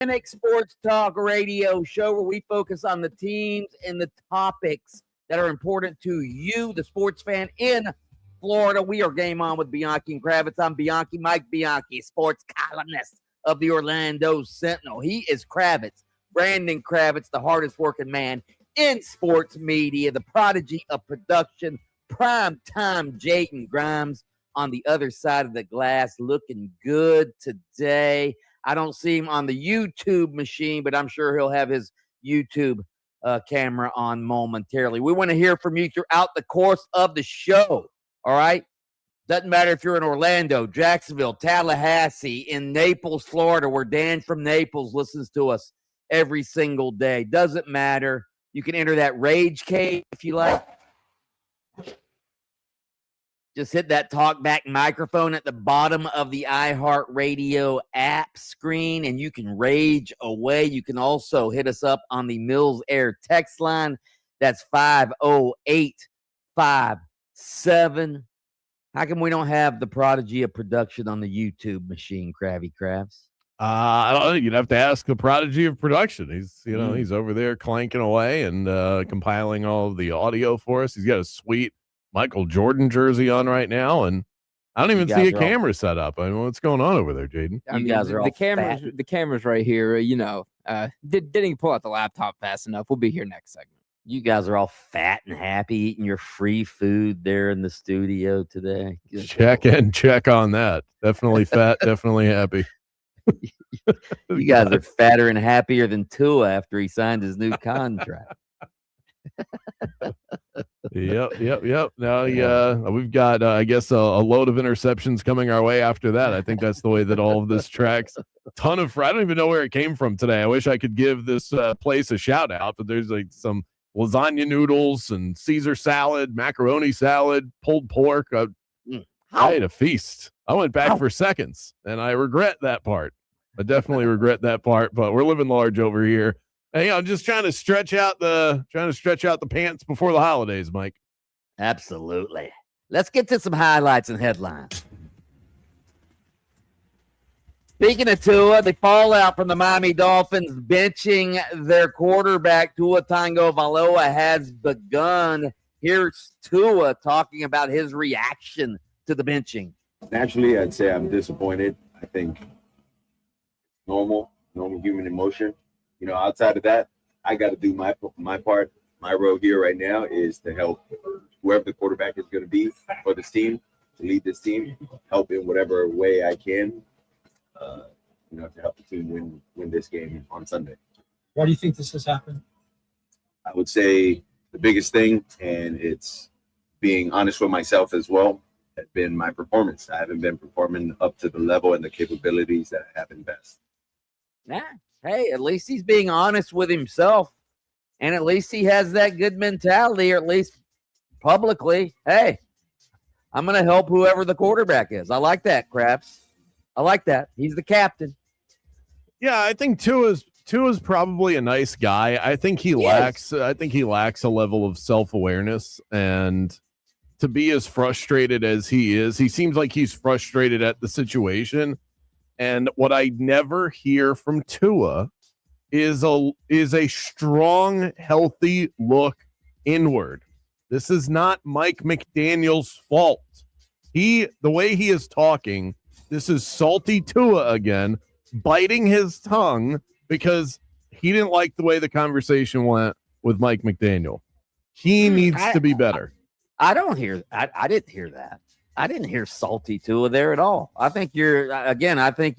Authentic Sports Talk Radio show where we focus on the teams and the topics that are important to you, the sports fan in Florida. We are Game On with Bianchi Kravitz. I'm Bianchi, Mike Bianchi, sports columnist of the Orlando Sentinel. He is Kravitz, Brandon Kravitz, the hardest working man in sports media, the prodigy of production, prime time Jaden Grimes on the other side of the glass, looking good today. I don't see him on the YouTube machine, but I'm sure he'll have his YouTube camera on momentarily. We want to hear from you throughout the course of the show, all right? Doesn't matter if you're in Orlando, Jacksonville, Tallahassee, in Naples, Florida, where Dan from Naples listens to us every single day. Doesn't matter. You can enter that rage cave if you like. Just hit that talkback microphone at the bottom of the iHeartRadio app screen, and you can rage away. You can also hit us up on the Mills Air text line. That's 50857. How come we don't have the prodigy of production on the YouTube machine, Kravy Kravs? I don't know. You'd have to ask the prodigy of production. He's, he's over there clanking away and compiling all of the audio for us. He's got a sweet Michael Jordan jersey on right now, and I don't even see a camera set up. I mean, what's going on over there, Jaden? You guys are all fat. The camera's right here. Didn't pull out the laptop fast enough. We'll be here next segment. You guys are all fat and happy eating your free food there in the studio today. Check on that. Definitely fat, definitely happy. You guys are fatter and happier than Tua after he signed his new contract. Yep. Now, we've got, I guess, a load of interceptions coming our way after that. I think that's the way that all of this tracks. Ton of, I don't even know where it came from today. I wish I could give this place a shout out, but there's like some lasagna noodles and Caesar salad, macaroni salad, pulled pork. I ate a feast. I went back for seconds, and I regret that part. I definitely regret that part, but we're living large over here. Hey, I'm just trying to stretch out the pants before the holidays, Mike. Absolutely. Let's get to some highlights and headlines. Speaking of Tua, the fallout from the Miami Dolphins benching their quarterback Tua Tagovailoa has begun. Here's Tua talking about his reaction to the benching. Naturally, I'd say I'm disappointed. I think normal human emotion. Outside of that, I got to do my part. My role here right now is to help whoever the quarterback is going to be for this team, to lead this team, help in whatever way I can, to help the team win this game on Sunday. Why do you think this has happened? I would say the biggest thing, and it's being honest with myself as well, has been my performance. I haven't been performing up to the level and the capabilities that I have been best. Nah. Hey, at least he's being honest with himself, and at least he has that good mentality, or at least publicly. Hey, I'm going to help whoever the quarterback is. I like that, Krabs. I like that. He's the captain. Yeah, I think Tua's probably a nice guy. I think he lacks a level of self-awareness, and to be as frustrated as he is, he seems like he's frustrated at the situation. And what I never hear from Tua is a strong, healthy look inward. This is not Mike McDaniel's fault. The way he is talking, this is salty Tua again, biting his tongue because he didn't like the way the conversation went with Mike McDaniel. He needs to be better. I didn't hear that. I didn't hear salty Tua there at all. I think I think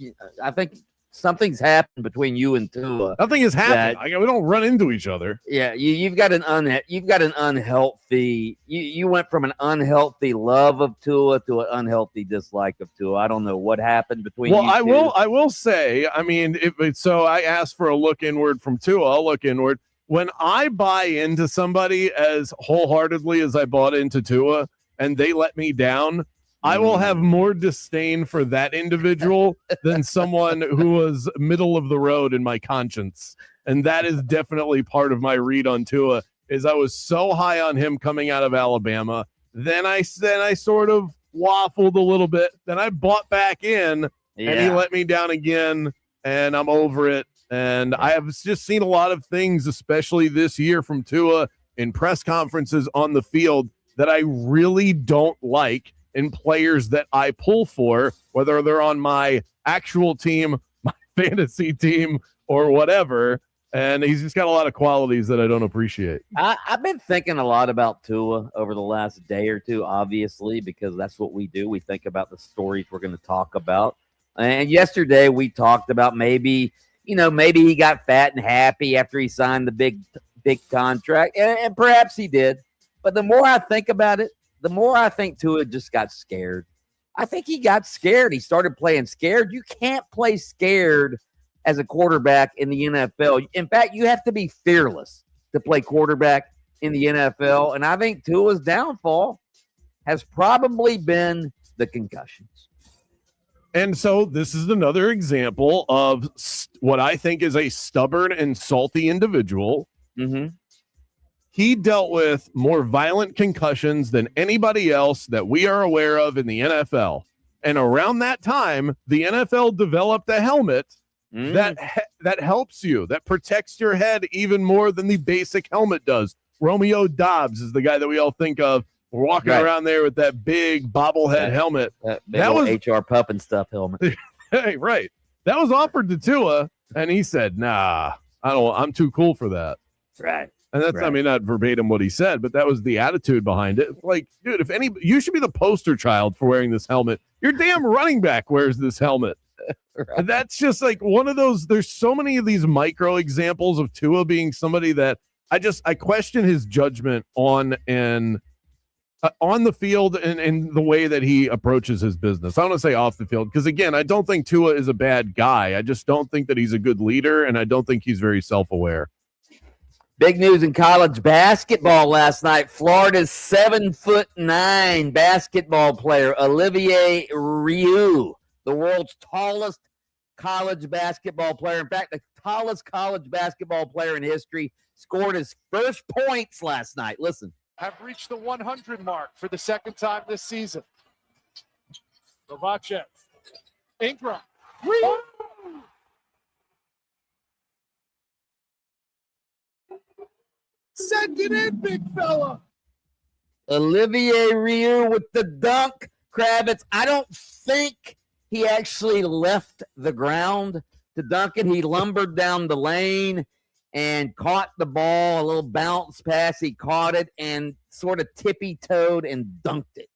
something's happened between you and Tua. Nothing has happened. We don't run into each other. Yeah, you've got an unhealthy. You went from an unhealthy love of Tua to an unhealthy dislike of Tua. I don't know what happened between. Well, I will say. I mean, so I asked for a look inward from Tua. I'll look inward. When I buy into somebody as wholeheartedly as I bought into Tua, and they let me down, I will have more disdain for that individual than someone who was middle of the road in my conscience. And that is definitely part of my read on Tua, is I was so high on him coming out of Alabama. Then I sort of waffled a little bit. Then I bought back in, and he let me down again, and I'm over it. And I have just seen a lot of things, especially this year from Tua in press conferences on the field, that I really don't like in players that I pull for, whether they're on my actual team, my fantasy team, or whatever. And he's just got a lot of qualities that I don't appreciate. I've been thinking a lot about Tua over the last day or two, obviously, because that's what we do. We think about the stories we're going to talk about. And yesterday we talked about maybe he got fat and happy after he signed the big contract, and perhaps he did. But the more I think about it, the more I think Tua just got scared. I think he got scared. He started playing scared. You can't play scared as a quarterback in the NFL. In fact, you have to be fearless to play quarterback in the NFL. And I think Tua's downfall has probably been the concussions. And so this is another example of what I think is a stubborn and salty individual. Mm-hmm. He dealt with more violent concussions than anybody else that we are aware of in the NFL. And around that time, the NFL developed a helmet that helps you, that protects your head even more than the basic helmet does. Romeo Dobbs is the guy that we all think of walking around there with that big bobblehead helmet. That was HR pup and stuff helmet. Hey, right. That was offered to Tua, and he said, "Nah, I'm too cool for that." Right. And that's, I mean, not verbatim what he said, but that was the attitude behind it. Like, dude, you should be the poster child for wearing this helmet. Your damn running back wears this helmet. Right. And that's just like one of those. There's so many of these micro examples of Tua being somebody that I question his judgment on the field and the way that he approaches his business. I want to say off the field because, again, I don't think Tua is a bad guy. I just don't think that he's a good leader, and I don't think he's very self-aware. Big news in college basketball last night. Florida's 7'9" basketball player, Olivier Rioux, the world's tallest college basketball player. In fact, the tallest college basketball player in history, scored his first points last night. Listen. Have reached the 100 mark for the second time this season. Kovacev. Ingram. Send it in, big fella. Olivier Rioux with the dunk. Kravitz, I don't think he actually left the ground to dunk it. He lumbered down the lane and caught the ball, a little bounce pass. He caught it and sort of tippy-toed and dunked it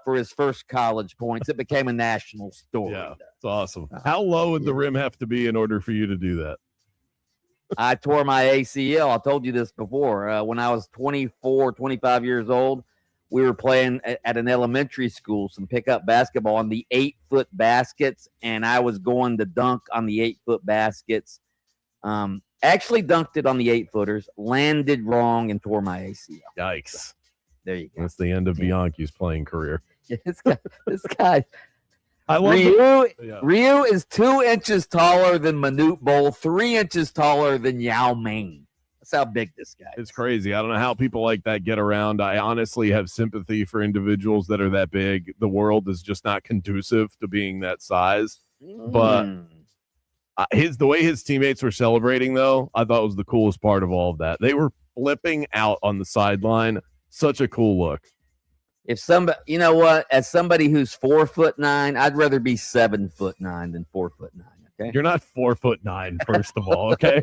for his first college points. It became a national story. Yeah, it's awesome. How low would the rim have to be in order for you to do that? I tore my ACL. I told you this before. When I was 24, 25 years old, we were playing at an elementary school, some pickup basketball on the 8-foot baskets, and I was going to dunk on the 8-foot baskets. Actually dunked it on the 8-footers, landed wrong, and tore my ACL. Yikes. There you go. That's the end of Bianchi's playing career. This guy. I love Ryu is 2 inches taller than Manute Bol, 3 inches taller than Yao Ming. That's how big this guy is. It's crazy. I don't know how people like that get around. I honestly have sympathy for individuals that are that big. The world is just not conducive to being that size. But the way his teammates were celebrating, though, I thought was the coolest part of all of that. They were flipping out on the sideline. Such a cool look. If somebody, you know what, as somebody who's 4'9", I'd rather be 7'9" than 4'9". Okay, you're not 4'9", first of all. Okay,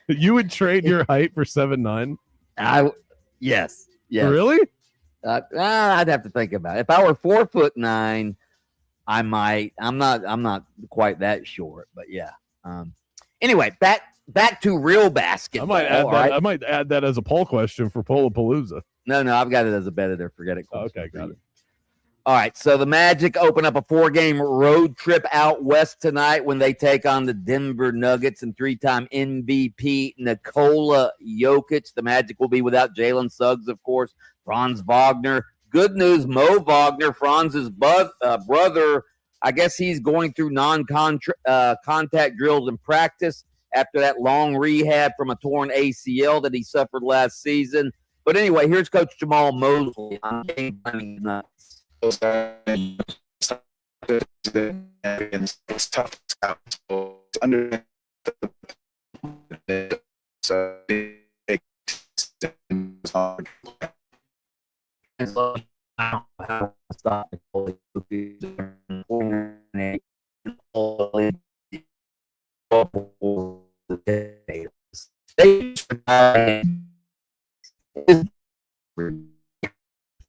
you would trade your height for 7'9"? Yes. Really? I'd have to think about it. If I were 4'9", I might. I'm not quite that short, but yeah. Anyway, back to real basketball. I might add that as a poll question for Polapalooza. No, I've got it as a bet there. Forget it. Okay, got it. All right, so the Magic open up a 4-game road trip out west tonight when they take on the Denver Nuggets and 3-time MVP Nikola Jokic. The Magic will be without Jalen Suggs, of course, Franz Wagner. Good news, Mo Wagner, Franz's brother, I guess he's going through non-contact drills in practice after that long rehab from a torn ACL that he suffered last season. But anyway, here's Coach Jamal Mosley on game planning nuts. It's tough. So under so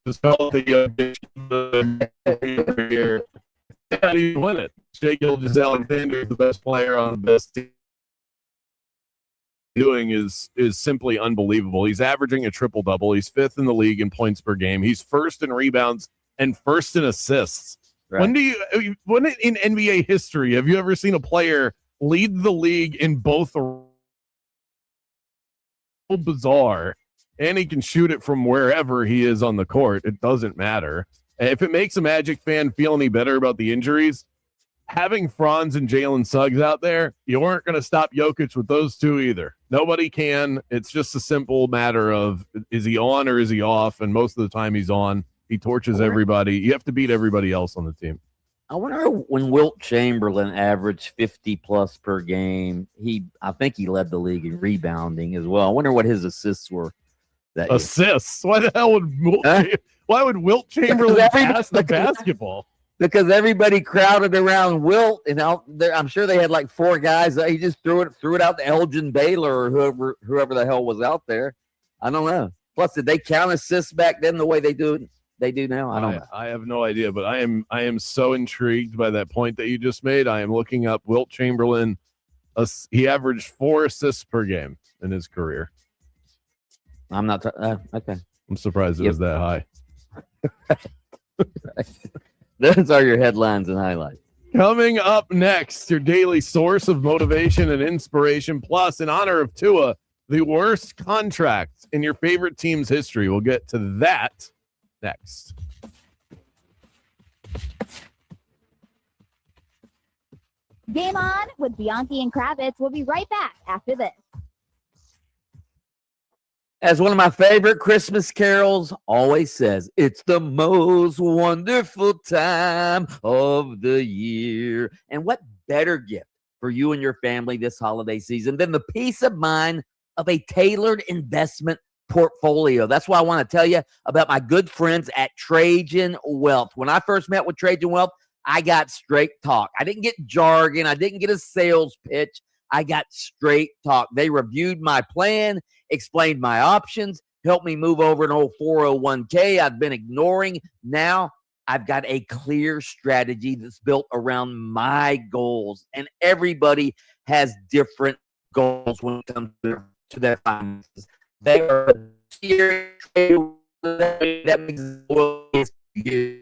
Just call the here. How do you win it? Shea Gilgeous-Alexander is the best player on the best team. Doing is simply unbelievable. He's averaging a triple-double. He's 5th in the league in points per game. He's 1st in rebounds and 1st in assists. Right. When in NBA history have you ever seen a player lead the league in both? Bizarre, and he can shoot it from wherever he is on the court. It doesn't matter. If it makes a Magic fan feel any better about the injuries, having Franz and Jalen Suggs out there, you weren't going to stop Jokic with those two either. Nobody can. It's just a simple matter of, is he on or is he off? And most of the time he's on. He torches everybody. You have to beat everybody else on the team. I wonder when Wilt Chamberlain averaged 50-plus per game, I think he led the league in rebounding as well. I wonder what his assists were that year. Assists? Why the hell would Wilt Chamberlain pass the basketball? Because everybody crowded around Wilt, and I'm sure they had like 4 guys. He just threw it out to Elgin Baylor or whoever the hell was out there. I don't know. Plus, did they count assists back then the way they do now? I don't know. I have no idea, but I am so intrigued by that point that you just made. I am looking up Wilt Chamberlain. He averaged 4 assists per game in his career. I'm not okay. I'm surprised it was that high. Those are your headlines and highlights. Coming up next, your daily source of motivation and inspiration, plus in honor of Tua, the worst contract in your favorite team's history. We'll get to that next. Game On with Bianchi and Kravitz. We'll be right back after this. As one of my favorite Christmas carols always says, it's the most wonderful time of the year. And what better gift for you and your family this holiday season than the peace of mind of a tailored investment portfolio? That's why I want to tell you about my good friends at Trajan Wealth. When I first met with Trajan Wealth, I got straight talk. I didn't get jargon. I didn't get a sales pitch. I got straight talk. They reviewed my plan, explained my options, helped me move over an old 401k I'd been ignoring. Now I've got a clear strategy that's built around my goals, and everybody has different goals when it comes to their finances. They are here that makes you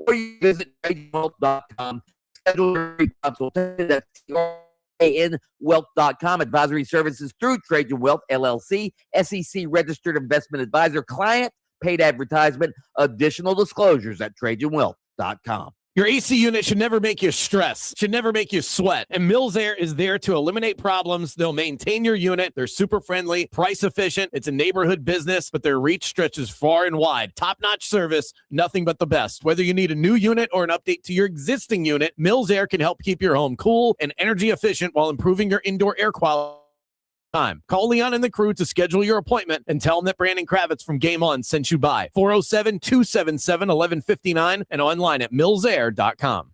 or you visit tradewealth.com. Schedule your consultation. That's TRANwealth.com. Advisory services through Trajan Wealth, LLC, SEC registered investment advisor, client, paid advertisement, additional disclosures at TrajanWealth.com. Your AC unit should never make you stress, should never make you sweat. And Mills Air is there to eliminate problems. They'll maintain your unit. They're super friendly, price efficient. It's a neighborhood business, but their reach stretches far and wide. Top-notch service, nothing but the best. Whether you need a new unit or an update to your existing unit, Mills Air can help keep your home cool and energy efficient while improving your indoor air quality. Call Leon and the crew to schedule your appointment and tell them that Brandon Kravitz from Game On sent you by. 407-277-1159 and online at millsair.com.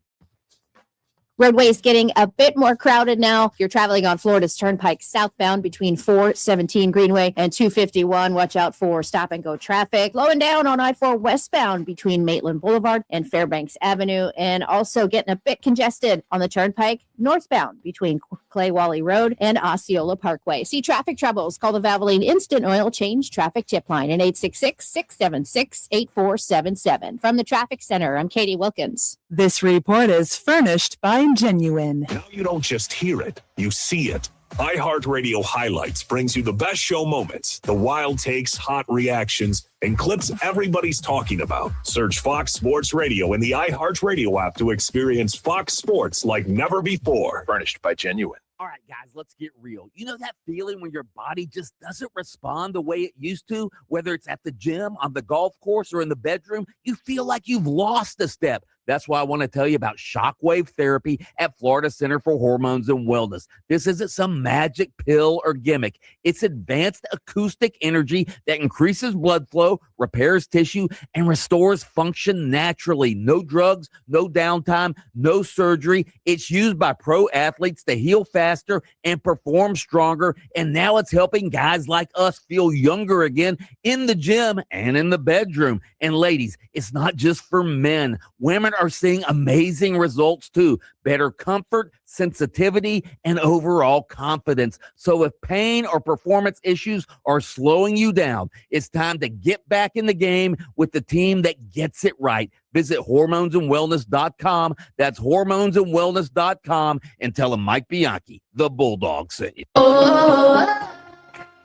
Roadways getting a bit more crowded now. If you're traveling on Florida's Turnpike southbound between 417 Greenway and 251, watch out for stop and go traffic. Slowing down on I-4 westbound between Maitland Boulevard and Fairbanks Avenue, and also getting a bit congested on the Turnpike northbound between Clay Wally Road and Osceola Parkway. See traffic troubles? Call the Valvoline Instant Oil Change Traffic Tip Line at 866-676-8477. From the Traffic Center, I'm Katie Wilkins. This report is furnished by Genuine. Now you don't just hear it, you see it. iHeartRadio Highlights brings you the best show moments, the wild takes, hot reactions, and clips everybody's talking about. Search Fox Sports Radio in the iHeartRadio app to experience Fox Sports like never before. Furnished by Genuine. All right, guys, let's get real. You know that feeling when your body just doesn't respond the way it used to, whether it's at the gym, on the golf course, or in the bedroom? You feel like you've lost a step. That's why I want to tell you about shockwave therapy at Florida Center for Hormones and Wellness. This isn't some magic pill or gimmick. It's advanced acoustic energy that increases blood flow, repairs tissue, and restores function naturally. No drugs, no downtime, no surgery. It's used by pro athletes to heal faster and perform stronger. And now it's helping guys like us feel younger again in the gym and in the bedroom. And ladies, it's not just for men. Women are seeing amazing results too. Better comfort, sensitivity, and overall confidence. So if pain or performance issues are slowing you down, it's time to get back in the game with the team that gets it right. Visit hormonesandwellness.com. That's hormonesandwellness.com, and tell them Mike Bianchi, the Bulldog, sent you.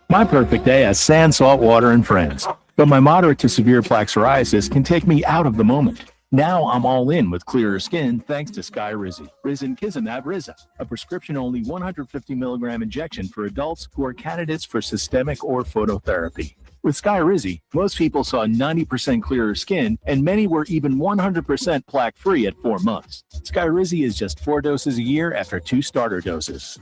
My perfect day has sand, salt water, and friends. But my moderate to severe plaque psoriasis can take me out of the moment. Now I'm all in with clearer skin thanks to Skyrizi. Risankizumab Riza, a prescription-only 150 milligram injection for adults who are candidates for systemic or phototherapy. With Skyrizi, most people saw 90% clearer skin, and many were even 100% plaque-free at 4 months. Skyrizi is just 4 doses a year after 2 starter doses.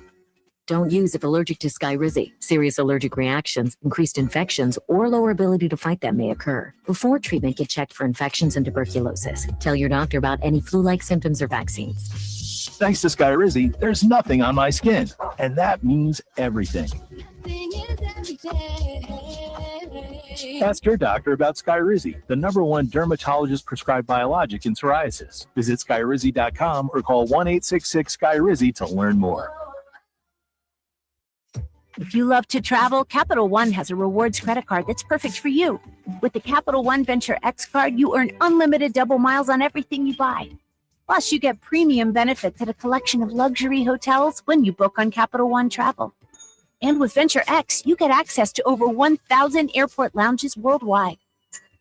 Don't use if allergic to Skyrizi. Serious allergic reactions, increased infections, or lower ability to fight them may occur. Before treatment, get checked for infections and tuberculosis. Tell your doctor about any flu-like symptoms or vaccines. Thanks to Skyrizi, there's nothing on my skin, and that means everything. Ask your doctor about Skyrizi, the #1 dermatologist-prescribed biologic in psoriasis. Visit Skyrizi.com or call 1-866-SKYRIZI to learn more. If you love to travel, Capital One has a rewards credit card that's perfect for you. With the Capital One Venture X card, you earn unlimited double miles on everything you buy. Plus, you get premium benefits at a collection of luxury hotels when you book on Capital One Travel. And with Venture X, you get access to over 1,000 airport lounges worldwide.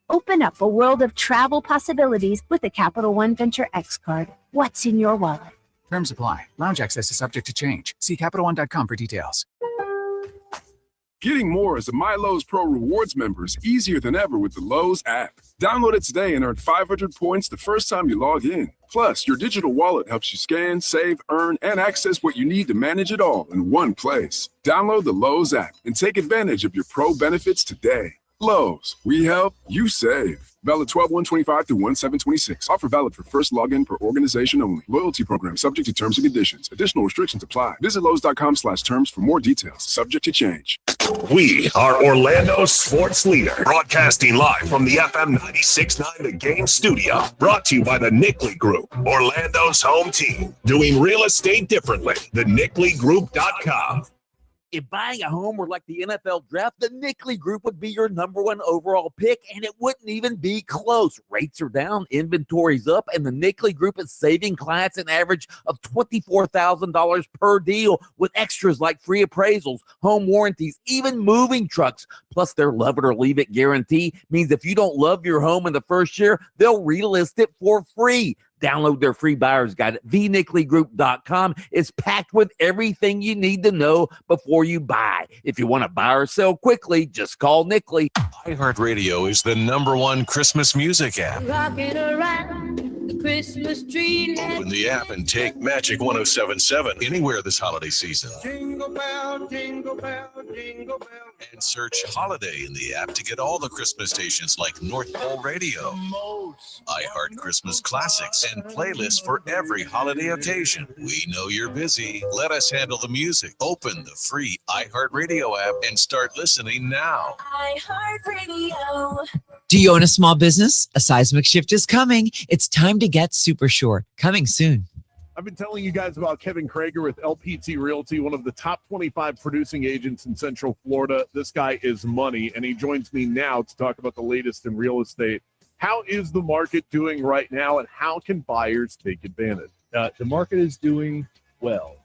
Open up a world of travel possibilities with the Capital One Venture X card. What's in your wallet? Terms apply. Lounge access is subject to change. See CapitalOne.com for details. Getting more as a MyLowe's Pro Rewards member is easier than ever with the Lowe's app. Download it today and earn 500 points the first time you log in. Plus, your digital wallet helps you scan, save, earn, and access what you need to manage it all in one place. Download the Lowe's app and take advantage of your Pro benefits today. Lowe's, we help, you save. Valid 12/1/25 through 1/7/26. Offer valid for first login per organization only. Loyalty program subject to terms and conditions. Additional restrictions apply. Visit Lowe's.com/terms for more details. Subject to change. We are Orlando's sports leader, broadcasting live from the FM 96.9 The Game studio. Brought to you by the Nickley Group, Orlando's home team. Doing real estate differently. TheNickleyGroup.com. If buying a home were like the NFL draft, the Nickley Group would be your #1 overall pick, and it wouldn't even be close. Rates are down, inventory's up, and the Nickley Group is saving clients an average of $24,000 per deal with extras like free appraisals, home warranties, even moving trucks. Plus, their love it or leave it guarantee means if you don't love your home in the first year, they'll relist it for free. Download their free buyer's guide at thenickleyGroup.com. It's packed with everything you need to know before you buy. If you want to buy or sell quickly, just call Nickley. iHeartRadio is the #1 Christmas music app. Rocking around the Christmas tree. Open the app and take Magic 107.7 anywhere this holiday season. Jingle bell, jingle bell, jingle bell. And search Holiday in the app to get all the Christmas stations like North Pole Radio, iHeart Christmas Classics, and playlists for every holiday occasion. We know you're busy. Let us handle the music. Open the free iHeartRadio app and start listening now. iHeartRadio. Do you own a small business? A seismic shift is coming. It's time to get super sure. Coming soon. I've been telling you guys about Kevin Krager with LPT Realty, one of the top 25 producing agents in Central Florida. This guy is money, and he joins me now to talk about the latest in real estate. How is the market doing right now, and how can buyers take advantage? The market is doing well.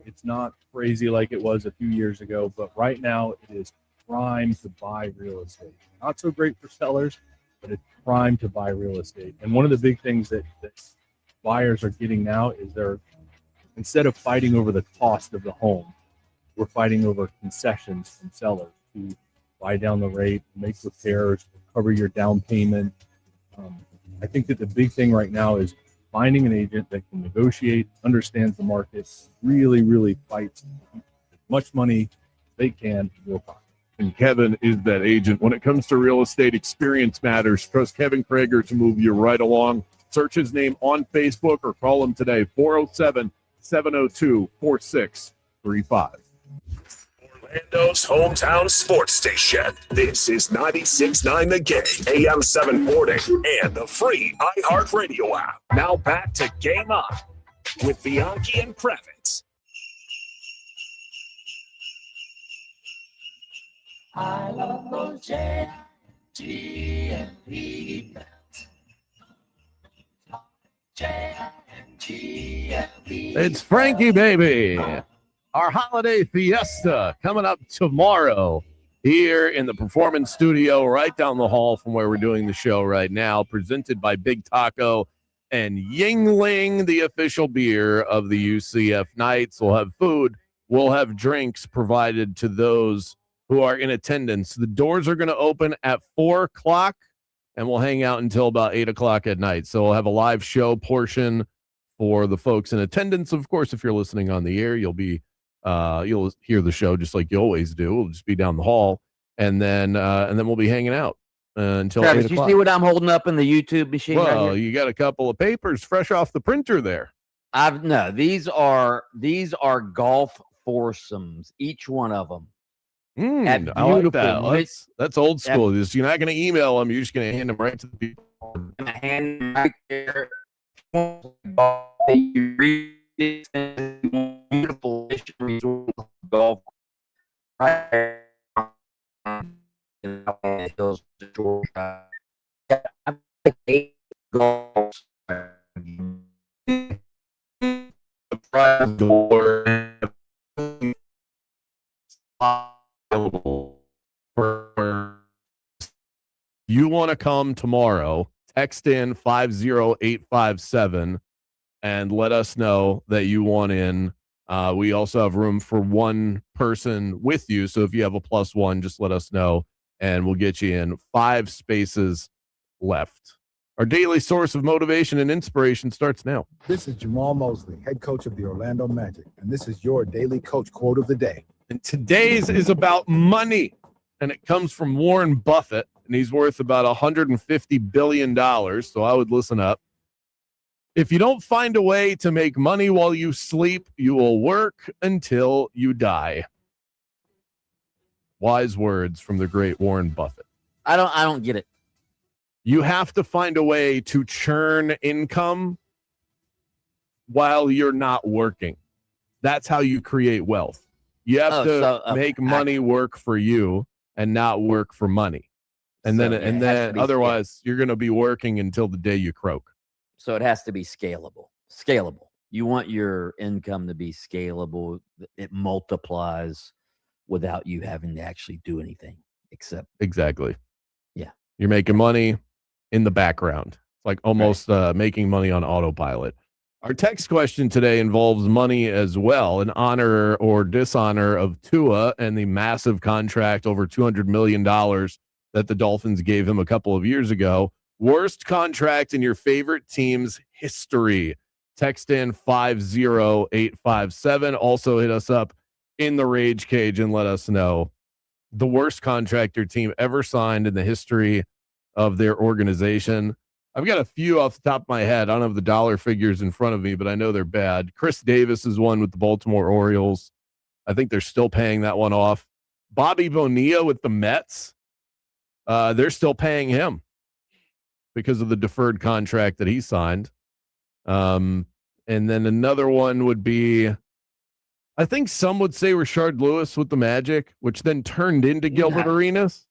It's not crazy like it was a few years ago, but right now it is prime to buy real estate. Not so great for sellers, but it's prime to buy real estate. And one of the big things that buyers are getting now is they're, instead of fighting over the cost of the home, we're fighting over concessions from sellers to buy down the rate, make repairs, cover your down payment. I think that the big thing right now is finding an agent that can negotiate, understands the market, really fights as much money they can in your pocket. And Kevin is that agent. When it comes to real estate, experience matters. Trust Kevin Krager to move you right along. Search his name on Facebook or call him today, 407-702-4635. Orlando's hometown sports station. This is 96.9 The Game, AM 740, and the free iHeartRadio app. Now back to Game On with Bianchi and Kravitz. I love those J-G-M-P bells. J-G-M-P. It's Frankie, baby. Our holiday fiesta coming up tomorrow here in the Performance Studio right down the hall from where we're doing the show right now, presented by Big Taco and Yingling, the official beer of the UCF Knights. We'll have food. We'll have drinks provided to those who are in attendance. The doors are going to open at 4 o'clock, and we'll hang out until about 8 o'clock at night. So we'll have a live show portion for the folks in attendance. Of course, if you're listening on the air, you'll hear the show just like you always do. We'll just be down the hall, and then we'll be hanging out until Travis, 8 o'clock. you see what I'm holding up in the YouTube machine? Well, right here? you got a couple of papers fresh off the printer there. These are golf foursomes, each one of them. I like that. That's old school. You're not going to email them. You're just going to hand them right to the people. And I hand them right there. You read this beautiful golf right there. You want to come tomorrow, text in 50857 and let us know that you want in. We also have room for one person with you, so if you have a +1, just let us know and we'll get you in. 5 spaces left. Our daily source of motivation and inspiration starts now. This is Jamal Mosley, head coach of the Orlando Magic, and this is your daily coach quote of the day. And today's is about money, and it comes from Warren Buffett, and he's worth about $150 billion, so I would listen up. If you don't find a way to make money while you sleep, you will work until you die. Wise words from the great Warren Buffett. I don't get it. You have to find a way to churn income while you're not working. That's how you create wealth. You have to make money work for you and not work for money. And then otherwise you're going to be working until the day you croak. So it has to be scalable. You want your income to be scalable. It multiplies without you having to actually do anything except. Exactly. Yeah. You're making money in the background. It's like almost making money on autopilot. Our text question today involves money as well, an honor or dishonor of Tua and the massive contract over $200 million that the Dolphins gave him a couple of years ago. Worst contract in your favorite team's history. Text in 50857. Also hit us up in the Rage Cage and let us know the worst contract your team ever signed in the history of their organization. I've got a few off the top of my head. I don't have the dollar figures in front of me, but I know they're bad. Chris Davis is one with the Baltimore Orioles. I think they're still paying that one off. Bobby Bonilla with the Mets. They're still paying him because of the deferred contract that he signed. And then another one would be, I think some would say Rashard Lewis with the Magic, which then turned into Gilbert Arenas.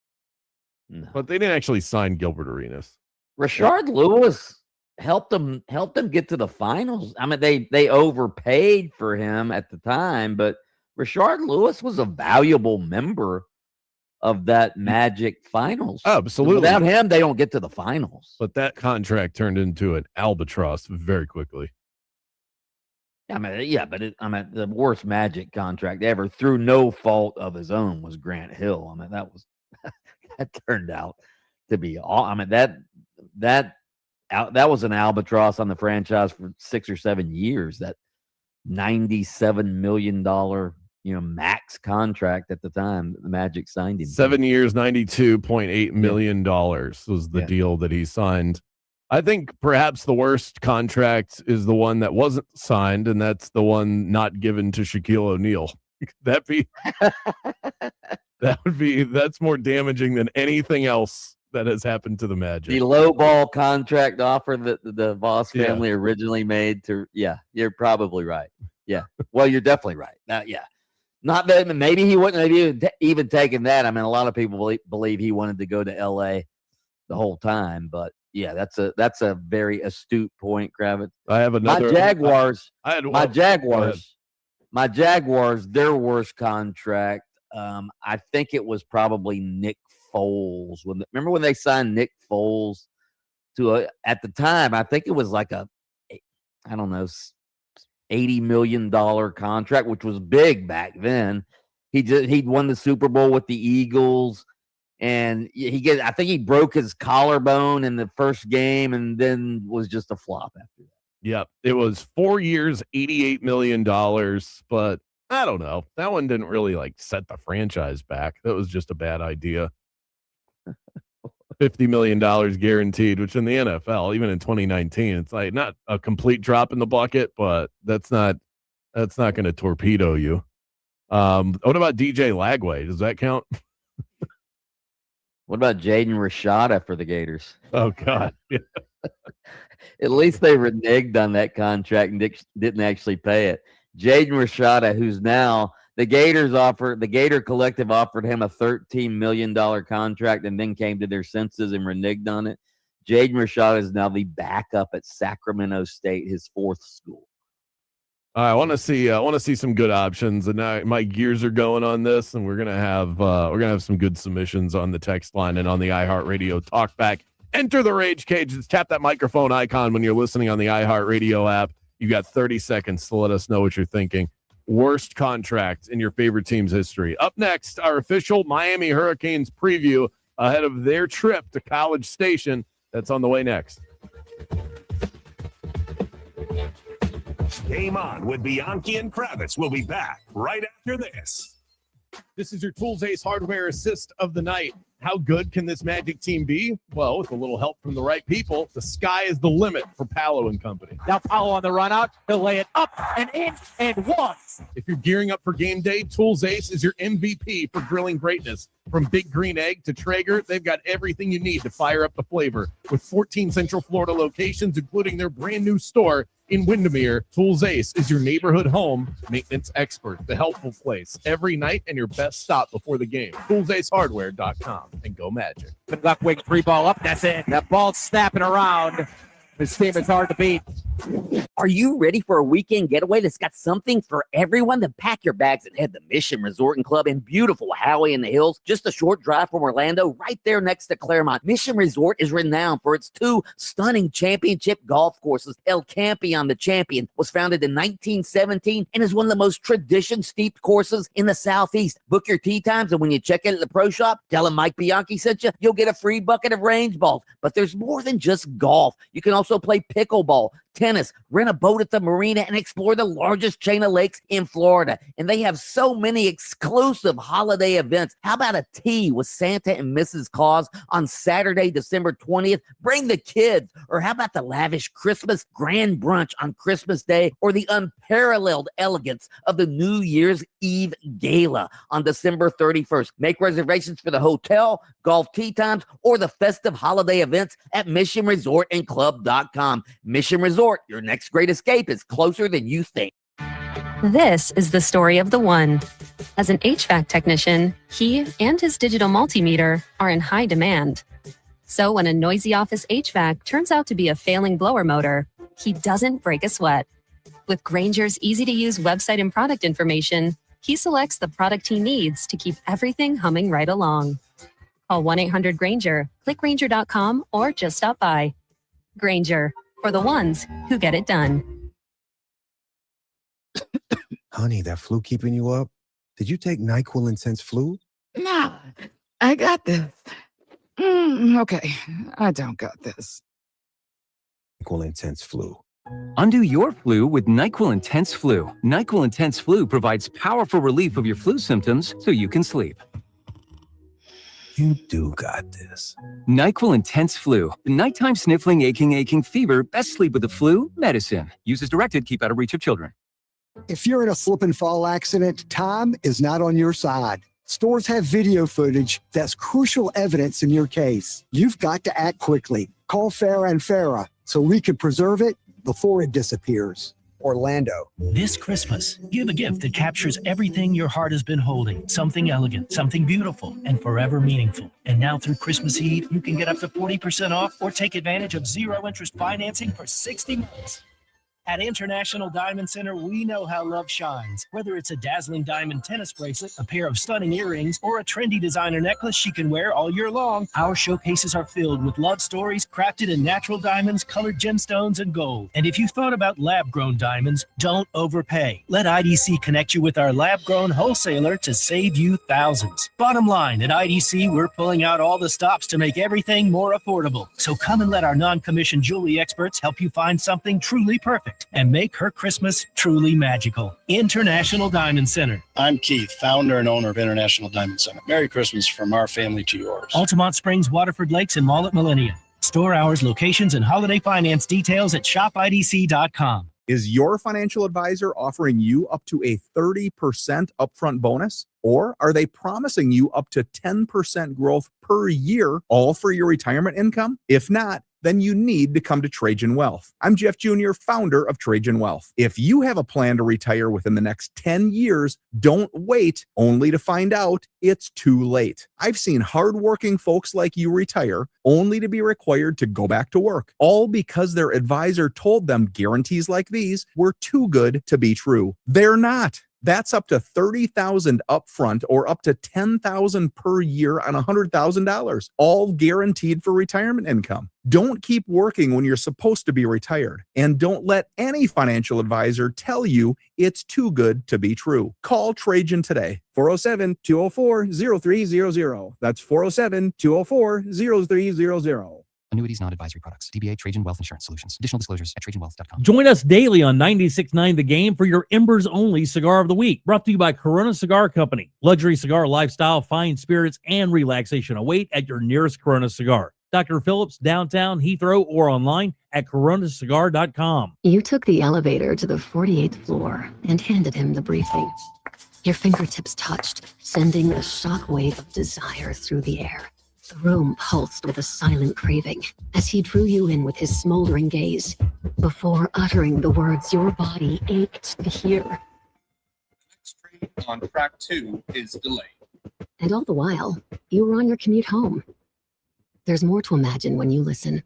No. But they didn't actually sign Gilbert Arenas. Rashard Lewis helped them get to the finals. I mean, they overpaid for him at the time, but Rashard Lewis was a valuable member of that Magic finals. Absolutely. Without him, they don't get to the finals. But that contract turned into an albatross very quickly. I mean, yeah, but the worst Magic contract ever through no fault of his own was Grant Hill. I mean, that turned out to be all. I mean, that was an albatross on the franchise for 6 or 7 years. That $97 million, max contract at the time that the Magic signed him. 7 years, $92.8 million was the deal that he signed. I think perhaps the worst contract is the one that wasn't signed, and that's the one not given to Shaquille O'Neal. That's more damaging than anything else that has happened to the Magic. The low ball contract offer that the Voss family originally made to, you're probably right. Yeah. Well, you're definitely right. Not that maybe he wouldn't have even taken that. I mean, a lot of people believe he wanted to go to LA the whole time, but yeah, that's a very astute point, Kravitz. I have another. My Jaguars, their worst contract. I think it was probably Nick Foles. Remember when they signed Nick Foles at the time? I think it was like $80 million contract, which was big back then. He'd won the Super Bowl with the Eagles. And I think he broke his collarbone in the first game and then was just a flop after that. Yep. It was 4 years, $88 million. But I don't know. That one didn't really set the franchise back. That was just a bad idea. $50 million guaranteed, which in the NFL, even in 2019, it's not a complete drop in the bucket, but that's not going to torpedo you. What about DJ Lagway? Does that count? What about Jaden Rashada for the Gators? Oh, God. Yeah. At least they reneged on that contract and didn't actually pay it. Jaden Rashada, who's now the Gator Collective offered him a $13 million contract and then came to their senses and reneged on it. Jaden Rashada is now the backup at Sacramento State, his fourth school. I want to see some good options, and now my gears are going on this, and we're gonna have some good submissions on the text line and on the iHeartRadio talkback. Enter the Rage Cage. Just tap that microphone icon when you're listening on the iHeartRadio app. You got 30 seconds to let us know what you're thinking. Worst contract in your favorite team's history. Up next, our official Miami Hurricanes preview ahead of their trip to College Station. That's on the way next. Game On with Bianchi and Kravitz. We'll be back right after this. This is your Tools Ace Hardware assist of the night. How good can this Magic team be? Well, with a little help from the right people, the sky is the limit for Paolo and company. Now Paolo on the run out. He'll lay it up and in and one. If you're gearing up for game day, Tools Ace is your MVP for grilling greatness. From Big Green Egg to Traeger, they've got everything you need to fire up the flavor. With 14 Central Florida locations, including their brand new store in Windermere, Tools Ace is your neighborhood home maintenance expert, the helpful place every night and your best stop before the game. ToolsAceHardware.com and go Magic. Good luck, Wing. 3 ball up. That's it. That ball's snapping around. This team is hard to beat. Are you ready for a weekend getaway that's got something for everyone? Then pack your bags and head to Mission Resort and Club in beautiful Howey in the Hills, just a short drive from Orlando, right there next to Claremont. Mission Resort is renowned for its 2 stunning championship golf courses. El Campeon, the champion, was founded in 1917 and is one of the most tradition-steeped courses in the Southeast. Book your tee times, and when you check in at the pro shop, tell them Mike Bianchi sent you. You'll get a free bucket of range balls. But there's more than just golf. You can also play pickleball, tennis, rent a boat at the marina, and explore the largest chain of lakes in Florida. And they have so many exclusive holiday events. How about a tea with Santa and Mrs. Claus on Saturday, December 20th? Bring the kids. Or how about the lavish Christmas grand brunch on Christmas Day, or the unparalleled elegance of the New Year's Eve gala on December 31st? Make reservations for the hotel, golf tee times, or the festive holiday events at missionresortandclub.com. Mission Resort, your next great escape is closer than you think. This is the story of the one. As an HVAC technician, he and his digital multimeter are in high demand. So when a noisy office HVAC turns out to be a failing blower motor, he doesn't break a sweat. With Grainger's easy-to-use website and product information, he selects the product he needs to keep everything humming right along. Call 1-800-GRAINGER, click Grainger.com, or just stop by. Grainger, for the ones who get it done. Honey, that flu keeping you up? Did you take NyQuil Intense Flu? Nah, I got this. Okay, I don't got this. NyQuil Intense Flu. Undo your flu with NyQuil Intense Flu. NyQuil Intense Flu provides powerful relief of your flu symptoms so you can sleep. You do got this. NyQuil Intense Flu. Nighttime sniffling, aching, fever. Best sleep with the flu. Medicine. Use as directed. Keep out of reach of children. If you're in a slip and fall accident, time is not on your side. Stores have video footage that's crucial evidence in your case. You've got to act quickly. Call Farah and Farah so we can preserve it before it disappears. Orlando. This Christmas, give a gift that captures everything your heart has been holding. Something elegant, something beautiful, and forever meaningful. And now through Christmas Eve, you can get up to 40% off or take advantage of zero-interest financing for 60 months. At International Diamond Center, we know how love shines. Whether it's a dazzling diamond tennis bracelet, a pair of stunning earrings, or a trendy designer necklace she can wear all year long, our showcases are filled with love stories crafted in natural diamonds, colored gemstones, and gold. And if you thought about lab-grown diamonds, don't overpay. Let IDC connect you with our lab-grown wholesaler to save you thousands. Bottom line, at IDC, we're pulling out all the stops to make everything more affordable. So come and let our non-commissioned jewelry experts help you find something truly perfect and make her Christmas truly magical. International Diamond Center. I'm Keith, founder and owner of International Diamond Center. Merry Christmas from our family to yours. Altamont Springs, Waterford Lakes, and Mall at Millennium. Store hours, locations, and holiday finance details at shopidc.com. Is your financial advisor offering you up to a 30% upfront bonus? Or are they promising you up to 10% growth per year, all for your retirement income? If not, then you need to come to Trajan Wealth. I'm Jeff Jr., founder of Trajan Wealth. If you have a plan to retire within the next 10 years, don't wait only to find out it's too late. I've seen hardworking folks like you retire only to be required to go back to work, all because their advisor told them guarantees like these were too good to be true. They're not. That's up to $30,000 upfront or up to $10,000 per year on $100,000, all guaranteed for retirement income. Don't keep working when you're supposed to be retired, and don't let any financial advisor tell you it's too good to be true. Call Trajan today, 407-204-0300. That's 407-204-0300. Annuities, not advisory products. DBA Trajan Wealth Insurance Solutions. Additional disclosures at TrajanWealth.com. Join us daily on 96.9 The Game for your Embers Only Cigar of the Week. Brought to you by Corona Cigar Company. Luxury cigar lifestyle, fine spirits, and relaxation await at your nearest Corona Cigar. Dr. Phillips, downtown, Heathrow, or online at coronacigar.com. You took the elevator to the 48th floor and handed him the briefing. Your fingertips touched, sending a shockwave of desire through the air. The room pulsed with a silent craving as he drew you in with his smoldering gaze before uttering the words your body ached to hear. Next train on track 2 is delayed. And all the while, you were on your commute home. There's more to imagine when you listen.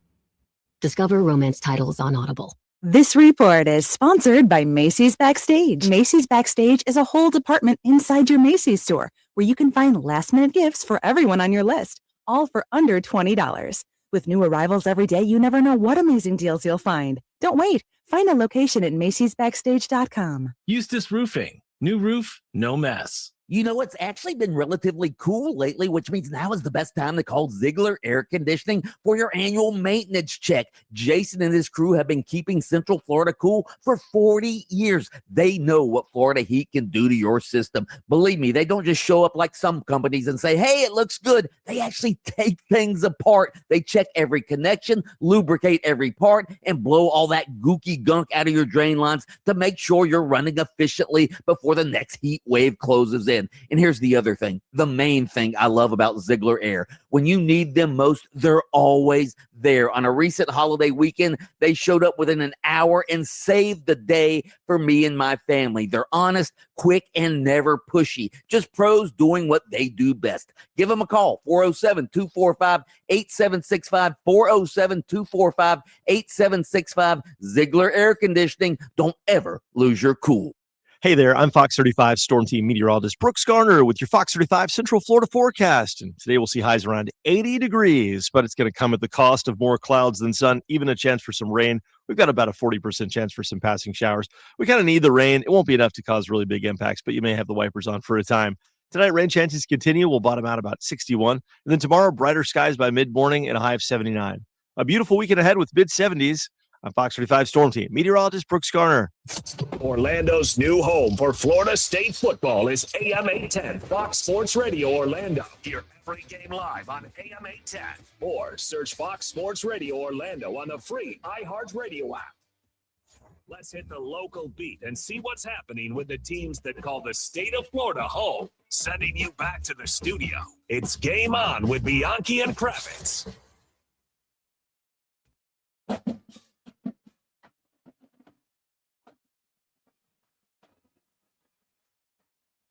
Discover romance titles on Audible. This report is sponsored by Macy's Backstage. Macy's Backstage is a whole department inside your Macy's store where you can find last-minute gifts for everyone on your list, all for under $20. With new arrivals every day, you never know what amazing deals you'll find. Don't wait. Find a location at macysbackstage.com. Eustace Roofing. New roof, no mess. You know, it's actually been relatively cool lately, which means now is the best time to call Ziegler Air Conditioning for your annual maintenance check. Jason and his crew have been keeping Central Florida cool for 40 years. They know what Florida heat can do to your system. Believe me, they don't just show up like some companies and say, hey, it looks good. They actually take things apart. They check every connection, lubricate every part, and blow all that gooky gunk out of your drain lines to make sure you're running efficiently before the next heat wave closes in. in. And here's the other thing, the main thing I love about Ziegler Air. When you need them most, they're always there. On a recent holiday weekend, they showed up within an hour and saved the day for me and my family. They're honest, quick, and never pushy. Just pros doing what they do best. Give them a call, 407-245-8765, 407-245-8765. Ziegler Air Conditioning. Don't ever lose your cool. Hey there, I'm Fox 35 Storm Team meteorologist Brooks Garner with your Fox 35 Central Florida forecast. And today we'll see highs around 80 degrees, but it's going to come at the cost of more clouds than sun, even a chance for some rain. We've got about a 40% chance for some passing showers. We kind of need the rain. It won't be enough to cause really big impacts, but you may have the wipers on for a time. Tonight, rain chances continue. We'll bottom out about 61. And then tomorrow, brighter skies by mid-morning and a high of 79. A beautiful weekend ahead with mid-70s. I'm Fox 35 Storm Team meteorologist Brooks Garner. Orlando's new home for Florida State football is AM 810 Fox Sports Radio Orlando. Hear every game live on AM 810 or search Fox Sports Radio Orlando on the free iHeartRadio app. Let's hit the local beat and see what's happening with the teams that call the state of Florida home. Sending you back to the studio. It's Game On with Bianchi and Kravitz.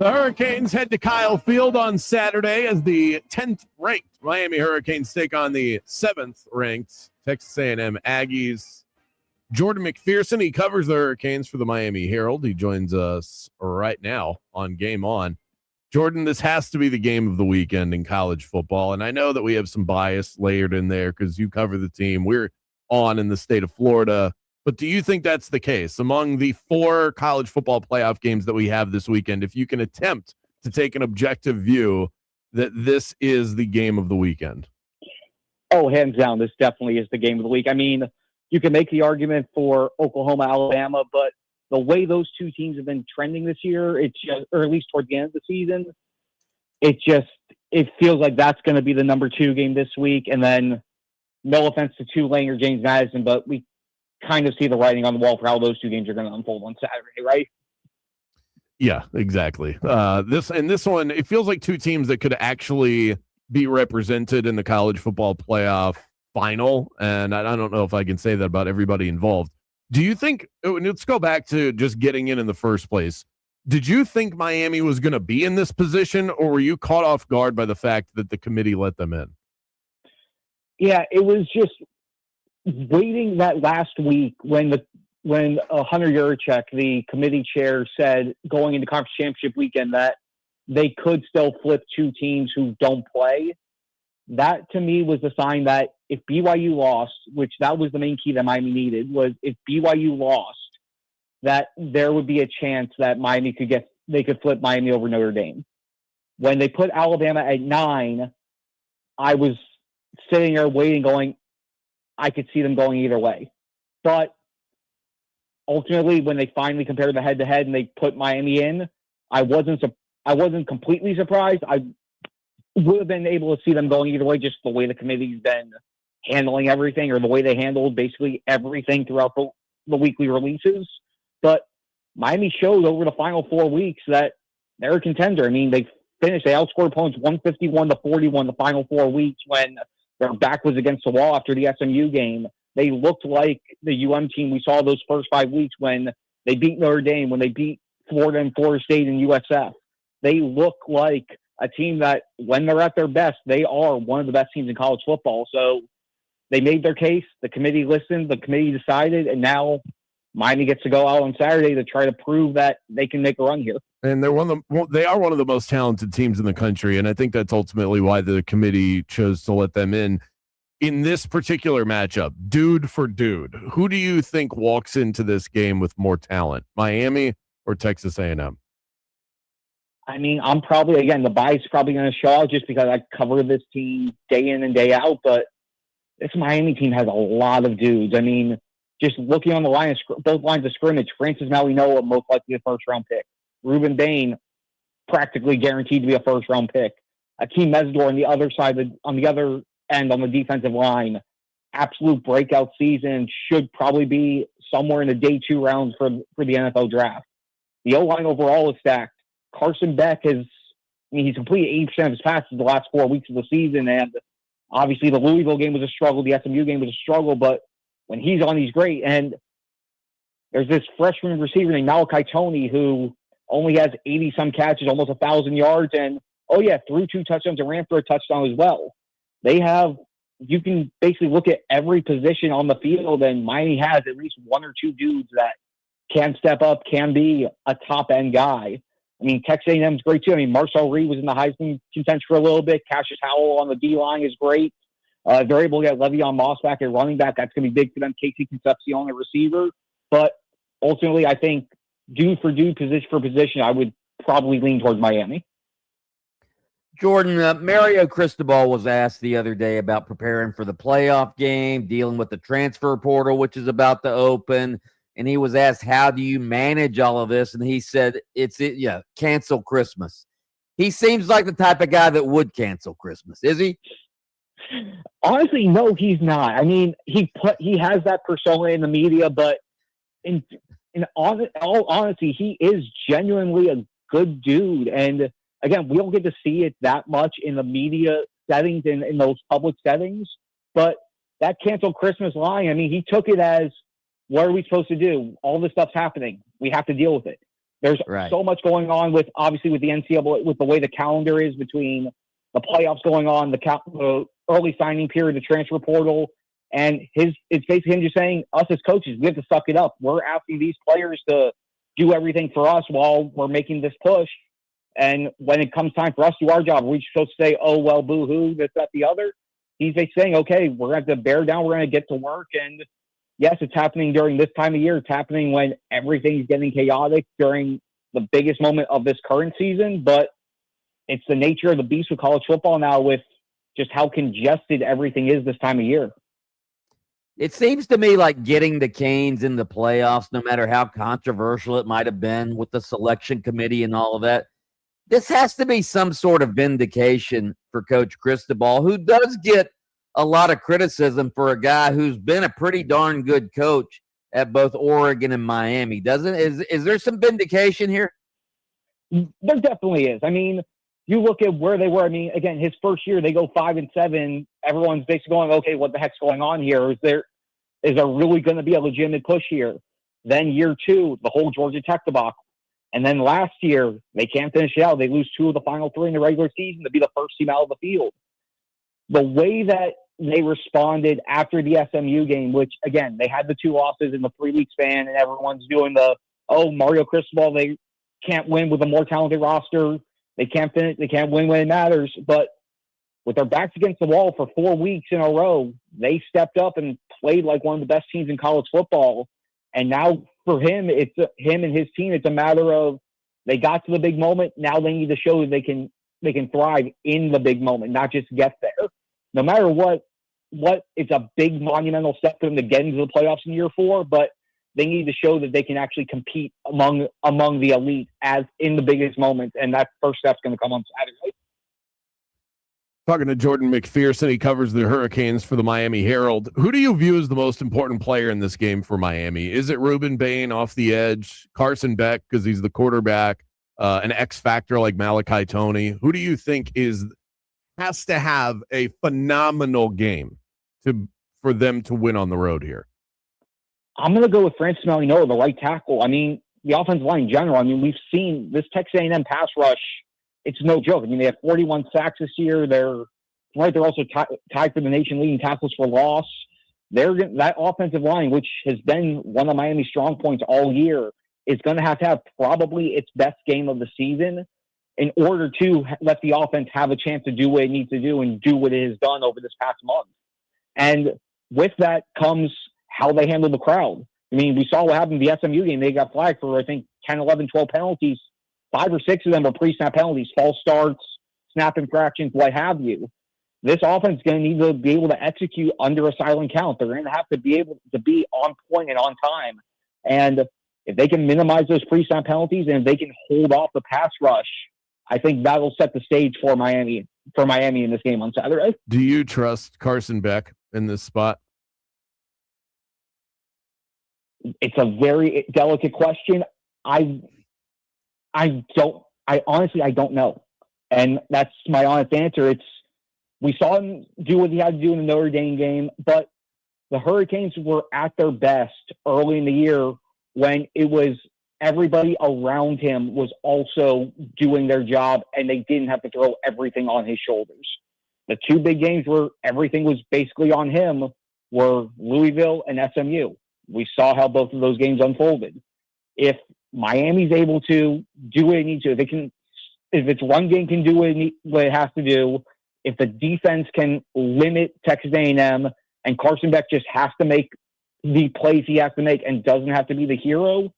The Hurricanes head to Kyle Field on Saturday as the 10th ranked Miami Hurricanes take on the 7th ranked Texas A&M Aggies. Jordan McPherson, he covers the Hurricanes for the Miami Herald. He joins us right now on Game On. Jordan, this has to be the game of the weekend in college football, and I know that we have some bias layered in there because you cover the team. We're on in the state of Florida. But do you think that's the case? Among the 4 college football playoff games that we have this weekend, if you can attempt to take an objective view, that this is the game of the weekend? Oh, hands down, this definitely is the game of the week. I mean, you can make the argument for Oklahoma, Alabama, but the way those two teams have been trending this year, it's just, or at least toward the end of the season, it feels like that's going to be the number 2 game this week. And then, no offense to Tulane or James Madison, but we kind of see the writing on the wall for how those two games are going to unfold on Saturday, right? Yeah, exactly. This one, it feels like two teams that could actually be represented in the college football playoff final, and I don't know if I can say that about everybody involved. Do you think, let's go back to just getting in the first place. Did you think Miami was going to be in this position, or were you caught off guard by the fact that the committee let them in? Yeah, it was just waiting that last week when Hunter Yurachek, the committee chair, said going into conference championship weekend that they could still flip 2 teams who don't play. That to me was the sign that if BYU lost, which that was the main key that Miami needed, was if BYU lost, that there would be a chance that they could flip Miami over Notre Dame. When they put Alabama at 9, I was sitting there waiting, going, I could see them going either way. But ultimately, when they finally compared the head-to-head and they put Miami in, I wasn't completely surprised. I would have been able to see them going either way, just the way the committee's been handling everything, or the way they handled basically everything throughout the weekly releases. But Miami showed over the final 4 weeks that they're a contender. I mean, they outscored opponents 151-41 the final 4 weeks when their back was against the wall after the SMU game. They looked like the UM team we saw those first 5 weeks when they beat Notre Dame, when they beat Florida and Florida State and USF. They look like a team that, when they're at their best, they are one of the best teams in college football. So they made their case. The committee listened. The committee decided. And now Miami gets to go out on Saturday to try to prove that they can make a run here. And they are one of the most talented teams in the country, and I think that's ultimately why the committee chose to let them in. In this particular matchup, dude for dude, who do you think walks into this game with more talent, Miami or Texas A&M? I mean, the bias is probably going to show out just because I cover this team day in and day out, but this Miami team has a lot of dudes. I mean, just looking on the both lines of scrimmage, Francis Malinoa, most likely a first-round pick. Ruben Bain, practically guaranteed to be a first-round pick. Akeem Mesdor on the other side, on the other end on the defensive line, absolute breakout season, should probably be somewhere in the day 2 rounds for the NFL draft. The O-line overall is stacked. Carson Beck he's completed 80% of his passes the last 4 weeks of the season, and obviously the Louisville game was a struggle, the SMU game was a struggle, but when he's on, he's great. And there's this freshman receiver named Malachi Tony who only has 80-some catches, almost 1,000 yards, and, threw 2 touchdowns and ran for a touchdown as well. You can basically look at every position on the field, and Miami has at least 1 or 2 dudes that can step up, can be a top-end guy. I mean, Texas A&M is great, too. I mean, Marcel Reed was in the Heisman contention for a little bit. Cassius Howell on the D-line is great. They're able to get Le'Veon Moss back at running back. That's going to be big for them. Casey Concepcion at receiver. But ultimately, I think dude for dude, position for position, I would probably lean towards Miami. Jordan, Mario Cristobal was asked the other day about preparing for the playoff game, dealing with the transfer portal, which is about to open. And he was asked, how do you manage all of this? And he said, cancel Christmas. He seems like the type of guy that would cancel Christmas. Is he? Honestly, no, he's not. I mean, he has that persona in the media, but in all honesty, he is genuinely a good dude. And again, we don't get to see it that much in the media settings, in those public settings. But that cancel Christmas line, I mean, he took it as, what are we supposed to do? All this stuff's happening. We have to deal with it. There's so much going on with the NCAA, with the way the calendar is between the playoffs going on, the early signing period, the transfer portal, and it's basically him just saying, us as coaches, we have to suck it up. We're asking these players to do everything for us while we're making this push. And when it comes time for us to do our job, we're supposed to say, oh, well, boo-hoo, this, that, the other. He's basically saying, okay, we're going to have to bear down. We're going to get to work. And yes, it's happening during this time of year. It's happening when everything's getting chaotic during the biggest moment of this current season. But it's the nature of the beast with college football now, with just how congested everything is this time of year. It seems to me like getting the Canes in the playoffs, no matter how controversial it might have been with the selection committee and all of that, this has to be some sort of vindication for Coach Cristobal, who does get a lot of criticism for a guy who's been a pretty darn good coach at both Oregon and Miami. Is there some vindication here? There definitely is. I mean, you look at where they were. I mean, again, his first year, they go 5-7. Everyone's basically going, okay, what the heck's going on here? Is there really going to be a legitimate push here? Then year 2, the whole Georgia Tech debacle. And then last year, they can't finish it out. They lose 2 of the final 3 in the regular season to be the first team out of the field. The way that they responded after the SMU game, which, again, they had the 2 losses in the 3-week span, and everyone's doing Mario Cristobal, they can't win with a more talented roster. They can't finish. They can't win when it matters. But with their backs against the wall for 4 weeks in a row, they stepped up and played like one of the best teams in college football. And now for him, it's him and his team. It's a matter of they got to the big moment. Now they need to show that they can thrive in the big moment, not just get there. No matter what, it's a big monumental step for them to get into the playoffs in year 4. But they need to show that they can actually compete among the elite as in the biggest moments, and that first step's going to come on Saturday. Talking to Jordan McPherson, he covers the Hurricanes for the Miami Herald. Who do you view as the most important player in this game for Miami? Is it Ruben Bain off the edge, Carson Beck because he's the quarterback, an X factor like Malachi Tony? Who do you think has to have a phenomenal game for them to win on the road here? I'm going to go with Francis Malignolo, the right tackle. I mean, the offensive line in general. I mean, we've seen this Texas A&M pass rush. It's no joke. I mean, they have 41 sacks this year. They're also tied for the nation leading tackles for loss. That offensive line, which has been one of Miami's strong points all year, is going to have probably its best game of the season in order to let the offense have a chance to do what it needs to do and do what it has done over this past month. And with that comes how they handle the crowd. I mean, we saw what happened in the SMU game. They got flagged for, I think, 10, 11, 12 penalties. 5 or 6 of them were pre-snap penalties, false starts, snap infractions, what have you. This offense is going to need to be able to execute under a silent count. They're going to have to be able to be on point and on time. And if they can minimize those pre-snap penalties and if they can hold off the pass rush, I think that'll set the stage for Miami in this game on Saturday. Do you trust Carson Beck in this spot? It's a very delicate question. I don't I don't know. And that's my honest answer. We saw him do what he had to do in the Notre Dame game, but the Hurricanes were at their best early in the year when it was everybody around him was also doing their job and they didn't have to throw everything on his shoulders. The two big games where everything was basically on him were Louisville and SMU. We saw how both of those games unfolded. If Miami's able to do what it needs to, if its run game can do what it has to do, if the defense can limit Texas A&M and Carson Beck just has to make the plays he has to make and doesn't have to be the hero,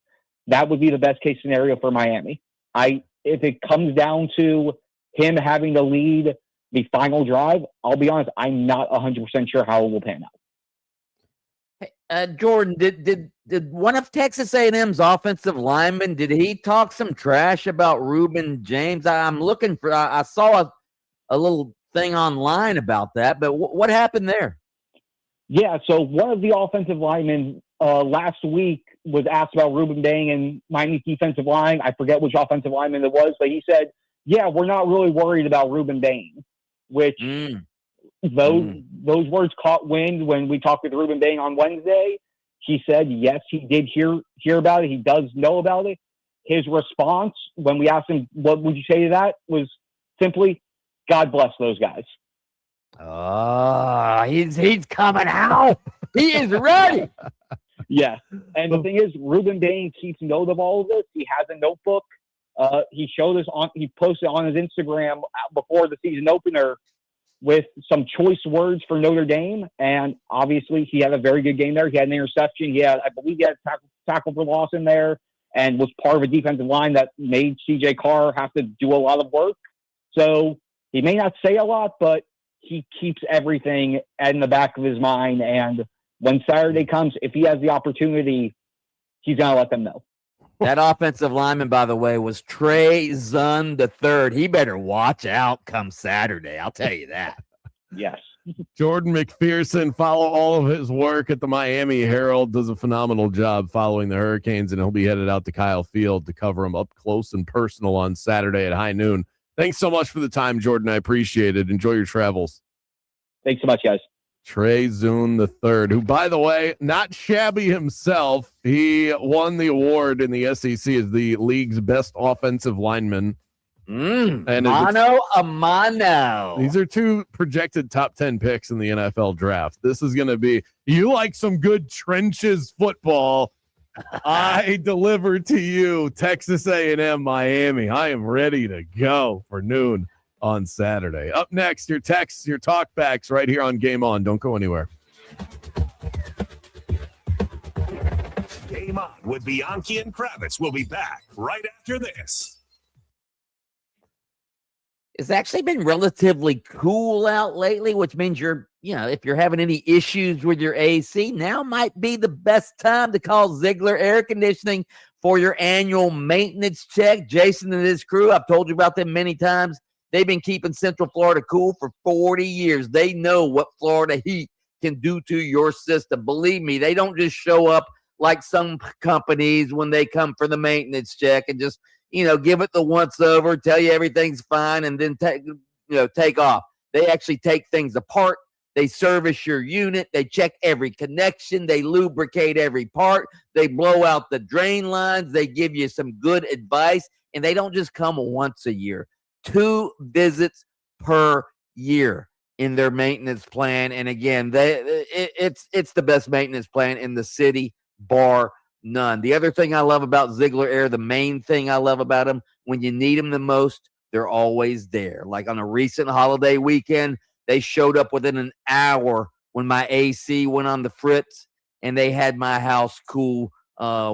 that would be the best case scenario for Miami. If it comes down to him having to lead the final drive, I'll be honest, I'm not 100% sure how it will pan out. Jordan, did one of Texas A&M's offensive linemen, did he talk some trash about Reuben James? I'm looking for, I saw a little thing online about that, but what happened there? Yeah, so one of the offensive linemen last week was asked about Reuben Bang and Miami's defensive line. I forget which offensive lineman it was, but he said, yeah, we're not really worried about Reuben Bang, which those words caught wind when we talked with Reuben Bang on Wednesday. He said, yes, he did hear about it. He does know about it. His response when we asked him, what would you say to that, was simply, God bless those guys. Oh, he's coming out. He is ready. Yeah. And the thing is, Reuben Bang keeps note of all of this. He has a notebook. He showed us he posted on his Instagram before the season opener with some choice words for Notre Dame. And obviously he had a very good game there. He had an interception. I believe he had a tackle for loss in there and was part of a defensive line that made CJ Carr have to do a lot of work. So he may not say a lot, but he keeps everything in the back of his mind. And when Saturday comes, if he has the opportunity, he's going to let them know. That offensive lineman, by the way, was Trey Zunn III. He better watch out come Saturday. I'll tell you that. Yes. Jordan McPherson, follow all of his work at the Miami Herald. Does a phenomenal job following the Hurricanes, and he'll be headed out to Kyle Field to cover them up close and personal on Saturday at high noon. Thanks so much for the time, Jordan. I appreciate it. Enjoy your travels. Thanks so much, guys. Trey Zunn III, who, by the way, not shabby himself. He won the award in the SEC as the league's best offensive lineman. And mano a mano. These are two projected top 10 picks in the NFL draft. This is going to be, you like some good trenches football. I deliver to you Texas A&M Miami. I am ready to go for noon on Saturday. Up next, your texts, your talkbacks right here on Game On. Don't go anywhere. Game On with Bianchi and Kravitz. We'll be back right after this. It's actually been relatively cool out lately, which means if you're having any issues with your AC, now might be the best time to call Ziegler Air Conditioning for your annual maintenance check. Jason and his crew, I've told you about them many times. They've been keeping Central Florida cool for 40 years. They know what Florida heat can do to your system. Believe me, they don't just show up like some companies when they come for the maintenance check and just give it the once over, tell you everything's fine, and then take off. They actually take things apart. They service your unit. They check every connection. They lubricate every part. They blow out the drain lines. They give you some good advice, and they don't just come once a year. 2 visits per year in their maintenance plan. And again, it's the best maintenance plan in the city, bar none. The other thing I love about Ziegler Air, the main thing I love about them, when you need them the most, they're always there. Like on a recent holiday weekend, they showed up within an hour when my AC went on the fritz, and they had my house cool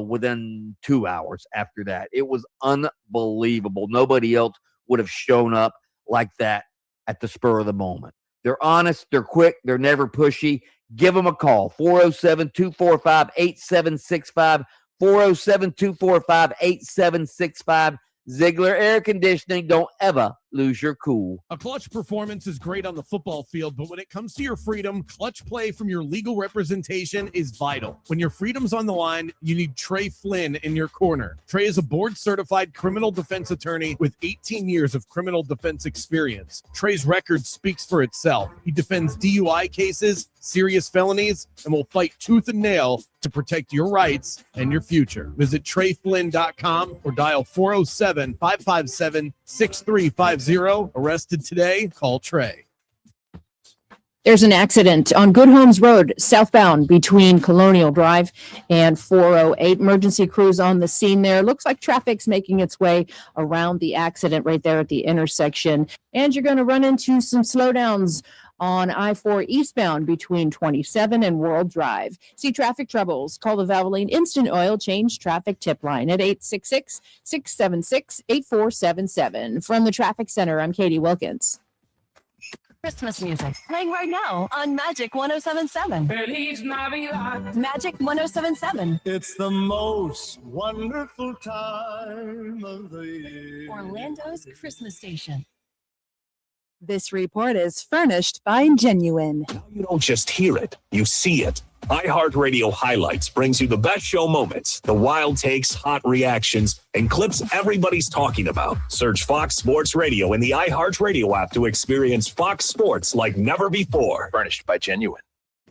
within 2 hours after that. It was unbelievable. Nobody else would have shown up like that at the spur of the moment. They're honest, they're quick, they're never pushy. Give them a call, 407-245-8765, 407-245-8765. Ziegler Air Conditioning. Don't ever lose your cool. A clutch performance is great on the football field, but when it comes to your freedom, clutch play from your legal representation is vital. When your freedom's on the line, you need Trey Flynn in your corner. Trey is a board-certified criminal defense attorney with 18 years of criminal defense experience. Trey's record speaks for itself. He defends DUI cases, serious felonies, and will fight tooth and nail to protect your rights and your future. Visit TreyFlynn.com or dial 407-557-6350. Arrested today? Call Trey. There's an accident on Good Homes Road, southbound between Colonial Drive and 408. Emergency crews on the scene there. Looks like traffic's making its way around the accident right there at the intersection. And you're going to run into some slowdowns on I-4 eastbound between 27 and World Drive. See traffic troubles? Call the Valvoline Instant Oil Change Traffic Tip Line at 866-676-8477. From the Traffic Center, I'm Katie Wilkins. Christmas music playing right now on Magic 107.7. Feliz Navidad. Magic 107.7. It's the most wonderful time of the year. Orlando's Christmas station. This report is furnished by Genuine. You don't just hear it, you see it. iHeartRadio Highlights brings you the best show moments, the wild takes, hot reactions, and clips everybody's talking about. Search Fox Sports Radio in the iHeartRadio app to experience Fox Sports like never before. Furnished by Genuine.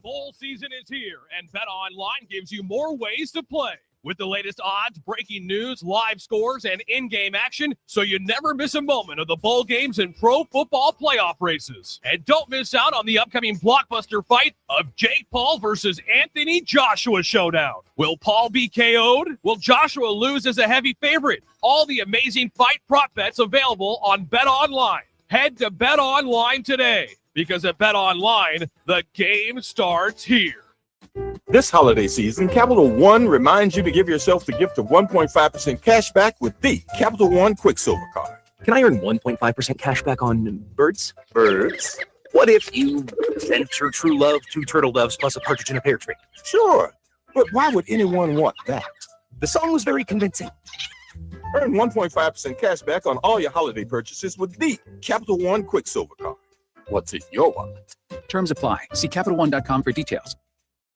Bowl season is here, and BetOnline gives you more ways to play. With the latest odds, breaking news, live scores, and in-game action, so you never miss a moment of the bowl games and pro football playoff races. And don't miss out on the upcoming blockbuster fight of Jake Paul versus Anthony Joshua showdown. Will Paul be KO'd? Will Joshua lose as a heavy favorite? All the amazing fight prop bets available on BetOnline. Head to BetOnline today, because at BetOnline, the game starts here. This holiday season, Capital One reminds you to give yourself the gift of 1.5% cash back with the Capital One Quicksilver Card. Can I earn 1.5% cash back on birds? Birds? What if you sent your true love 2 turtle doves plus a partridge in a pear tree? Sure, but why would anyone want that? The song was very convincing. Earn 1.5% cash back on all your holiday purchases with the Capital One Quicksilver Card. What's in your wallet? Terms apply. See CapitalOne.com for details.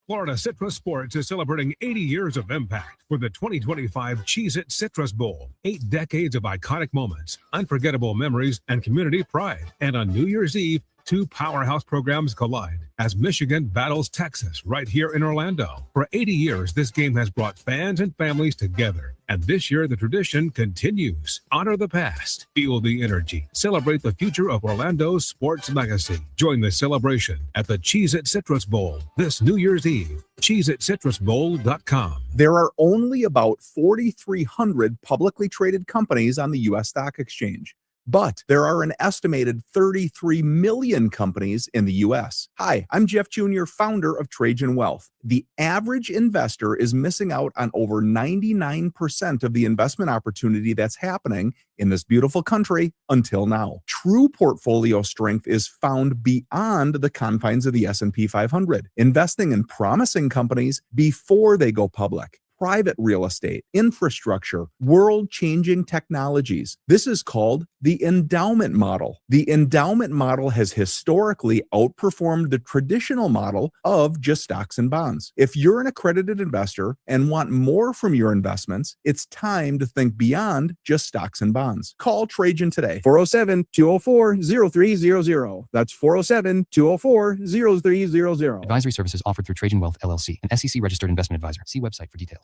Florida Citrus Sports is celebrating 80 years of impact with the 2025 Cheez-It Citrus Bowl. 8 decades of iconic moments, unforgettable memories, and community pride. And on New Year's Eve, 2 powerhouse programs collide as Michigan battles Texas right here in Orlando. For 80 years, this game has brought fans and families together. And this year, the tradition continues. Honor the past, feel the energy, celebrate the future of Orlando's sports legacy. Join the celebration at the Cheez-It Citrus Bowl this New Year's Eve. CheezItCitrusBowl.com. There are only about 4,300 publicly traded companies on the U.S. Stock Exchange. But there are an estimated 33 million companies in the U.S. Hi, I'm Jeff Jr., founder of Trajan Wealth. The average investor is missing out on over 99% of the investment opportunity that's happening in this beautiful country until now. True portfolio strength is found beyond the confines of the S&P 500, investing in promising companies before they go public. Private real estate, infrastructure, world-changing technologies. This is called the endowment model. The endowment model has historically outperformed the traditional model of just stocks and bonds. If you're an accredited investor and want more from your investments, it's time to think beyond just stocks and bonds. Call Trajan today, 407-204-0300. That's 407-204-0300. Advisory services offered through Trajan Wealth, LLC, an SEC-registered investment advisor. See website for details.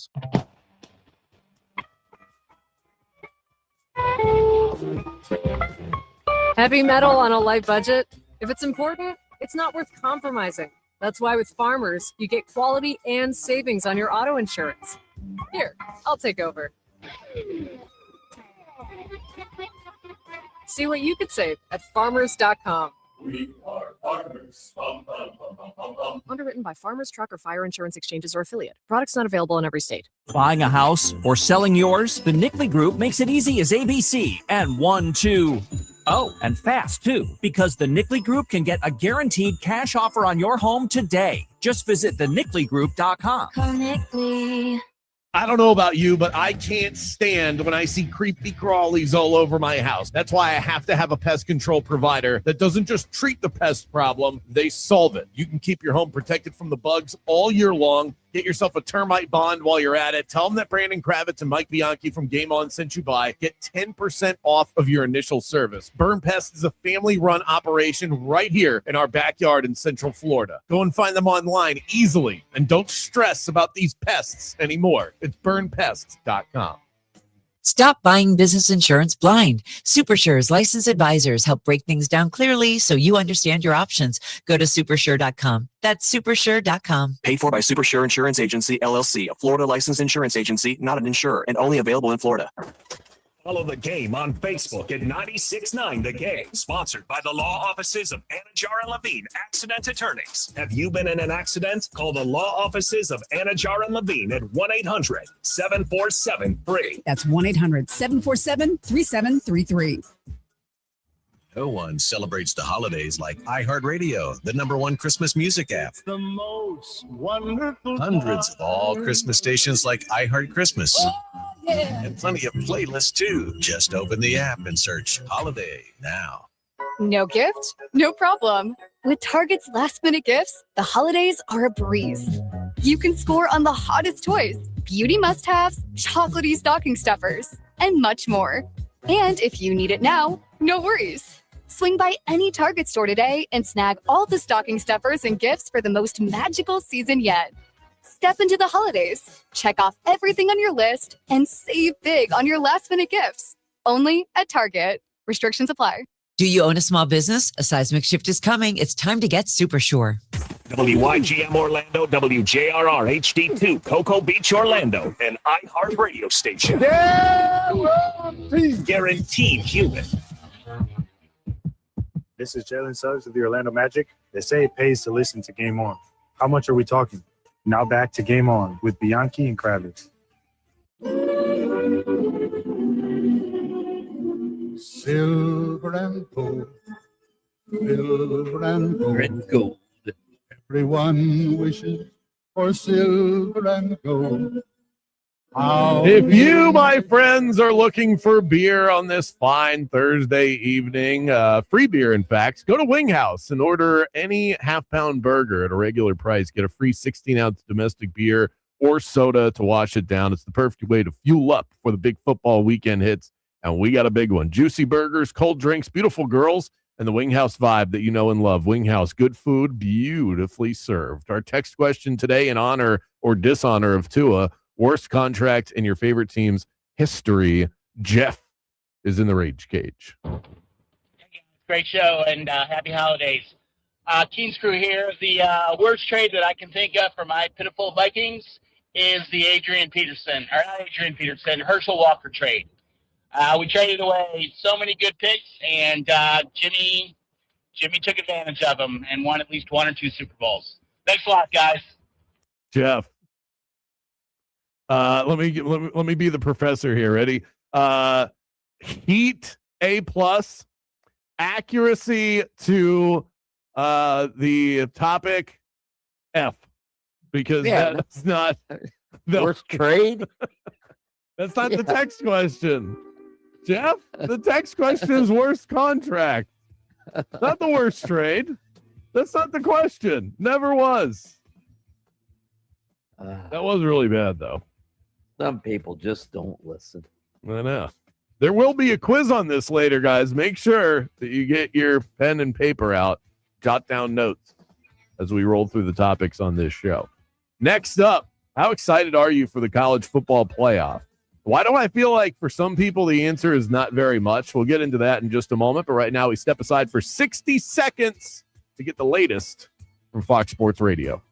Heavy metal on a light budget? If it's important, it's not worth compromising. That's why with Farmers, you get quality and savings on your auto insurance. Here, I'll take over. See what you could save at farmers.com. We are farmers. Underwritten by Farmers Truck or Fire Insurance Exchanges or affiliate. Products not available in every state. Buying a house or selling yours? The Nickley Group makes it easy as ABC. And 1, 2. Oh, and fast too, because the Nickley Group can get a guaranteed cash offer on your home today. Just visit thenickley.com. Call Nickley. I don't know about you, but I can't stand when I see creepy crawlies all over my house. That's why I have to have a pest control provider that doesn't just treat the pest problem, they solve it. You can keep your home protected from the bugs all year long. Get yourself a termite bond while you're at it. Tell them that Brandon Kravitz and Mike Bianchi from Game On sent you by. Get 10% off of your initial service. Burn Pest is a family-run operation right here in our backyard in Central Florida. Go and find them online easily, and don't stress about these pests anymore. It's burnpests.com. Stop buying business insurance blind. SuperSure's licensed advisors help break things down clearly so you understand your options. Go to supersure.com. That's supersure.com. Paid for by SuperSure Insurance Agency, LLC, a Florida licensed insurance agency, not an insurer, and only available in Florida. Follow the game on Facebook at 96.9 The Game. Sponsored by the law offices of Anajar and Levine, accident attorneys. Have you been in an accident? Call the law offices of Anajar and Levine at 1-800-747-FREE. That's 1-800-747-3733. No one celebrates the holidays like iHeartRadio, the #1 Christmas music app. The most wonderful. Hundreds of all Christmas stations like iHeart Christmas. And plenty of playlists too. Just open the app and search Holiday now. No gift? No problem. With Target's last-minute gifts, the holidays are a breeze. You can score on the hottest toys, beauty must-haves, chocolatey stocking stuffers, and much more. And if you need it now, no worries. Swing by any Target store today and snag all the stocking stuffers and gifts for the most magical season yet. Step into the holidays, check off everything on your list, and save big on your last-minute gifts. Only at Target. Restrictions apply. Do you own a small business? A seismic shift is coming. It's time to get SuperSure. WYGM Orlando, WJRR HD2, Cocoa Beach, Orlando, an iHeart radio station. Guaranteed human. This is Jalen Suggs of the Orlando Magic. They say it pays to listen to Game On. How much are we talking? Now back to Game On with Bianchi and Kravitz. Silver and gold. Silver and gold. Red gold. Everyone wishes for silver and gold. If you, my friends, are looking for beer on this fine Thursday evening, free beer, in fact, go to Wing House and order any half-pound burger at a regular price. Get a free 16-ounce domestic beer or soda to wash it down. It's the perfect way to fuel up before the big football weekend hits, and we got a big one. Juicy burgers, cold drinks, beautiful girls, and the Wing House vibe that you know and love. Wing House, good food, beautifully served. Our text question today, in honor or dishonor of Tua: worst contract in your favorite team's history. Jeff is in the rage cage. Great show, and happy holidays. Keen's crew here. The worst trade that I can think of for my pitiful Vikings is the Herschel Walker trade. We traded away so many good picks, and Jimmy took advantage of them and won at least 1 or 2 Super Bowls. Thanks a lot, guys. Jeff. Let me be the professor here. Ready? Heat A+, accuracy to the topic F, because that's not the worst trade. That's not the text question, Jeff. The text question is worst contract, not the worst trade. That's not the question. Never was. That was really bad, though. Some people just don't listen. I know. There will be a quiz on this later, guys. Make sure that you get your pen and paper out. Jot down notes as we roll through the topics on this show. Next up, how excited are you for the college football playoff? Why do I feel like for some people the answer is not very much? We'll get into that in just a moment. But right now we step aside for 60 seconds to get the latest from Fox Sports Radio.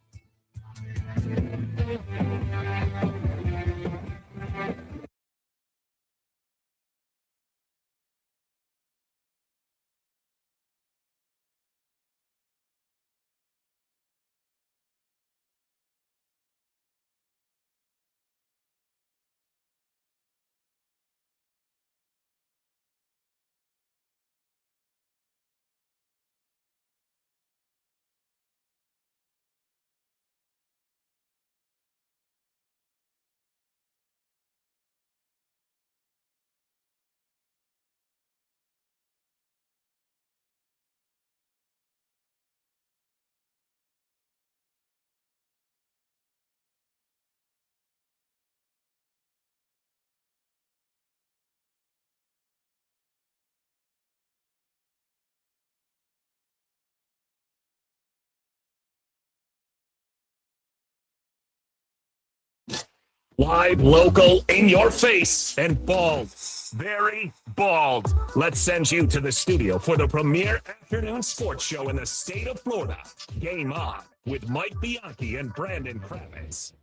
Live, local, in your face, and bald. Very bald. Let's send you to the studio for the premier afternoon sports show in the state of Florida. Game On with Mike Bianchi and Brandon Kravitz.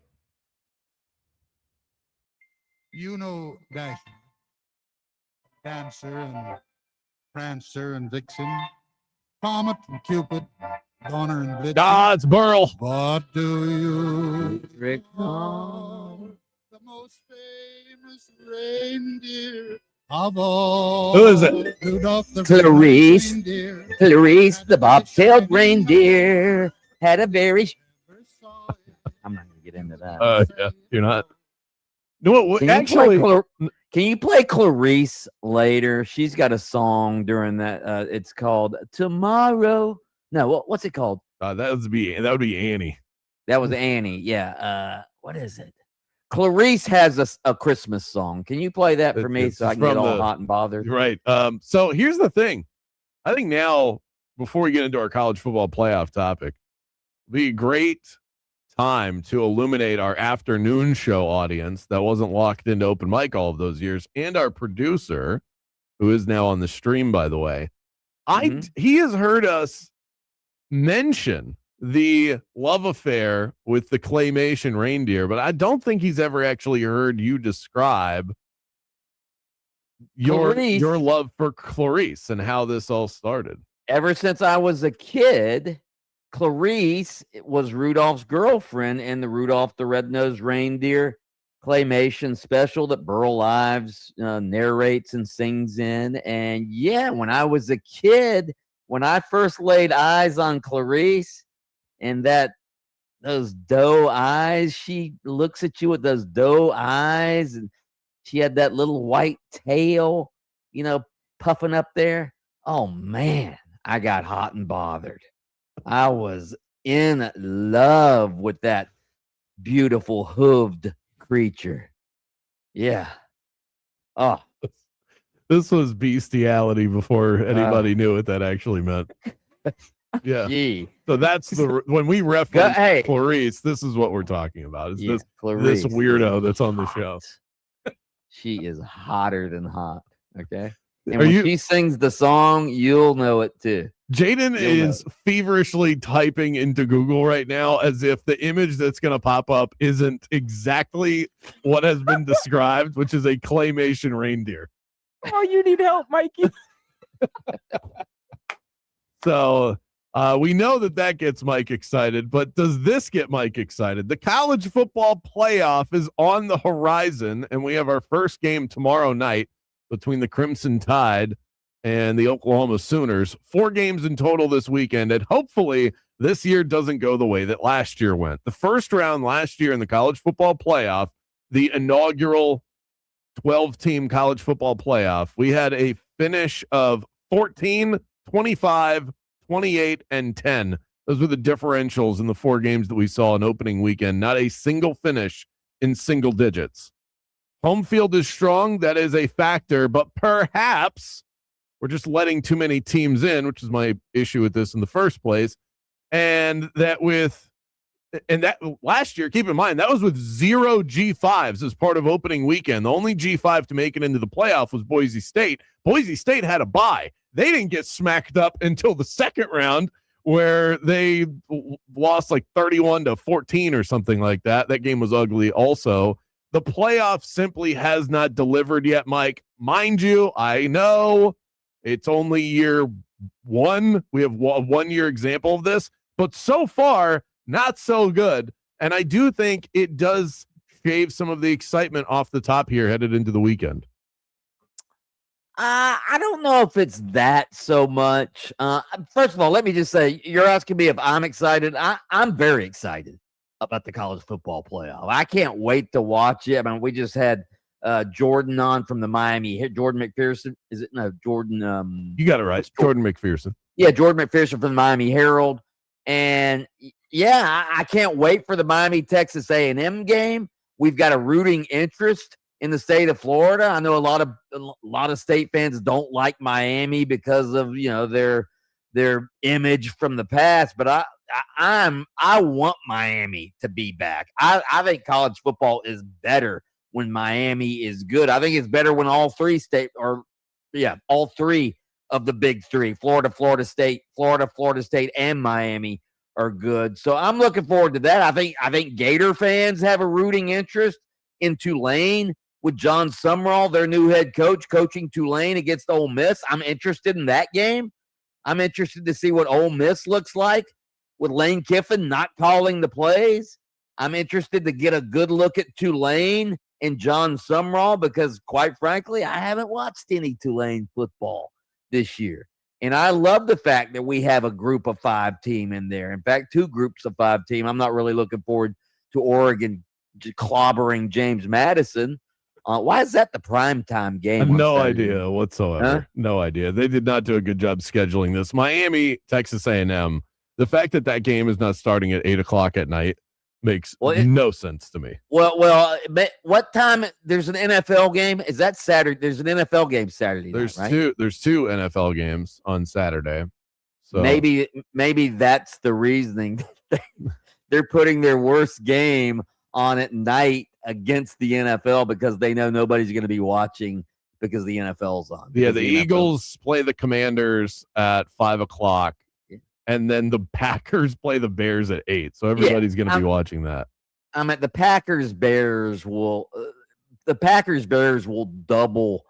You know Dasher, Dancer and Prancer and Vixen, Comet and Cupid, Donner and Blitzen. Ah, it's Burl. But do you recall the most famous reindeer of all? Who is it? Rudolph the Clarice. red-nosed reindeer. Clarice, the bobtailed reindeer, had a very. I'm not gonna get into that. Yeah, you're not. No, what, Can you actually, can you play Clarice later? She's got a song during that. It's called Tomorrow. No, what's it called? that would be Annie. That was Annie. Yeah. What is it? Clarice has a Christmas song. Can you play that for me It's so I can from get all the- hot and bothered? Right. So here's the thing. I think now, before we get into our college football playoff topic, it'd be a great time to illuminate our afternoon show audience that wasn't locked into open mic all of those years, and our producer, who is now on the stream, by the way. He has heard us mention the love affair with the claymation reindeer, but I don't think he's ever actually heard you describe your love for Clarice and how this all started. Ever since I was a kid, Clarice was Rudolph's girlfriend in the Rudolph the Red-Nosed Reindeer claymation special that Burl Ives narrates and sings in. And yeah, when I was a kid, when I first laid eyes on Clarice and those doe eyes, she looks at you with those doe eyes, and she had that little white tail, puffing up there. Oh man, I got hot and bothered. I was in love with that beautiful hooved creature. Yeah. Oh, This was bestiality before anybody knew what that actually meant. Yeah. Gee. So that's when we reference hey. Clarice, this is what we're talking about. It's this Clarice. weirdo that's on the show. She is hotter than hot. Okay. And Are when you- she sings the song, you'll know it too. Jaden You'll is feverishly typing into Google right now as if the image that's going to pop up isn't exactly what has been described, which is a claymation reindeer. Oh, you need help, Mikey. So we know that gets Mike excited, but does this get Mike excited? The college football playoff is on the horizon, and we have our first game tomorrow night between the Crimson Tide and the Oklahoma Sooners. 4 games in total this weekend, and hopefully this year doesn't go the way that last year went. The first round last year in the college football playoff, the inaugural 12-team college football playoff, we had a finish of 14, 25, 28, and 10. Those were the differentials in the 4 games that we saw in opening weekend. Not a single finish in single digits. Home field is strong. That is a factor, but perhaps we're just letting too many teams in, which is my issue with this in the first place. And that last year, keep in mind, that was with 0 G5s as part of opening weekend. The only G5 to make it into the playoff was Boise State. Boise State had a bye. They didn't get smacked up until the second round, where they lost like 31-14 or something like that. That game was ugly also. The playoff simply has not delivered yet, Mike. Mind you, I know it's only year 1. We have a 1-year example of this, but so far, not so good. And I do think it does shave some of the excitement off the top here headed into the weekend. I don't know if it's that so much. First of all, let me just say, you're asking me if I'm excited. I'm very excited about the college football playoff. I can't wait to watch it. I mean, we just had Jordan on from the Miami. Jordan McPherson. Is it? No, Jordan. You got it right. Jordan McPherson. Yeah, Jordan McPherson from the Miami Herald. And yeah, I can't wait for the Miami-Texas A&M game. We've got a rooting interest in the state of Florida. I know a lot of state fans don't like Miami because of their image from the past, but I want Miami to be back. I think college football is better when Miami is good. I think it's better when all three of the big three, Florida State, and Miami are good. So I'm looking forward to that. I think Gator fans have a rooting interest in Tulane with John Sumrall, their new head coach, coaching Tulane against Ole Miss. I'm interested in that game. I'm interested to see what Ole Miss looks like with Lane Kiffin not calling the plays. I'm interested to get a good look at Tulane and John Sumrall because, quite frankly, I haven't watched any Tulane football this year. And I love the fact that we have a group of 5 team in there. In fact, 2 groups of 5 team. I'm not really looking forward to Oregon clobbering James Madison. Why is that the primetime game? I have no idea whatsoever. Huh? No idea. They did not do a good job scheduling this. Miami, Texas A&M. The fact that game is not starting at 8:00 at night makes no sense to me. Well, what time? There's an NFL game. Is that Saturday? There's an NFL game Saturday. There's night, right? There's 2 NFL games on Saturday. So maybe that's the reasoning. They're putting their worst game on at night against the NFL because they know nobody's going to be watching because the NFL's on. Yeah, the Eagles play the Commanders at 5:00. And then the Packers play the Bears at 8. So everybody's going to be watching that. I'm at the Packers Bears will double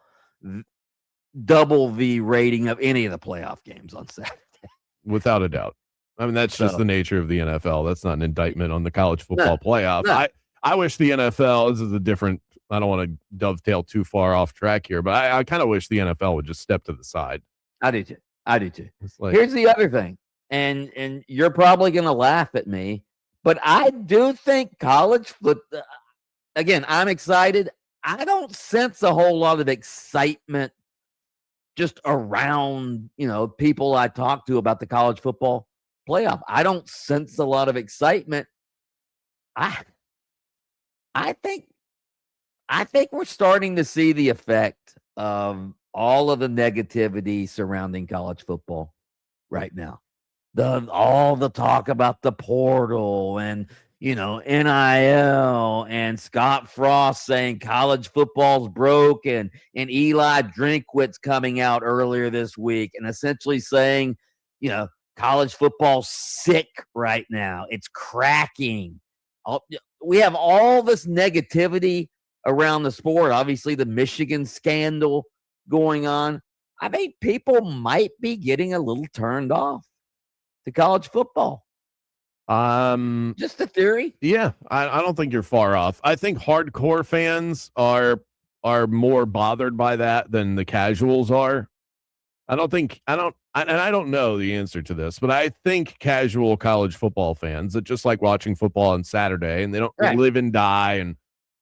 the rating of any of the playoff games on Saturday. Without a doubt. I mean, that's just the nature of the NFL. That's not an indictment on the college football playoff. No. I wish the NFL, this is a different, I don't want to dovetail too far off track here, but I kind of wish the NFL would just step to the side. I do too. Here's the other thing. And you're probably going to laugh at me, but I do think college football, again, I'm excited. I don't sense a whole lot of excitement just around, people I talk to about the college football playoff. I don't sense a lot of excitement. I think we're starting to see the effect of all of the negativity surrounding college football right now. All the talk about the portal and, NIL and Scott Frost saying college football's broken and Eli Drinkwitz coming out earlier this week and essentially saying, college football's sick right now. It's cracking. We have all this negativity around the sport. Obviously, the Michigan scandal going on. I think people might be getting a little turned off to college football. Just a theory. Yeah, I don't think you're far off. I think hardcore fans are more bothered by that than the casuals are. I don't know the answer to this, but I think casual college football fans that just like watching football on Saturday and they don't live and die and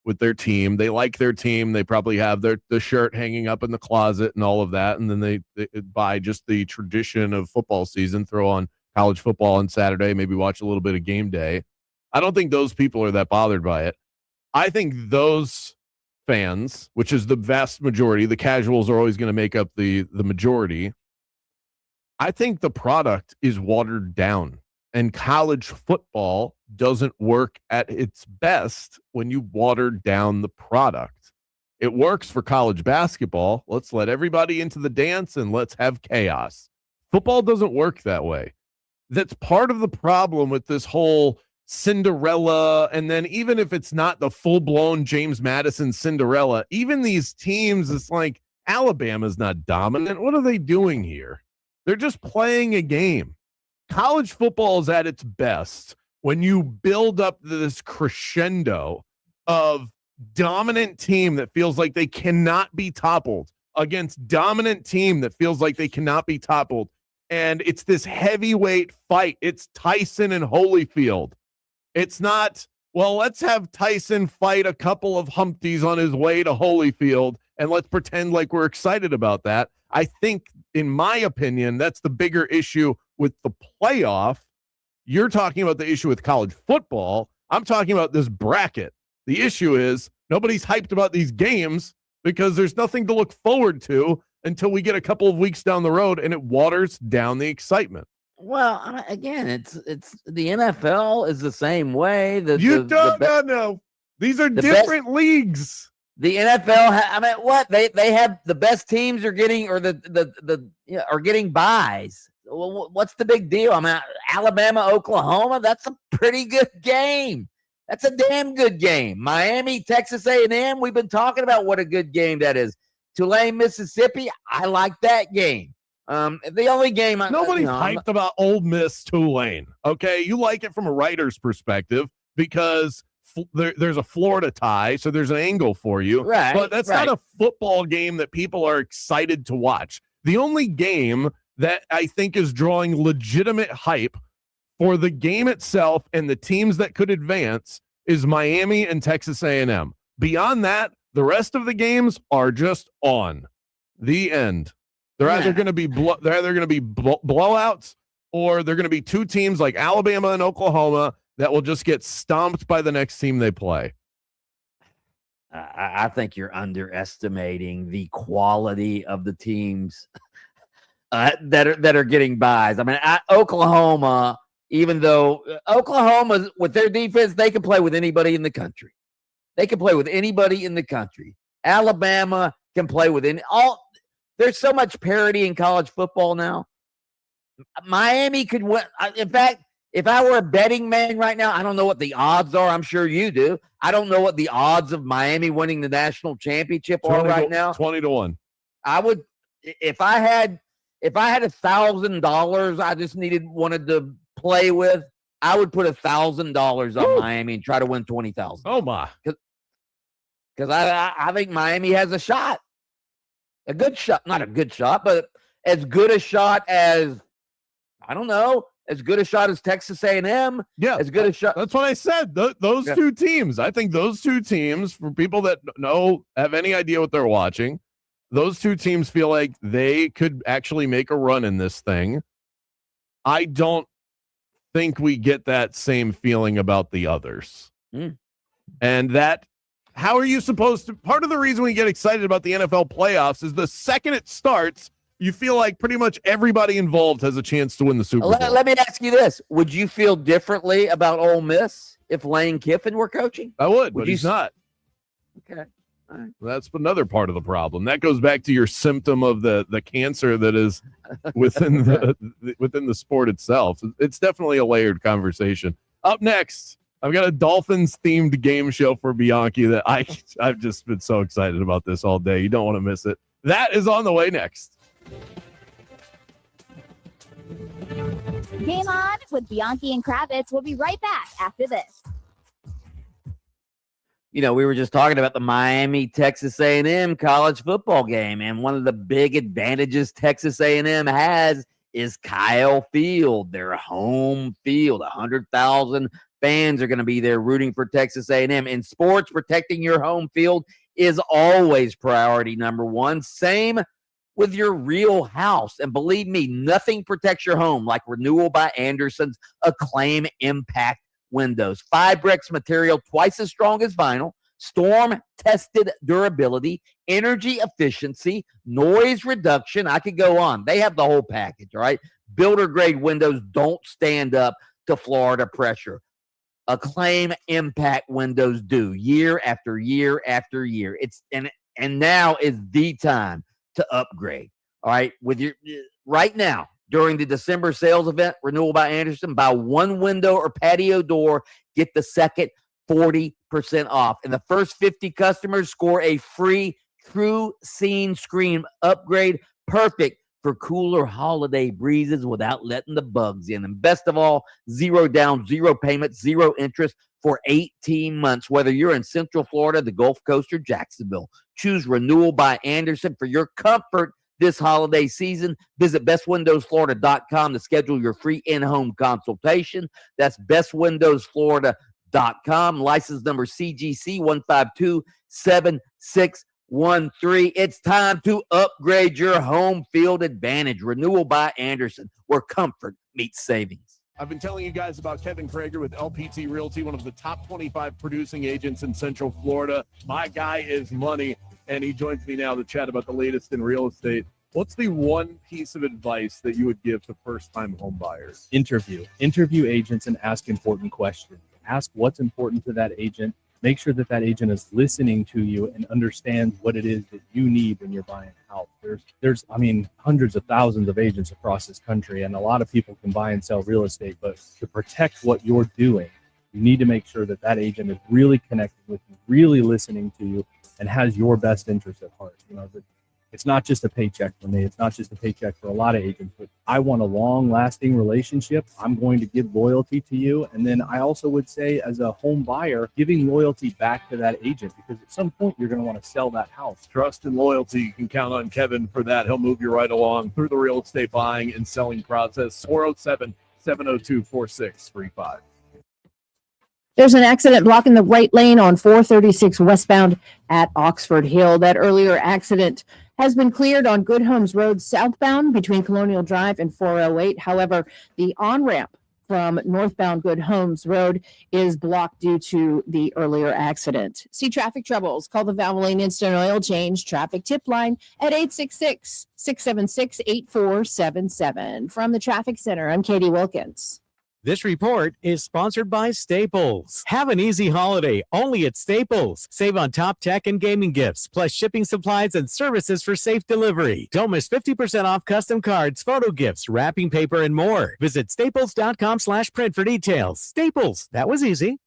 with their team, they like their team. They probably have the shirt hanging up in the closet and all of that, and then they buy just the tradition of football season, throw on college football on Saturday, maybe watch a little bit of game day. I don't think those people are that bothered by it. I think those fans, which is the vast majority, the casuals are always going to make up the majority. I think the product is watered down, and college football doesn't work at its best when you water down the product. It works for college basketball. Let's let everybody into the dance and let's have chaos. Football doesn't work that way. That's part of the problem with this whole Cinderella. And then even if it's not the full-blown James Madison Cinderella, even these teams, it's like Alabama's not dominant. What are they doing here? They're just playing a game. College football is at its best when you build up this crescendo of dominant team that feels like they cannot be toppled against dominant team that feels like they cannot be toppled. And it's this heavyweight fight. It's Tyson and Holyfield. It's not, well, let's have Tyson fight a couple of Humpties on his way to Holyfield, and let's pretend like we're excited about that. I think, in my opinion, that's the bigger issue with the playoff. You're talking about the issue with college football. I'm talking about this bracket. The issue is nobody's hyped about these games because there's nothing to look forward to until we get a couple of weeks down the road, and it waters down the excitement. Well, again, it's the NFL is the same way. No. These are different leagues. The NFL, what they have the best teams are getting, or are getting buys. Well, what's the big deal? Alabama, Oklahoma. That's a pretty good game. That's a damn good game. Miami, Texas A&M. We've been talking about what a good game that is. Tulane, Mississippi. I like that game. The only game nobody's hyped about Ole Miss Tulane. Okay, you like it from a writer's perspective because there's a Florida tie, so there's an angle for you. Right, but that's not a football game that people are excited to watch. The only game that I think is drawing legitimate hype for the game itself and the teams that could advance is Miami and Texas A&M. Beyond that, the rest of the games are just on. The end. They're either going to be blowouts, or they're going to be two teams like Alabama and Oklahoma that will just get stomped by the next team they play. I think you're underestimating the quality of the teams that are getting buys. Oklahoma, even though Oklahoma with their defense, they can play with anybody in the country. Alabama can play with there's so much parity in college football now. Miami could win. In fact, if I were a betting man right now, I don't know what the odds are. I'm sure you do. I don't know what the odds of Miami winning the national championship are right now. 20-1. I would, if I had $1,000, I just wanted to play with, I would put $1,000 on Miami and try to win 20,000. Oh my! Because I think Miami has a shot. A good shot, not a good shot, but as good a shot as, as good a shot as Texas A&M. Yeah, as good a shot. That's what I said. Those two teams. I think those two teams, for people that have any idea what they're watching, those two teams feel like they could actually make a run in this thing. I don't think we get that same feeling about the others. And that, how are you supposed to? Part of the reason we get excited about the NFL playoffs is the second it starts, you feel like pretty much everybody involved has a chance to win the Super Bowl. Let me ask you this. Would you feel differently about Ole Miss if Lane Kiffin were coaching? I would, but he's not. Okay. All right. That's another part of the problem. That goes back to your symptom of the cancer that is within the sport itself. It's definitely a layered conversation. Up next, I've got a Dolphins-themed game show for Bianchi that I've just been so excited about this all day. You don't want to miss it. That is on the way next. Game On with Bianchi and Kravitz. We'll be right back after this. We were just talking about the Miami Texas A&M college football game, and one of the big advantages Texas A&M has is Kyle Field, their home field. 100,000 fans are going to be there rooting for Texas A&M. In sports, protecting your home field is always priority number one. Same with your real house. And believe me, nothing protects your home like Renewal by Anderson's Acclaim Impact windows. Fibrex material, twice as strong as vinyl, storm-tested durability, energy efficiency, noise reduction. I could go on. They have the whole package, all right? Builder-grade windows don't stand up to Florida pressure. Acclaim Impact windows do, year after year after year. And now is the time to upgrade. All right, right now during the December sales event, Renewal by Anderson, buy one window or patio door, get the second 40% off, and the first 50 customers score a free True Scene Screen upgrade, perfect for cooler holiday breezes without letting the bugs in. And best of all, 0 down, 0 payment, 0 interest for 18 months, whether you're in Central Florida, the Gulf Coast, or Jacksonville. Choose Renewal by Anderson for your comfort this holiday season. Visit bestwindowsflorida.com to schedule your free in-home consultation. That's bestwindowsflorida.com. License number CGC 1527613. It's time to upgrade your home field advantage. Renewal by Anderson, where comfort meets savings. I've been telling you guys about Kevin Krager with LPT Realty, one of the top 25 producing agents in Central Florida. My guy is money, and he joins me now to chat about the latest in real estate. What's the one piece of advice that you would give to first-time home buyers? Interview agents and ask important questions. Ask what's important to that agent. Make sure that agent is listening to you and understands what it is that you need when you're buying a house. There's hundreds of thousands of agents across this country, and a lot of people can buy and sell real estate, but to protect what you're doing, you need to make sure that agent is really connected with you, really listening to you, and has your best interest at heart. It's not just a paycheck for me. It's not just a paycheck for a lot of agents, but I want a long-lasting relationship. I'm going to give loyalty to you. And then I also would say, as a home buyer, giving loyalty back to that agent, because at some point you're going to want to sell that house. Trust and loyalty. You can count on Kevin for that. He'll move you right along through the real estate buying and selling process. 407-702-4635. There's an accident blocking the right lane on 436 westbound at Oxford Hill. That earlier accident has been cleared on Good Homes Road southbound between Colonial Drive and 408. However, the on-ramp from northbound Good Homes Road is blocked due to the earlier accident. See traffic troubles? Call the Valvoline Instant Oil Change traffic tip line at 866-676-8477. From the Traffic Center, I'm Katie Wilkins. This report is sponsored by Staples. Have an easy holiday only at Staples. Save on top tech and gaming gifts, plus shipping supplies and services for safe delivery. Don't miss 50% off custom cards, photo gifts, wrapping paper, and more. Visit staples.com/print for details. Staples, that was easy.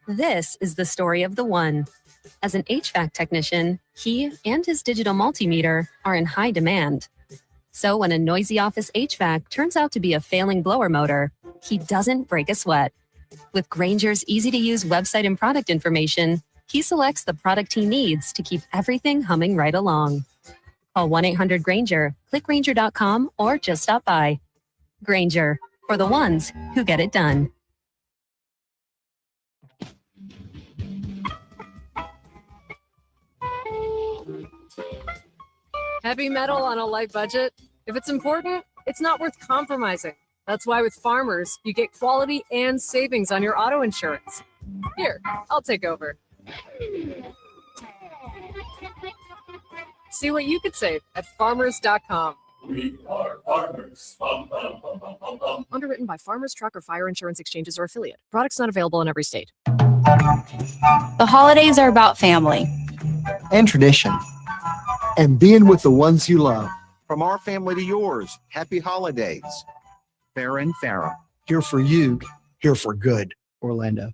This is the story of the one. As an HVAC technician, he and his digital multimeter are in high demand. So when a noisy office HVAC turns out to be a failing blower motor, he doesn't break a sweat. With Grainger's easy-to-use website and product information, he selects the product he needs to keep everything humming right along. Call 1-800-GRAINGER, click Grainger.com, or just stop by. Grainger, for the ones who get it done. Heavy metal on a light budget? If it's important, it's not worth compromising. That's why with Farmers, you get quality and savings on your auto insurance. Here, I'll take over. See what you could save at farmers.com. We are farmers. Bum, bum, bum, bum, bum, bum. Underwritten by Farmers Truck or Fire Insurance Exchanges or affiliate. Products not available in every state. The holidays are about family and tradition and being with the ones you love. From our family to yours, happy holidays. Farrah and Farrah, here for you, here for good, Orlando.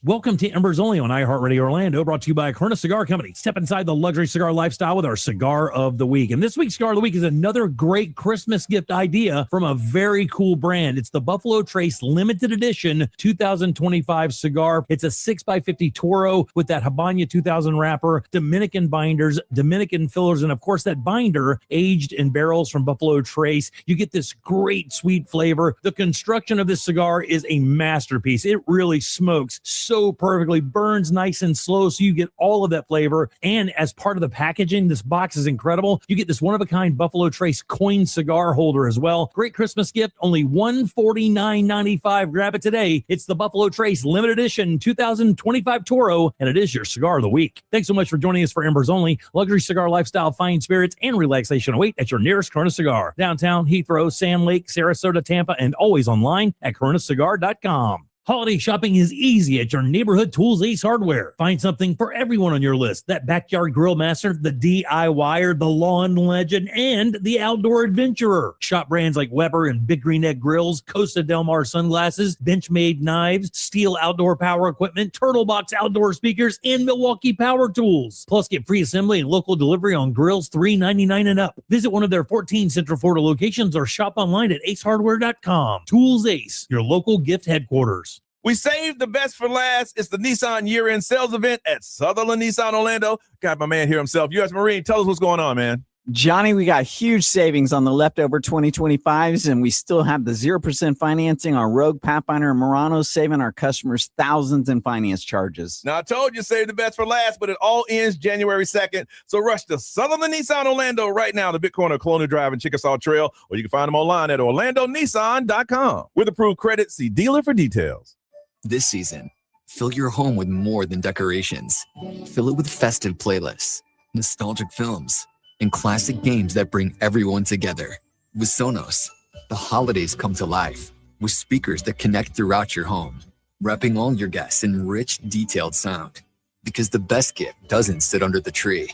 Welcome to Embers Only on iHeartRadio Orlando, brought to you by Corona Cigar Company. Step inside the luxury cigar lifestyle with our Cigar of the Week. And this week's Cigar of the Week is another great Christmas gift idea from a very cool brand. It's the Buffalo Trace Limited Edition 2025 cigar. It's a 6x50 Toro with that Habana 2000 wrapper, Dominican binders, Dominican fillers, and of course that binder aged in barrels from Buffalo Trace. You get this great sweet flavor. The construction of this cigar is a masterpiece. It really smokes so perfectly, burns nice and slow, so you get all of that flavor. And as part of the packaging, this box is incredible. You get this one-of-a-kind Buffalo Trace coin cigar holder as well. Great Christmas gift, only $149.95. Grab it today. It's the Buffalo Trace Limited Edition 2025 Toro, and it is your Cigar of the Week. Thanks so much for joining us for Embers Only. Luxury cigar lifestyle, fine spirits, and relaxation await at your nearest Corona Cigar. Downtown, Heathrow, Sand Lake, Sarasota, Tampa, and always online at coronacigar.com. Holiday shopping is easy at your neighborhood Tools Ace Hardware. Find something for everyone on your list. That backyard grill master, the DIYer, the lawn legend, and the outdoor adventurer. Shop brands like Weber and Big Green Egg Grills, Costa Del Mar sunglasses, Benchmade knives, Steel outdoor power equipment, Turtle Box outdoor speakers, and Milwaukee power tools. Plus, get free assembly and local delivery on grills $3.99 and up. Visit one of their 14 Central Florida locations or shop online at acehardware.com. Tools Ace, your local gift headquarters. We saved the best for last. It's the Nissan year-end sales event at Sutherland Nissan Orlando. Got my man here himself. U.S. Marine, tell us what's going on, man. Johnny, we got huge savings on the leftover 2025s, and we still have the 0% financing on Rogue, Pathfinder, and Murano, saving our customers thousands in finance charges. Now, I told you save the best for last, but it all ends January 2nd. So rush to Sutherland Nissan Orlando right now, the big corner of Colonial Drive and Chickasaw Trail, or you can find them online at orlandonissan.com. With approved credit, see dealer for details. This season, fill your home with more than decorations. Fill it with festive playlists, nostalgic films, and classic games that bring everyone together. With Sonos, the holidays come to life with speakers that connect throughout your home, wrapping all your guests in rich, detailed sound. Because the best gift doesn't sit under the tree.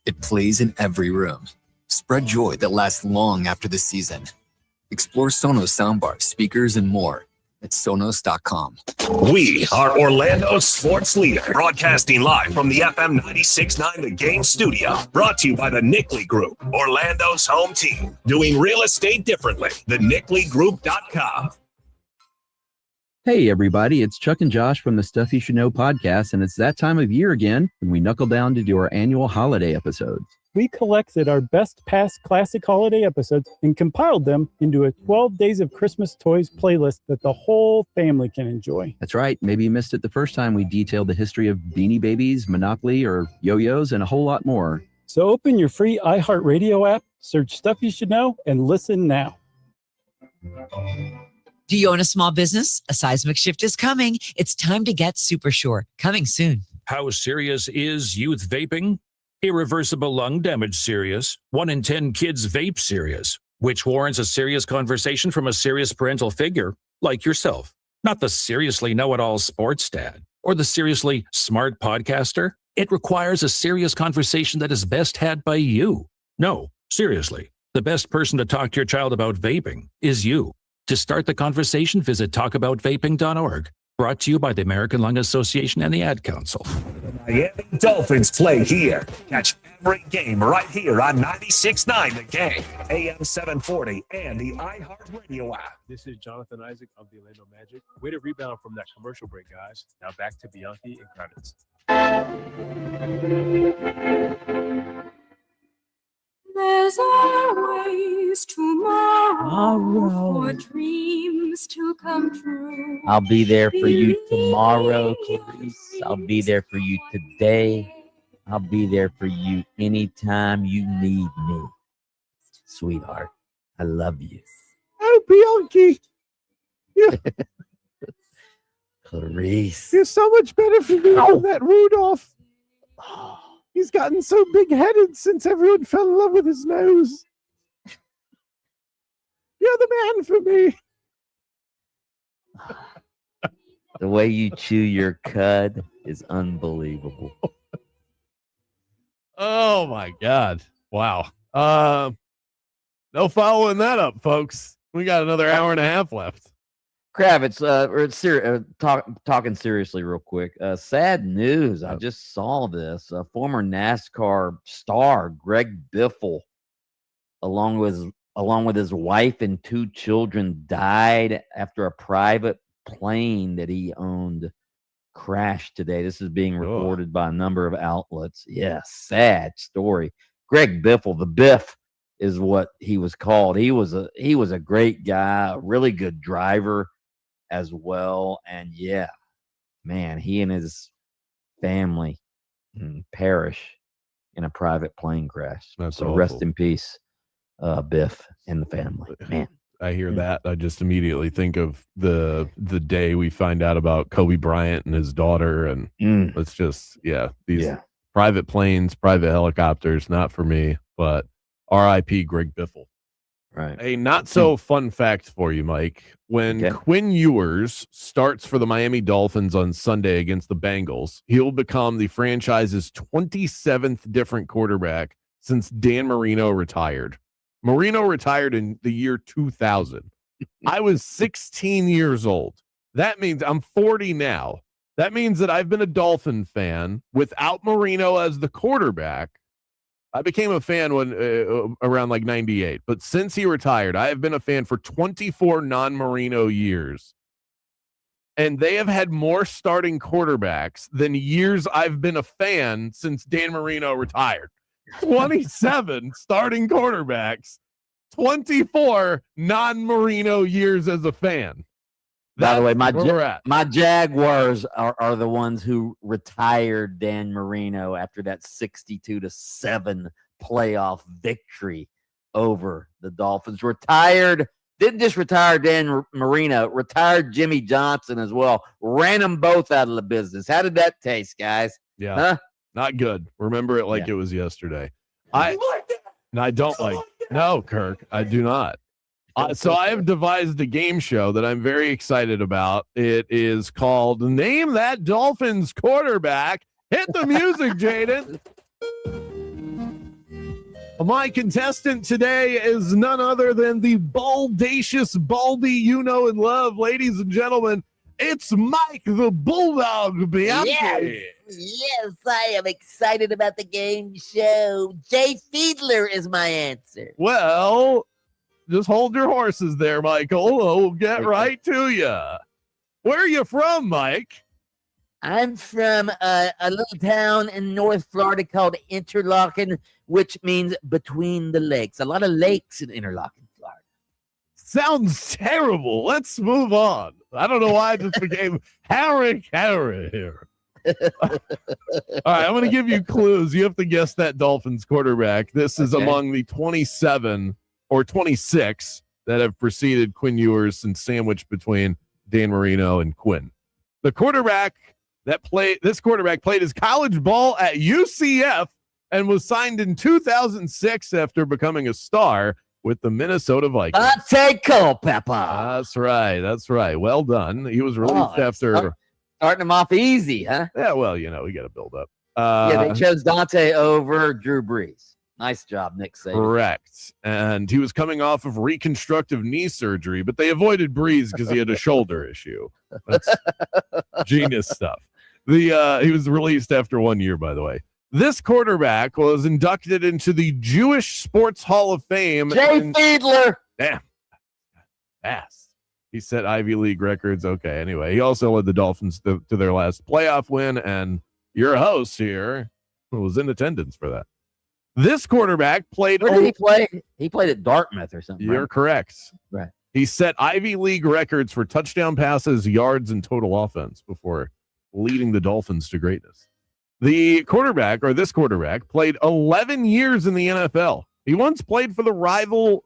It plays in every room. Spread joy that lasts long after the season. Explore Sonos soundbars, speakers, and more at Sonos.com. We are Orlando's sports leader, broadcasting live from the FM 96.9 The Game studio. Brought to you by the Nickley Group, Orlando's home team. Doing real estate differently. TheNickleyGroup.com. Hey, everybody, it's Chuck and Josh from the Stuff You Should Know podcast, and it's that time of year again when we knuckle down to do our annual holiday episodes. We collected our best past classic holiday episodes and compiled them into a 12 Days of Christmas Toys playlist that the whole family can enjoy. That's right. Maybe you missed it the first time we detailed the history of Beanie Babies, Monopoly, or yo-yos, and a whole lot more. So open your free iHeartRadio app, search Stuff You Should Know, and listen now. Do you own a small business? A seismic shift is coming. It's time to get Super Sure. Coming soon. How serious is youth vaping? Irreversible lung damage serious. 1 in 10 kids vape serious, which warrants a serious conversation from a serious parental figure like yourself. Not the seriously know-it-all sports dad or the seriously smart podcaster. It requires a serious conversation that is best had by you. No, seriously. The best person to talk to your child about vaping is you. To start the conversation, visit talkaboutvaping.org. Brought to you by the American Lung Association and the Ad Council. Miami Dolphins play here. Catch every game right here on 96.9 The Game, AM 740, and the iHeartRadio app. This is Jonathan Isaac of the Orlando Magic. Way to rebound from that commercial break, guys. Now back to Bianchi and Kravitz. There's always tomorrow for dreams to come true. I'll be there for you tomorrow, Clarice. I'll be there for you today. I'll be there for you anytime you need me. Sweetheart, I love you. Oh, Bianchi. Yeah. Clarice. You're so much better for me than that Rudolph. He's gotten so big-headed since everyone fell in love with his nose. You're the man for me. The way you chew your cud is unbelievable. Oh, my God. Wow. No following that up, folks. We got another hour and a half left. Kravitz, talking seriously real quick. Sad news. I just saw this. Former NASCAR star Greg Biffle, along with his wife and 2 children, died after a private plane that he owned crashed today. This is being reported by a number of outlets. Yeah, sad story. Greg Biffle, the Biff is what he was called. He was a great guy, a really good driver as well. And yeah, man, he and his family perish in a private plane crash. That's so awful. Rest in peace, Biff and the family. Man, I hear that. I just immediately think of the day we find out about Kobe Bryant and his daughter. And it's just, these private planes, private helicopters, not for me, but RIP Greg Biffle. Right. A not so fun fact for you, Mike. When Quinn Ewers starts for the Miami Dolphins on Sunday against the Bengals, he'll become the franchise's 27th different quarterback since Dan Marino retired. Marino retired in the year 2000. I was 16 years old. That means I'm 40 now. That means that I've been a Dolphin fan without Marino as the quarterback. I became a fan when around like 98, but since he retired, I have been a fan for 24 non-Marino years. And they have had more starting quarterbacks than years I've been a fan since Dan Marino retired. 27 starting quarterbacks, 24 non-Marino years as a fan. By the way, where we're at. my Jaguars are the ones who retired Dan Marino after that 62-7 playoff victory over the Dolphins. Didn't just retire Dan Marino, retired Jimmy Johnson as well. Ran them both out of the business. How did that taste, guys? Yeah, huh? Not good. Remember it like it was yesterday. And I don't like. No, Kirk, I do not. So I have devised a game show that I'm very excited about. It is called Name That Dolphins Quarterback. Hit the music, Jaden. My contestant today is none other than the baldacious Baldy you know and love. Ladies and gentlemen, it's Mike the Bulldog Bianchi. Yes, I am excited about the game show. Jay Fiedler is my answer. Well, just hold your horses there, Michael. We'll get right to you. Where are you from, Mike? I'm from a little town in North Florida called Interlaken, which means between the lakes. A lot of lakes in Interlaken, Florida. Sounds terrible. Let's move on. I don't know why I just became Harry here. All right, I'm going to give you clues. You have to guess that Dolphins quarterback. This is among the 27 or 26 that have preceded Quinn Ewers and sandwiched between Dan Marino and Quinn. The quarterback this quarterback played his college ball at UCF and was signed in 2006 after becoming a star with the Minnesota Vikings. Dante Culpepper. That's right. Well done. He was released after starting him off easy, huh? Yeah, well, we got to build up. They chose Dante over Drew Brees. Nice job, Nick Saban. Correct. And he was coming off of reconstructive knee surgery, but they avoided Brees because he had a shoulder issue. That's genius stuff. He was released after 1 year, by the way. This quarterback was inducted into the Jewish Sports Hall of Fame. Jay Fiedler. Damn. Fast. He set Ivy League records. Okay, anyway. He also led the Dolphins to their last playoff win, and your host here was in attendance for that. This quarterback played... Where did he play? He played at Dartmouth or something. You're correct. Right. He set Ivy League records for touchdown passes, yards, and total offense before leading the Dolphins to greatness. This quarterback played 11 years in the NFL. He once played for the rival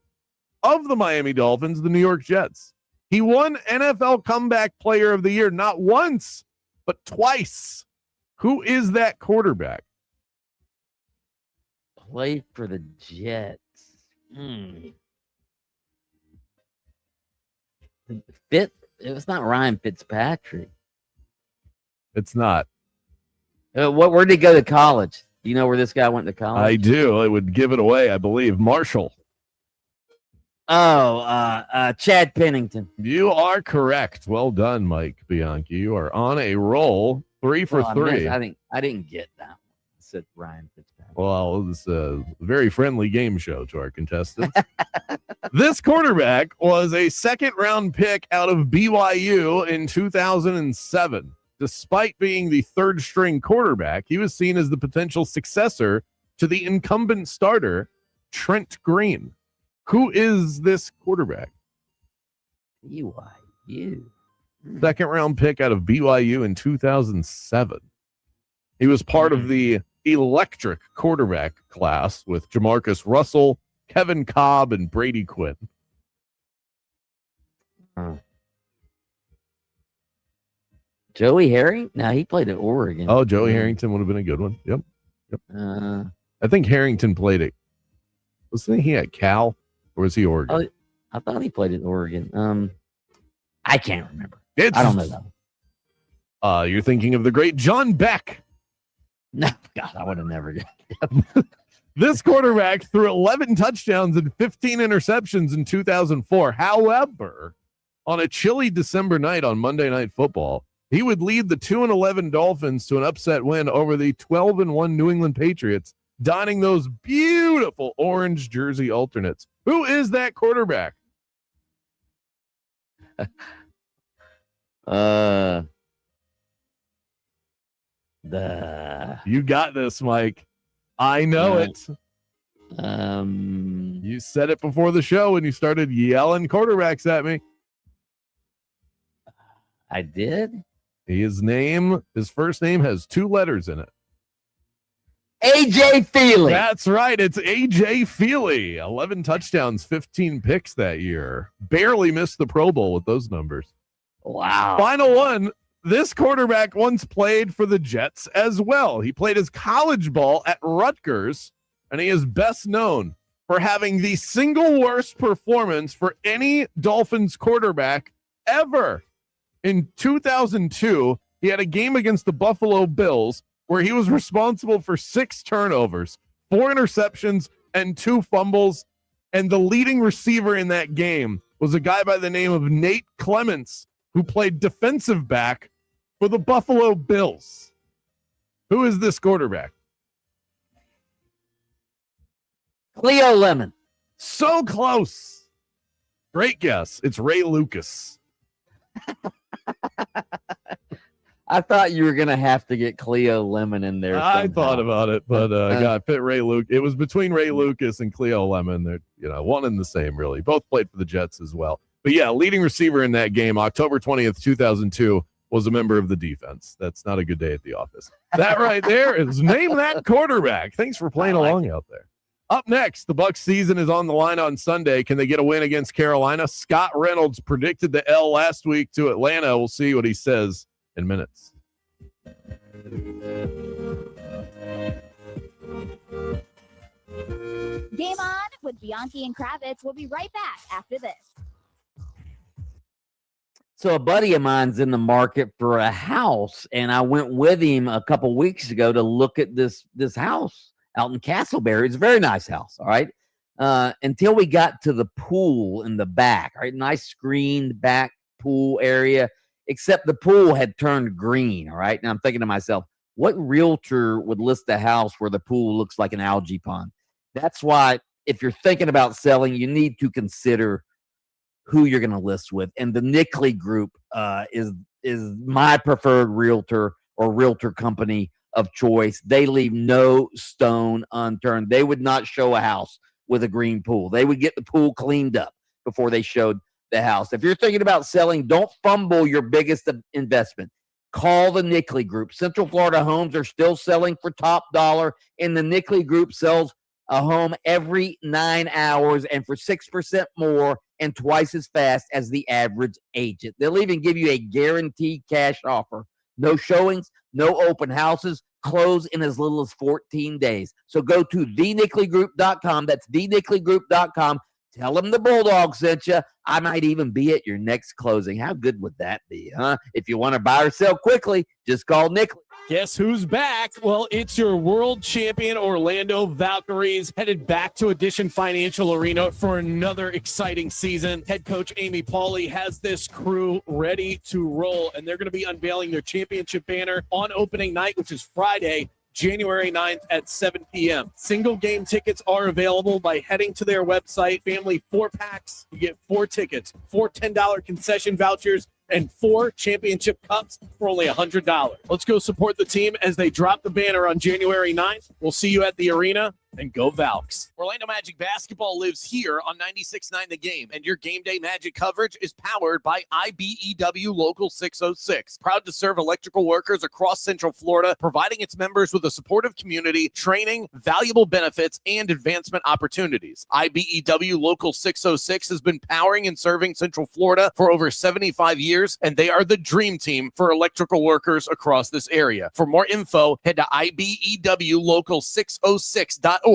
of the Miami Dolphins, the New York Jets. He won NFL Comeback Player of the Year not once, but twice. Who is that quarterback? Played for the Jets. It was not Ryan Fitzpatrick. It's not. Where did he go to college? Do you know where this guy went to college? I do. I would give it away, I believe. Marshall. Chad Pennington. You are correct. Well done, Mike Bianchi. You are on a roll. 3 for 3. I didn't get that one. I said Ryan Fitzpatrick. Well, it's a very friendly game show to our contestants. This quarterback was a second-round pick out of BYU in 2007. Despite being the third-string quarterback, he was seen as the potential successor to the incumbent starter, Trent Green. Who is this quarterback? BYU. Second-round pick out of BYU in 2007. He was part of the electric quarterback class with Jamarcus Russell, Kevin Cobb, and Brady Quinn. Joey Harrington? No, he played at Oregon. Oh, Joey Harrington would have been a good one. Yep. I think Harrington played it. Wasn't he at Cal or was he Oregon? Oh, I thought he played at Oregon. I can't remember. I don't know that. You're thinking of the great John Beck. No, God, I would have never got. This quarterback threw 11 touchdowns and 15 interceptions in 2004. However, on a chilly December night on Monday Night Football, he would lead the 2-11 Dolphins to an upset win over the 12-1 New England Patriots, donning those beautiful orange jersey alternates. Who is that quarterback? You got this, Mike. I know it. You said it before the show and you started yelling quarterbacks at me. I did? His first name has 2 letters in it. A.J. Feely. That's right. It's A.J. Feely. 11 touchdowns, 15 picks that year. Barely missed the Pro Bowl with those numbers. Wow. Final one. This quarterback once played for the Jets as well. He played his college ball at Rutgers, and he is best known for having the single worst performance for any Dolphins quarterback ever. In 2002, he had a game against the Buffalo Bills where he was responsible for 6 turnovers, 4 interceptions, and 2 fumbles. And the leading receiver in that game was a guy by the name of Nate Clements, who played defensive back for the Buffalo Bills. Who is this quarterback? Cleo Lemon. So close. Great guess. It's Ray Lucas. I thought you were going to have to get Cleo Lemon in there. I thought about it, but I fit Ray Lucas. It was between Ray Lucas and Cleo Lemon. They're, one and the same, really. Both played for the Jets as well. But yeah, leading receiver in that game, October 20th, 2002, was a member of the defense. That's not a good day at the office. That right there is name that quarterback. Thanks for playing along out there. Up next, the Bucs season is on the line on Sunday. Can they get a win against Carolina? Scott Reynolds predicted the L last week to Atlanta. We'll see what he says in minutes. Game on with Bianchi and Kravitz. We'll be right back after this. So a buddy of mine's in the market for a house, and I went with him a couple weeks ago to look at this house out in Castleberry. It's a very nice house, all right? Until we got to the pool in the back, all right? Nice screened back pool area, except the pool had turned green, all right? Now I'm thinking to myself, what realtor would list a house where the pool looks like an algae pond? That's why if you're thinking about selling, you need to consider who you're going to list with. And the Nickley Group is my preferred realtor or realtor company of choice. They leave no stone unturned. They would not show a house with a green pool. They would get the pool cleaned up before they showed the house. If you're thinking about selling, don't fumble your biggest investment. Call the Nickley Group. Central Florida homes are still selling for top dollar, and the Nickley Group sells a home every 9 hours and for 6% more and twice as fast as the average agent. They'll even give you a guaranteed cash offer. No showings, no open houses, close in as little as 14 days. So go to thenickley.com. That's thenickley.com. Tell them the Bulldog sent you. I might even be at your next closing. How good would that be, huh? If you want to buy or sell quickly, just call Nickley. Guess who's back? Well, it's your world champion Orlando Valkyries headed back to Addition Financial Arena for another exciting season. Head coach Amy Pauley has this crew ready to roll, and they're going to be unveiling their championship banner on opening night, which is Friday, January 9th at 7 p.m. Single game tickets are available by heading to their website. Family 4-packs, you get 4 tickets, 4 $10 concession vouchers, and 4 championship cups for only $100. Let's go support the team as they drop the banner on January 9th. We'll see you at the arena, and go Valks. Orlando Magic basketball lives here on 96.9 The Game, and your game day Magic coverage is powered by IBEW Local 606. Proud to serve electrical workers across Central Florida, providing its members with a supportive community, training, valuable benefits, and advancement opportunities. IBEW Local 606 has been powering and serving Central Florida for over 75 years, and they are the dream team for electrical workers across this area. For more info, head to IBEWLocal606.org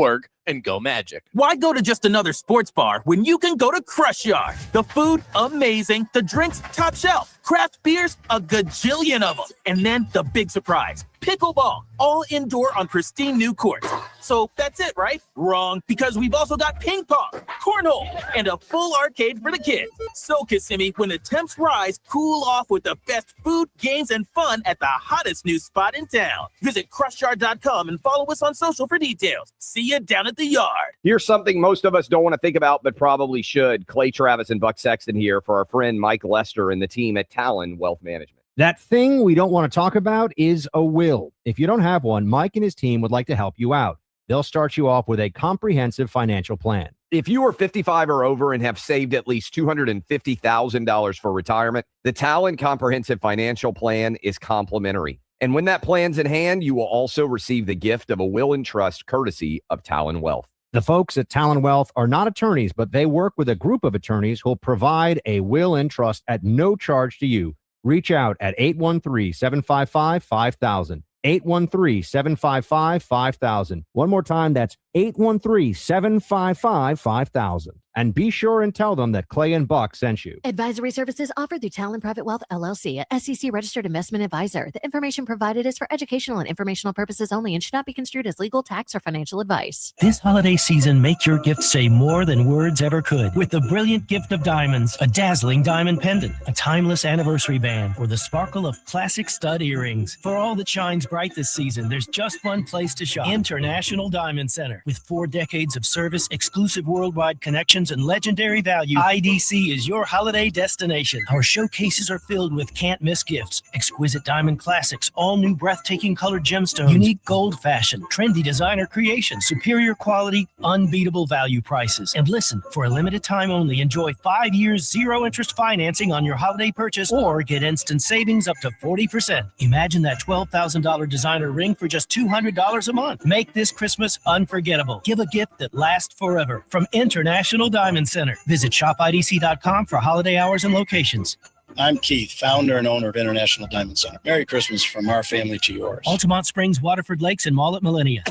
and go Magic. Why go to just another sports bar when you can go to Crush Yard? The food, amazing. The drinks, top shelf. Craft beers, a gajillion of them. And then the big surprise, pickleball, all indoor on pristine new courts. So that's it, right? Wrong, because we've also got ping pong, cornhole, and a full arcade for the kids. So, Kissimmee, when the temps rise, cool off with the best food, games, and fun at the hottest new spot in town. Visit crushyard.com and follow us on social for details. See you down at the yard. Here's something most of us don't want to think about, but probably should. Clay Travis and Buck Sexton here for our friend Mike Lester and the team at Talon Wealth Management. That thing we don't want to talk about is a will. If you don't have one, Mike and his team would like to help you out. They'll start you off with a comprehensive financial plan. If you are 55 or over and have saved at least $250,000 for retirement, the Talon Comprehensive Financial Plan is complimentary. And when that plan's in hand, you will also receive the gift of a will and trust courtesy of Talon Wealth. The folks at Talon Wealth are not attorneys, but they work with a group of attorneys who will provide a will and trust at no charge to you. Reach out at 813-755-5000. 813-755-5000. One more time, that's 813-755-5000. And be sure and tell them that Clay and Buck sent you. Advisory services offered through Talon Private Wealth LLC, a SEC registered investment advisor. The information provided is for educational and informational purposes only and should not be construed as legal, tax, or financial advice. This holiday season, make your gift say more than words ever could with the brilliant gift of diamonds, a dazzling diamond pendant, a timeless anniversary band, or the sparkle of classic stud earrings. For all that shines bright this season, there's just one place to shop. International Diamond Center. With 4 decades of service, exclusive worldwide connections, and legendary value, IDC is your holiday destination. Our showcases are filled with can't-miss gifts, exquisite diamond classics, all new breathtaking colored gemstones, unique gold fashion, trendy designer creations, superior quality, unbeatable value prices. And listen, for a limited time only, enjoy 5 years zero-interest financing on your holiday purchase or get instant savings up to 40%. Imagine that $12,000 designer ring for just $200 a month. Make this Christmas unforgettable. Give a gift that lasts forever from International Diamond Center. Visit shopidc.com for holiday hours and locations. I'm Keith, founder and owner of International Diamond Center. Merry Christmas from our family to yours. Altamont Springs, Waterford Lakes, and Mall at Millennia.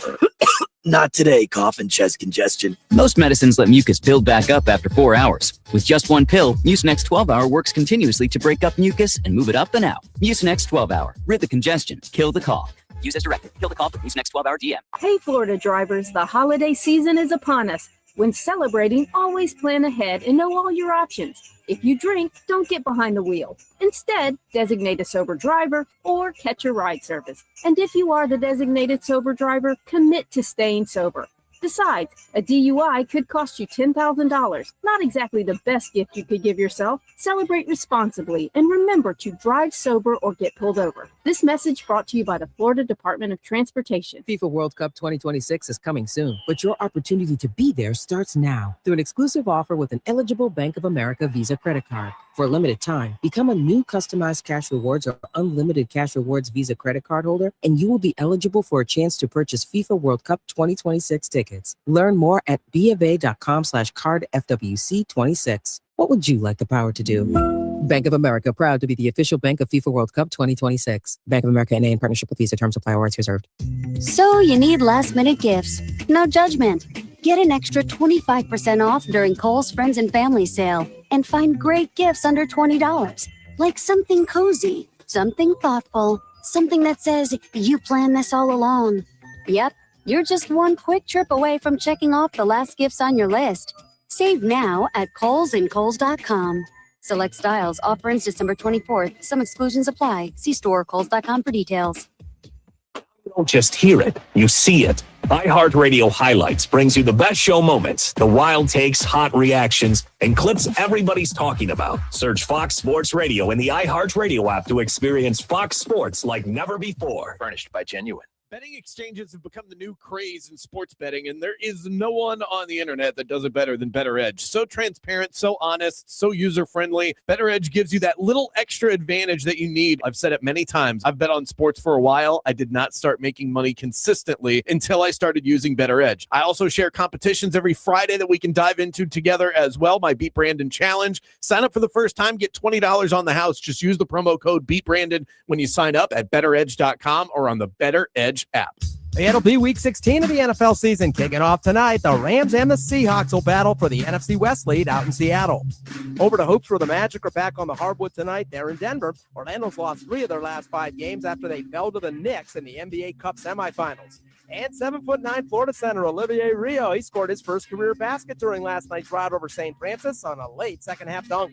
Not today, cough and chest congestion. Most medicines let mucus build back up after 4 hours. With just one pill, Mucinex 12-Hour works continuously to break up mucus and move it up and out. Mucinex 12-Hour. Rid the congestion. Kill the cough. Use as directed. Kill the cough with Mucinex 12-Hour DM. Hey, Florida drivers, the holiday season is upon us. When celebrating, always plan ahead and know all your options. If you drink, don't get behind the wheel. Instead, designate a sober driver or catch a ride service. And if you are the designated sober driver, commit to staying sober. Besides, a DUI could cost you $10,000. Not exactly the best gift you could give yourself. Celebrate responsibly and remember to drive sober or get pulled over. This message brought to you by the Florida Department of Transportation. FIFA World Cup 2026 is coming soon, but your opportunity to be there starts now through an exclusive offer with an eligible Bank of America Visa credit card. For a limited time, become a new customized cash rewards or unlimited cash rewards Visa credit card holder, and you will be eligible for a chance to purchase FIFA World Cup 2026 tickets. Learn more at BofA.com/cardFWC26. What would you like the power to do? Bank of America, proud to be the official bank of FIFA World Cup 2026. Bank of America NA in partnership with Visa. Terms apply. Rights reserved. So you need last-minute gifts. No judgment. Get an extra 25% off during Kohl's Friends and Family sale and find great gifts under $20. Like something cozy, something thoughtful, something that says, you planned this all along. Yep, you're just one quick trip away from checking off the last gifts on your list. Save now at Kohl's and Kohl's.com. Select styles. Offer ends December 24th. Some exclusions apply. See store or Kohl's.com for details. Don't just hear it, you see it. iHeartRadio Highlights brings you the best show moments, the wild takes, hot reactions, and clips everybody's talking about. Search Fox Sports Radio in the iHeartRadio app to experience Fox Sports like never before. Furnished by Genuine. Betting exchanges have become the new craze in sports betting, and there is no one on the internet that does it better than BettorEdge. So transparent, so honest, so user-friendly. BettorEdge gives you that little extra advantage that you need. I've said it many times. I've bet on sports for a while. I did not start making money consistently until I started using BettorEdge. I also share competitions every Friday that we can dive into together as well. My Beat Brandon Challenge. Sign up for the first time, get $20 on the house. Just use the promo code BeatBrandon when you sign up at BettorEdge.com or on the BettorEdge app. It'll be week 16 of the NFL season. Kicking off tonight, the Rams and the Seahawks will battle for the NFC West lead out in Seattle. Over to hoops where the Magic are back on the hardwood tonight. They're in Denver. Orlando's lost 3 of their last 5 games after they fell to the Knicks in the NBA Cup semifinals. And 7'9" Florida center Olivier Rio, he scored his first career basket during last night's rout over St. Francis on a late second-half dunk.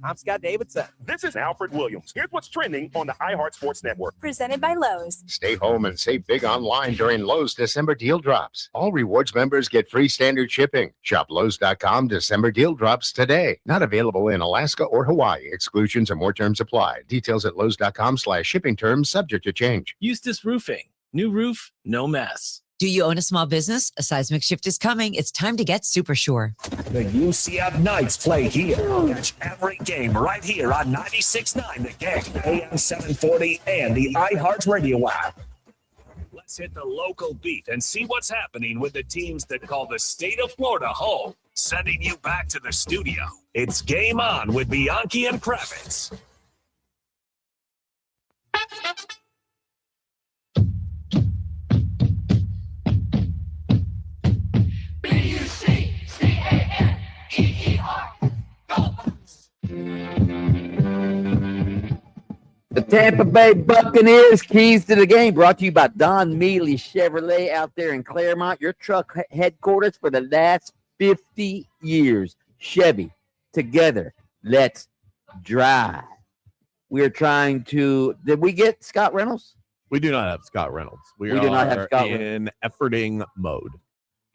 I'm Scott Davidson. This is Alfred Williams. Here's what's trending on the iHeart Sports Network. Presented by Lowe's. Stay home and save big online during Lowe's December deal drops. All rewards members get free standard shipping. Shop Lowe's.com December deal drops today. Not available in Alaska or Hawaii. Exclusions and more terms apply. Details at Lowe's.com/shipping terms subject to change. Eustace Roofing. New roof, no mess. Do you own a small business? A seismic shift is coming. It's time to get super sure. The UCF Knights play here. Catch every game right here on 96.9 The Game, AM 740, and the iHeartRadio app. Let's hit the local beat and see what's happening with the teams that call the state of Florida home. Sending you back to the studio. It's Game On with Bianchi and Kravitz. The Tampa Bay Buccaneers keys to the game brought to you by Don Mealy Chevrolet out there in Claremont, your truck headquarters for the last 50 years. Chevy, together, let's drive. We're trying to, did we get Scott Reynolds? We do not have Scott Reynolds. We do not have Scott in efforting mode.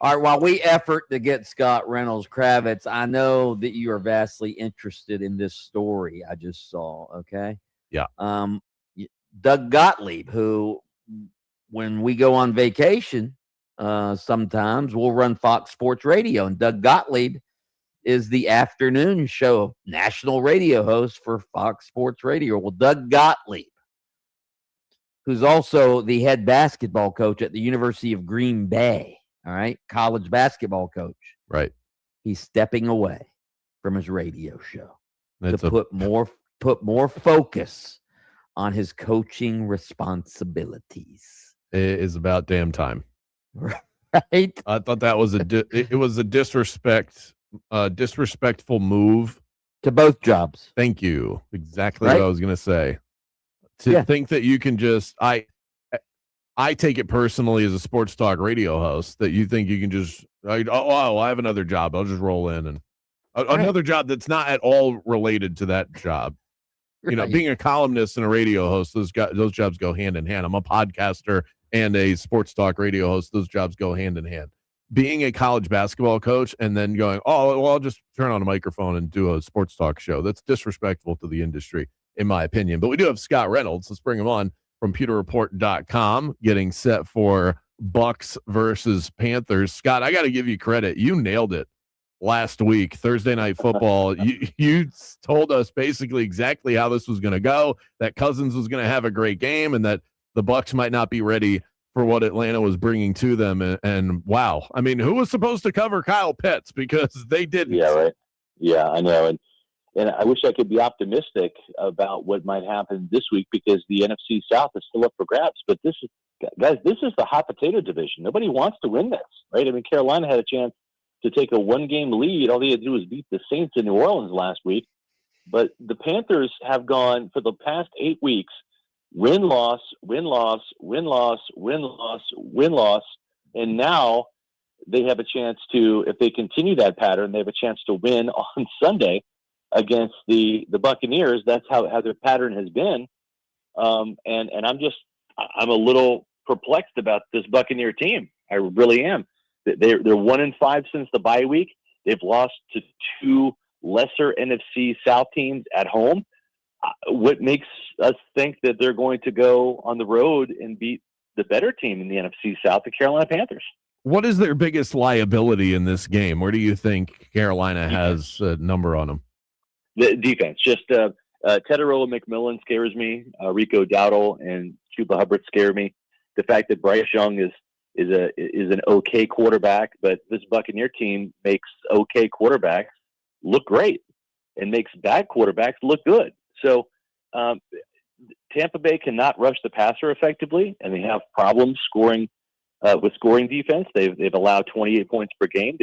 All right, while we effort to get Scott Reynolds, Kravitz, I know that you are vastly interested in this story I just saw, okay? Yeah. Doug Gottlieb, who, when we go on vacation, sometimes we'll run Fox Sports Radio, and Doug Gottlieb is the afternoon show national radio host for Fox Sports Radio. Well, Doug Gottlieb, who's also the head basketball coach at the University of Green Bay, all right, college basketball coach. Right. He's stepping away from his radio show That's to put more focus on his coaching responsibilities. It is about damn time. Right. I thought that was it was a disrespectful move to both jobs. Thank you. Exactly what I was going to say. To think that you can just I take it personally as a sports talk radio host that you think you can just I have another job. I'll just roll in and another job that's not at all related to that job. You know, being a columnist and a radio host, those jobs go hand in hand. I'm a podcaster and a sports talk radio host. Those jobs go hand in hand. Being a college basketball coach and then going, I'll just turn on a microphone and do a sports talk show. That's disrespectful to the industry, in my opinion. But we do have Scott Reynolds. Let's bring him on from PewterReport.com, getting set for Bucks versus Panthers. Scott, I got to give you credit. You nailed it last week, Thursday Night Football. You told us basically exactly how this was going to go, that Cousins was going to have a great game, and that the Bucks might not be ready for what Atlanta was bringing to them. And wow, I mean, who was supposed to cover Kyle Pitts? Because they didn't. Yeah, right. Yeah, I know. And I wish I could be optimistic about what might happen this week because the NFC South is still up for grabs. But this is the hot potato division. Nobody wants to win this, right? I mean, Carolina had a chance to take a one-game lead. All they had to do was beat the Saints in New Orleans last week. But the Panthers have gone for the past 8 weeks, win-loss, win-loss, win-loss, win-loss, win-loss. And now they have a chance to, if they continue that pattern, they have a chance to win on Sunday against the Buccaneers. That's how their pattern has been. And I'm a little perplexed about this Buccaneer team. I really am. They're 1-5 since the bye week. They've lost to 2 lesser NFC South teams at home. What makes us think that they're going to go on the road and beat the better team in the NFC South, the Carolina Panthers? What is their biggest liability in this game? Where do you think Carolina has a number on them? The defense. Just Tedorola McMillan scares me. Rico Dowdle and Chuba Hubbard scare me. The fact that Bryce Young is an okay quarterback, but this Buccaneer team makes okay quarterbacks look great and makes bad quarterbacks look good. So Tampa Bay cannot rush the passer effectively, and they have problems scoring with scoring defense. They've allowed 28 points per game.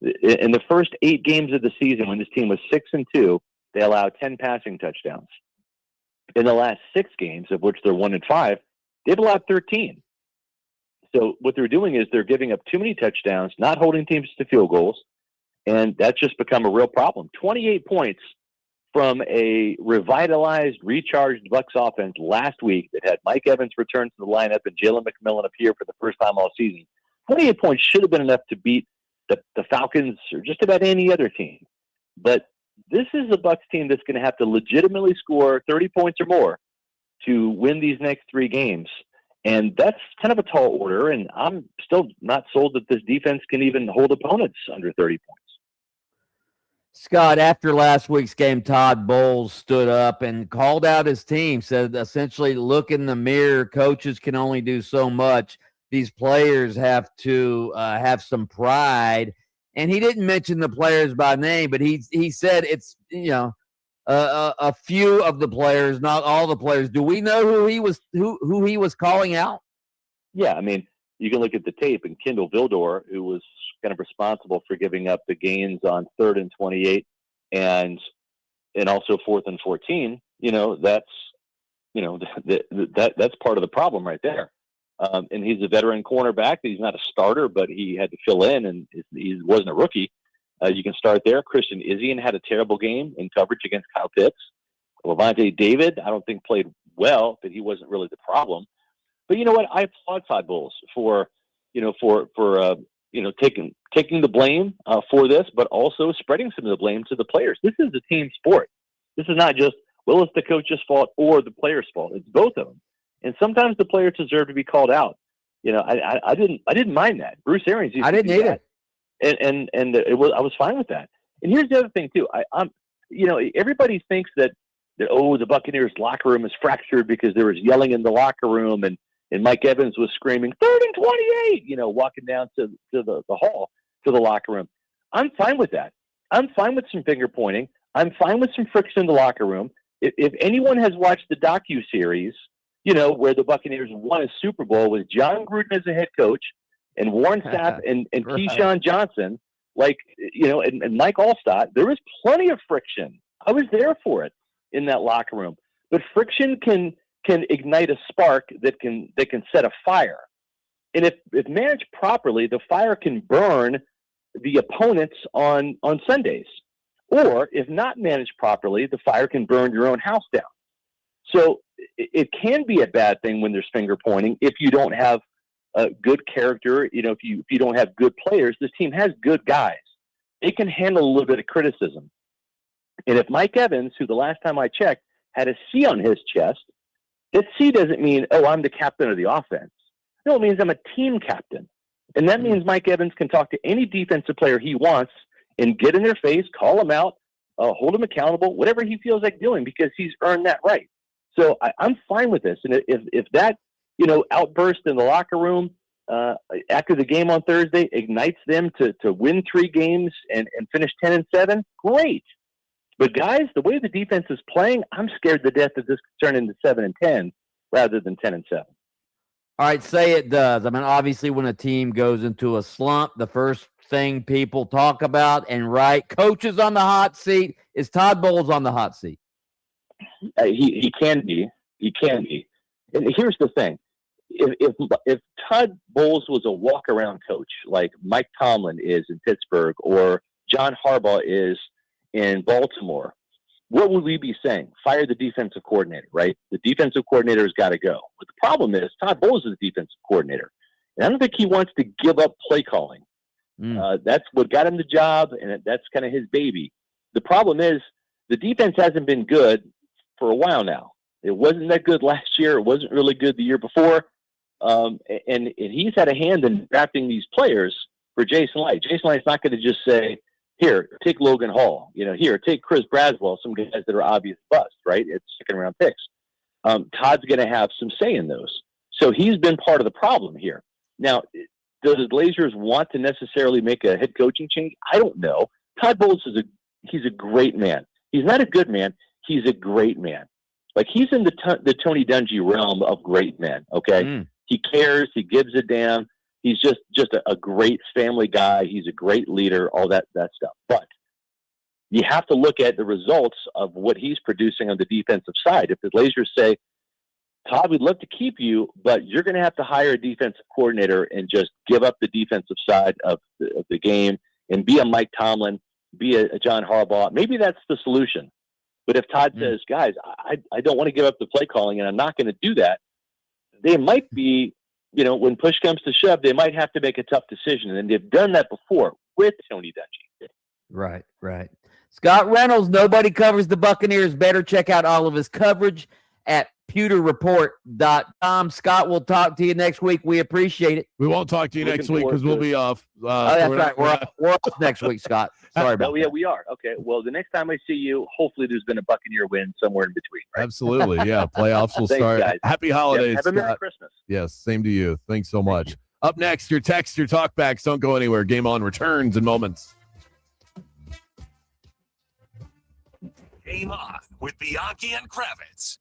In the first 8 games of the season, when this team was 6-2, they allowed 10 passing touchdowns. In the last 6 games, of which they're 1-5, they've allowed 13. So what they're doing is they're giving up too many touchdowns, not holding teams to field goals, and that's just become a real problem. 28 points from a revitalized, recharged Bucs offense last week that had Mike Evans return to the lineup and Jalen McMillan appear for the first time all season. 28 points should have been enough to beat the Falcons or just about any other team. But this is a Bucs team that's going to have to legitimately score 30 points or more to win these next 3 games. And that's kind of a tall order, and I'm still not sold that this defense can even hold opponents under 30 points. Scott, after last week's game, Todd Bowles stood up and called out his team, said essentially, look in the mirror. Coaches can only do so much. These players have to have some pride. And he didn't mention the players by name, but he said it's, a few of the players, not all the players. Do we know who he was calling out? Yeah, I mean, you can look at the tape, and Kendall Vildor, who was kind of responsible for giving up the gains on 3rd and 28 and also 4th and 14, that's part of the problem right there. And he's a veteran cornerback. He's not a starter, but he had to fill in, and he wasn't a rookie. You can start there. Christian Izien had a terrible game in coverage against Kyle Pitts. Levante David, I don't think played well, but he wasn't really the problem. But you know what? I applaud Todd Bowles for taking the blame for this, but also spreading some of the blame to the players. This is a team sport. This is not just, well, it's the coach's fault or the player's fault. It's both of them. And sometimes the players deserve to be called out. I didn't mind that. Bruce Arians used I to didn't do either. that. And I was fine with that. And here's the other thing too. Everybody thinks that the Buccaneers locker room is fractured because there was yelling in the locker room and Mike Evans was screaming 3rd and 28, walking down to the hall to the locker room. I'm fine with that. I'm fine with some finger pointing. I'm fine with some friction in the locker room. If anyone has watched the docuseries, where the Buccaneers won a Super Bowl with John Gruden as a head coach and Warren Sapp and Keyshawn Johnson, and Mike Allstott, there was plenty of friction. I was there for it in that locker room. But friction can ignite a spark that can set a fire. And if managed properly, the fire can burn the opponents on Sundays. Or if not managed properly, the fire can burn your own house down. So it can be a bad thing when there's finger pointing if you don't have a good character. If you don't have good players, this team has good guys. They can handle a little bit of criticism. And if Mike Evans, who the last time I checked had a C on his chest, that C doesn't mean, I'm the captain of the offense. No, it means I'm a team captain. And that means Mike Evans can talk to any defensive player he wants and get in their face, call them out, hold them accountable, whatever he feels like doing, because he's earned that right. So I'm fine with this. And if that, outburst in the locker room after the game on Thursday ignites them to win 3 games and finish 10-7, great. But guys, the way the defense is playing, I'm scared to death that this could turn into 7-10 rather than 10-7. All right, say it does. I mean, obviously, when a team goes into a slump, the first thing people talk about and coach is on the hot seat. Is Todd Bowles on the hot seat? He can be. He can be. And here's the thing: if Todd Bowles was a walk-around coach like Mike Tomlin is in Pittsburgh or John Harbaugh is in Baltimore, what would we be saying? Fire the defensive coordinator, right? The defensive coordinator has got to go. But the problem is Todd Bowles is the defensive coordinator. And I don't think he wants to give up play calling. That's what got him the job, and that's kind of his baby. The problem is the defense hasn't been good for a while now. It wasn't that good last year. It wasn't really good the year before. And he's had a hand in drafting these players for Jason Light. Jason Light's not going to just say, here, take Logan Hall. Here, take Chris Braswell, some guys that are obvious bust, right? It's second-round picks. Todd's going to have some say in those. So he's been part of the problem here. Now, do the Glazers want to necessarily make a head coaching change? I don't know. Todd Bowles he's a great man. He's not a good man. He's a great man. Like, he's in the Tony Dungy realm of great men, okay? He cares. He gives a damn. He's just a great family guy. He's a great leader, all that stuff. But you have to look at the results of what he's producing on the defensive side. If the Glazers say, Todd, we'd love to keep you, but you're going to have to hire a defensive coordinator and just give up the defensive side of the game and be a Mike Tomlin, be a John Harbaugh. Maybe that's the solution. But if Todd says, guys, I don't want to give up the play calling and I'm not going to do that, they might be, when push comes to shove, they might have to make a tough decision. And they've done that before with Tony Dungy. Right. Scott Reynolds, nobody covers the Buccaneers better. Check out all of his coverage at pewterreport.com. Scott, we'll talk to you next week. We appreciate it. We won't talk to you next week because we'll be off. That's right. We're off next week, Scott. Sorry about that. Yeah, we are. Okay. Well, the next time I see you, hopefully there's been a Buccaneer win somewhere in between. Right? Absolutely. Yeah. Playoffs will Thanks, start. guys. Happy holidays. Have a Merry Scott. Christmas. Yes. Same to you. Thanks so much. Up next, your text, your talkbacks. Don't go anywhere. Game On returns in moments. Game On with Bianchi and Kravitz.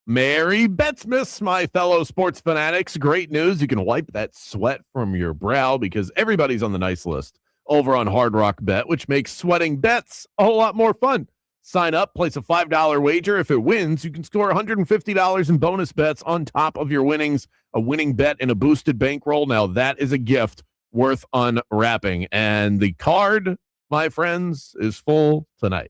Merry Bet'smas, my fellow sports fanatics. Great news. You can wipe that sweat from your brow because everybody's on the nice list over on Hard Rock Bet, which makes sweating bets a whole lot more fun. Sign up, place a $5 wager. If it wins, you can score $150 in bonus bets on top of your winnings. A winning bet and a boosted bankroll. Now that is a gift worth unwrapping. And the card, my friends, is full tonight.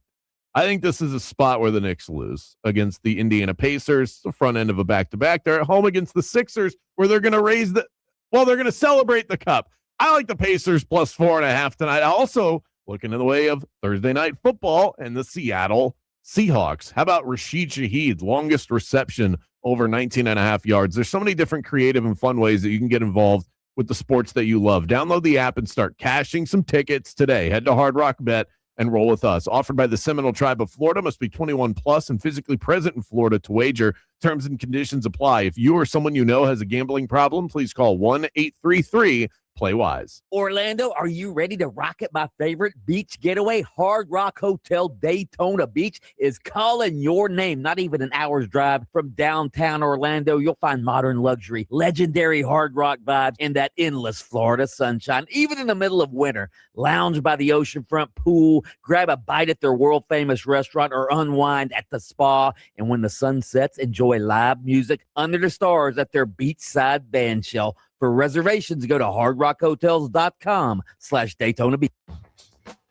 I think this is a spot where the Knicks lose against the Indiana Pacers, the front end of a back-to-back. They're at home against the Sixers, where they're going to they're going to celebrate the cup. I like the Pacers plus 4.5 tonight. Also, looking in the way of Thursday night football and the Seattle Seahawks. How about Rashid Shaheed's longest reception over 19.5 yards? There's so many different creative and fun ways that you can get involved with the sports that you love. Download the app and start cashing some tickets today. Head to Hard Rock Bet and roll with us. Offered by the Seminole Tribe of Florida. Must be 21 plus and physically present in Florida to wager. Terms and conditions apply. If you or someone you know has a gambling problem, please call 1-833 Play wise. Orlando, are you ready to rock it? My favorite beach getaway, Hard Rock Hotel Daytona Beach, is calling your name. Not even an hour's drive from downtown Orlando. You'll find modern luxury, legendary Hard Rock vibes, and that endless Florida sunshine. Even in the middle of winter, lounge by the oceanfront pool, grab a bite at their world-famous restaurant, or unwind at the spa. And when the sun sets, enjoy live music under the stars at their beachside band shell. For reservations, go to hardrockhotels.com/Daytona Beach.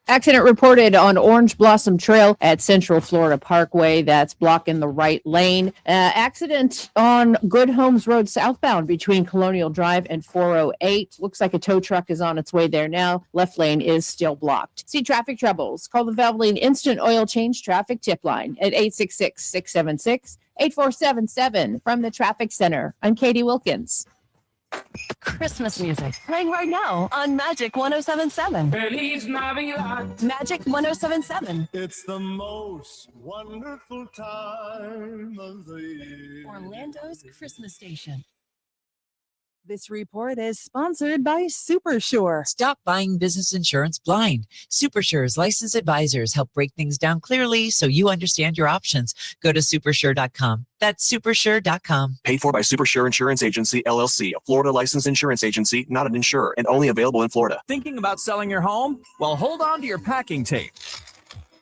Accident reported on Orange Blossom Trail at Central Florida Parkway. That's blocking the right lane. Accident on Good Homes Road southbound between Colonial Drive and 408. Looks like a tow truck is on its way there now. Left lane is still blocked. See traffic troubles? Call the Valvoline Instant Oil Change Traffic Tip Line at 866-676-8477 from the Traffic Center. I'm Katie Wilkins. Christmas music playing right now on Magic 107.7. Feliz Navidad. Magic 107.7. It's the most wonderful time of the year. Orlando's Christmas station. This report is sponsored by SuperSure. Stop buying business insurance blind. SuperSure's licensed advisors help break things down clearly so you understand your options. Go to supersure.com. That's supersure.com. Paid for by SuperSure Insurance Agency, LLC, a Florida licensed insurance agency, not an insurer, and only available in Florida. Thinking about selling your home? Well, hold on to your packing tape.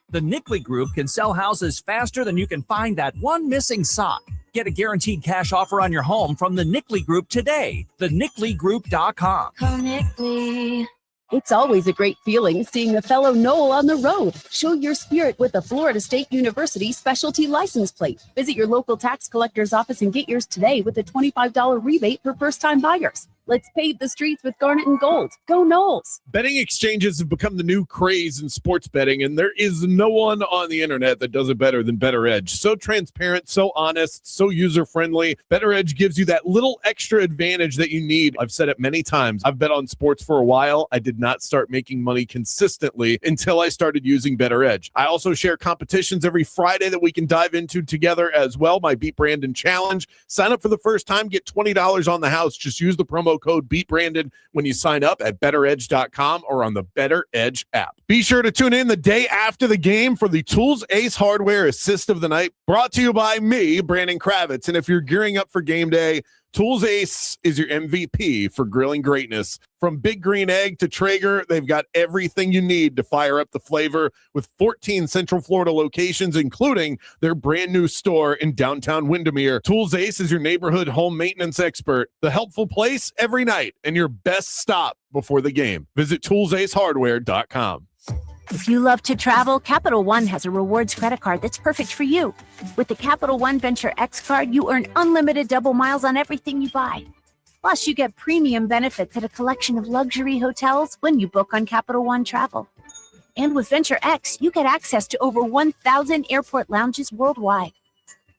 The Nickley Group can sell houses faster than you can find that one missing sock. Get a guaranteed cash offer on your home from the Nickley Group today. TheNickleyGroup.com. Call Nickley. It's always a great feeling seeing a fellow Knoll on the road. Show your spirit with the Florida State University Specialty License Plate. Visit your local tax collector's office and get yours today with a $25 rebate for first-time buyers. Let's pave the streets with garnet and gold. Go Knowles. Betting exchanges have become the new craze in sports betting, and there is no one on the internet that does it better than Better Edge. So transparent, so honest, so user-friendly. Better Edge gives you that little extra advantage that you need. I've said it many times. I've bet on sports for a while. I did not start making money consistently until I started using Better Edge. I also share competitions every Friday that we can dive into together as well. My Beat Brandon Challenge. Sign up for the first time, get $20 on the house. Just use the promo code BeatBrandon when you sign up at betteredge.com or on the Better Edge app. Be sure to tune in the day after the game for the Tools Ace Hardware Assist of the Night, brought to you by me, Brandon Kravitz. And if you're gearing up for game day, Tools Ace is your MVP for grilling greatness. From Big Green Egg to Traeger, they've got everything you need to fire up the flavor with 14 Central Florida locations, including their brand new store in downtown Windermere. Tools Ace is your neighborhood home maintenance expert, the helpful place every night, and your best stop before the game. Visit toolsacehardware.com. If you love to travel, Capital One has a rewards credit card that's perfect for you. With the Capital One Venture X card, you earn unlimited double miles on everything you buy. Plus, you get premium benefits at a collection of luxury hotels when you book on Capital One Travel. And with Venture X, you get access to over 1,000 airport lounges worldwide.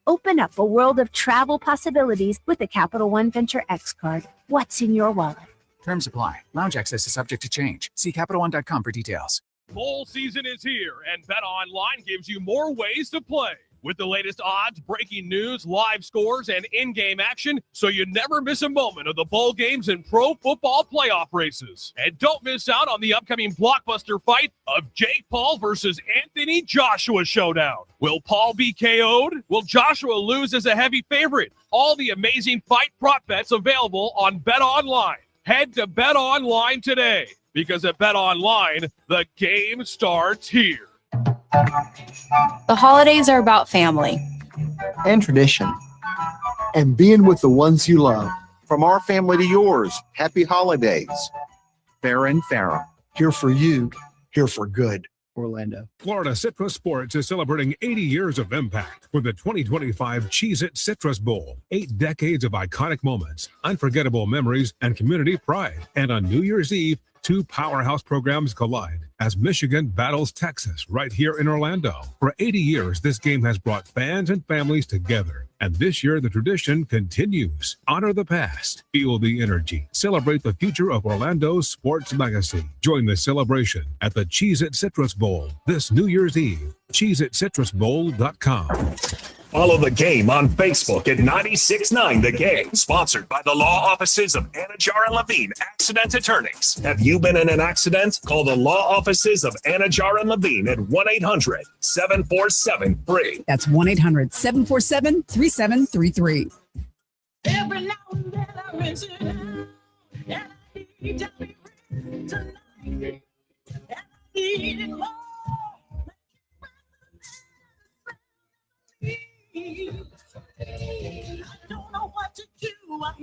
Open up a world of travel possibilities with the Capital One Venture X card. What's in your wallet? Terms apply. Lounge access is subject to change. See CapitalOne.com for details. Bowl season is here, and BetOnline gives you more ways to play. With the latest odds, breaking news, live scores, and in-game action, so you never miss a moment of the bowl games and pro football playoff races. And don't miss out on the upcoming blockbuster fight of Jake Paul versus Anthony Joshua showdown. Will Paul be KO'd? Will Joshua lose as a heavy favorite? All the amazing fight prop bets available on BetOnline. Head to BetOnline today, because at BetOnline, the game starts here. The holidays are about family and tradition and being with the ones you love. From our family to yours, happy holidays. Farrah and Farrah, here for you, here for good. Orlando. Florida Citrus Sports is celebrating 80 years of impact with the 2025 Cheez-It Citrus Bowl. 8 decades of iconic moments, unforgettable memories, and community pride. And on New Year's Eve, 2 powerhouse programs collide as Michigan battles Texas right here in Orlando. For 80 years, this game has brought fans and families together. And this year, the tradition continues. Honor the past, feel the energy, celebrate the future of Orlando's sports legacy. Join the celebration at the Cheez-It Citrus Bowl this New Year's Eve. CheezItCitrusBowl.com. Follow the game on Facebook at 96.9 The Game. Sponsored by the law offices of Anajar and Levine, accident attorneys. Have you been in an accident? Call the law offices of Anajar and Levine at 1-800-747-FREE. That's 1-800-747-3733. Every now and then I mention and I need to be tonight. And I need it more. I don't know what to do. I'm always in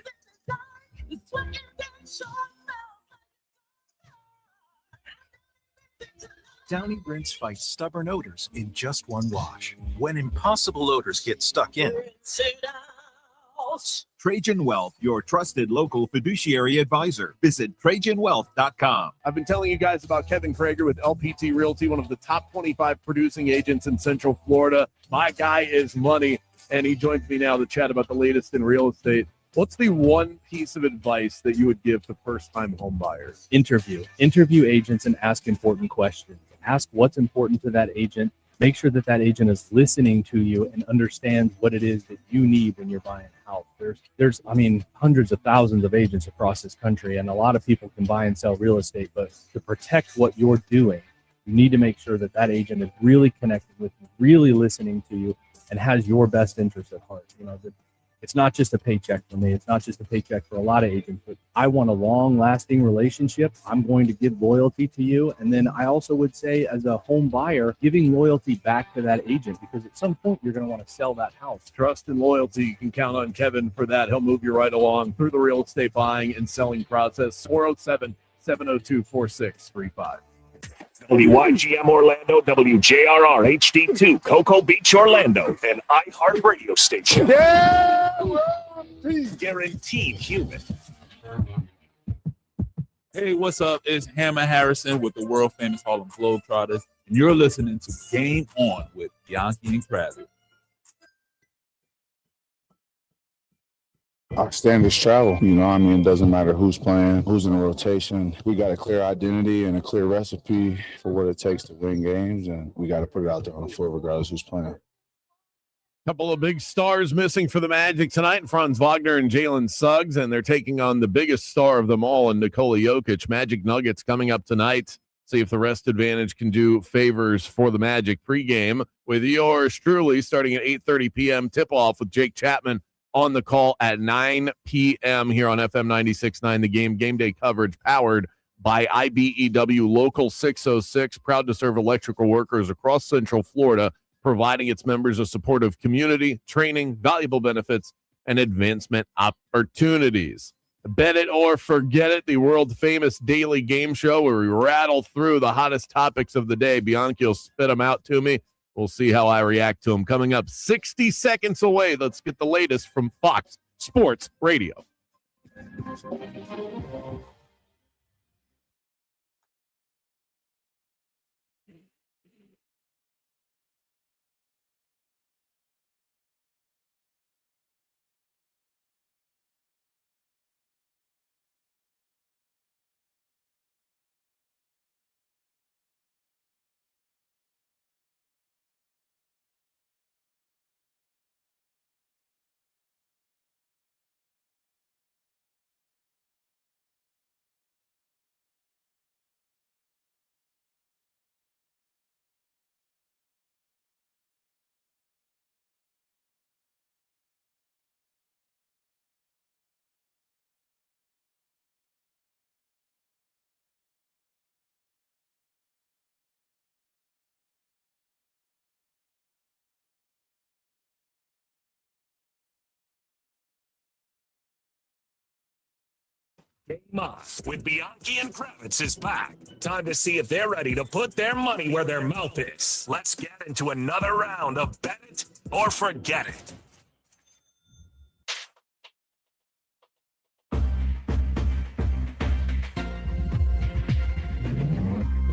the dark. It's what you get short Downy Rinse fights stubborn odors in just one wash. When impossible odors get stuck in, Trajan Wealth, your trusted local fiduciary advisor. Visit TrajanWealth.com. I've been telling you guys about Kevin Krager with LPT Realty, one of the top 25 producing agents in Central Florida. My guy is money, and he joins me now to chat about the latest in real estate. What's the one piece of advice that you would give to first-time home buyers? Interview agents and ask important questions. Ask what's important to that agent. Make sure that agent is listening to you and understands what it is that you need when you're buying a house. There's hundreds of thousands of agents across this country, and a lot of people can buy and sell real estate, but to protect what you're doing, you need to make sure that agent is really connected with you, really listening to you, and has your best interest at heart. It's not just a paycheck for me. It's not just a paycheck for a lot of agents, but I want a long-lasting relationship. I'm going to give loyalty to you. And then I also would say, as a home buyer, giving loyalty back to that agent, because at some point you're going to want to sell that house. Trust and loyalty. You can count on Kevin for that. He'll move you right along through the real estate buying and selling process. 407-702-4635. WYGM Orlando, WJRR HD2, Cocoa Beach, Orlando, an iHeart radio station. Guaranteed human. Hey, what's up? It's Hammer Harrison with the world famous Harlem Globetrotters, and you're listening to Game On with Bianchi and Kravitz. Our standards travel, it doesn't matter who's playing, who's in the rotation. We got a clear identity and a clear recipe for what it takes to win games, and we got to put it out there on the floor regardless who's playing. Couple of big stars missing for the Magic tonight, Franz Wagner and Jalen Suggs, and they're taking on the biggest star of them all in Nikola Jokic. Magic Nuggets coming up tonight. See if the rest advantage can do favors for the Magic. Pregame with yours truly starting at 8:30 p.m. Tip-off with Jake Chapman on the call at 9 p.m. here on FM 96.9 The Game. Game day coverage powered by IBEW Local 606. Proud to serve electrical workers across Central Florida, providing its members a supportive community, training, valuable benefits, and advancement opportunities. Bet it or forget it, the world-famous daily game show where we rattle through the hottest topics of the day. Bianchi will spit them out to me. We'll see how I react to them. Coming up 60 seconds away, let's get the latest from Fox Sports Radio. Game On with Bianchi and Kravitz is back. Time to see if they're ready to put their money where their mouth is. Let's get into another round of Bet It or Forget It.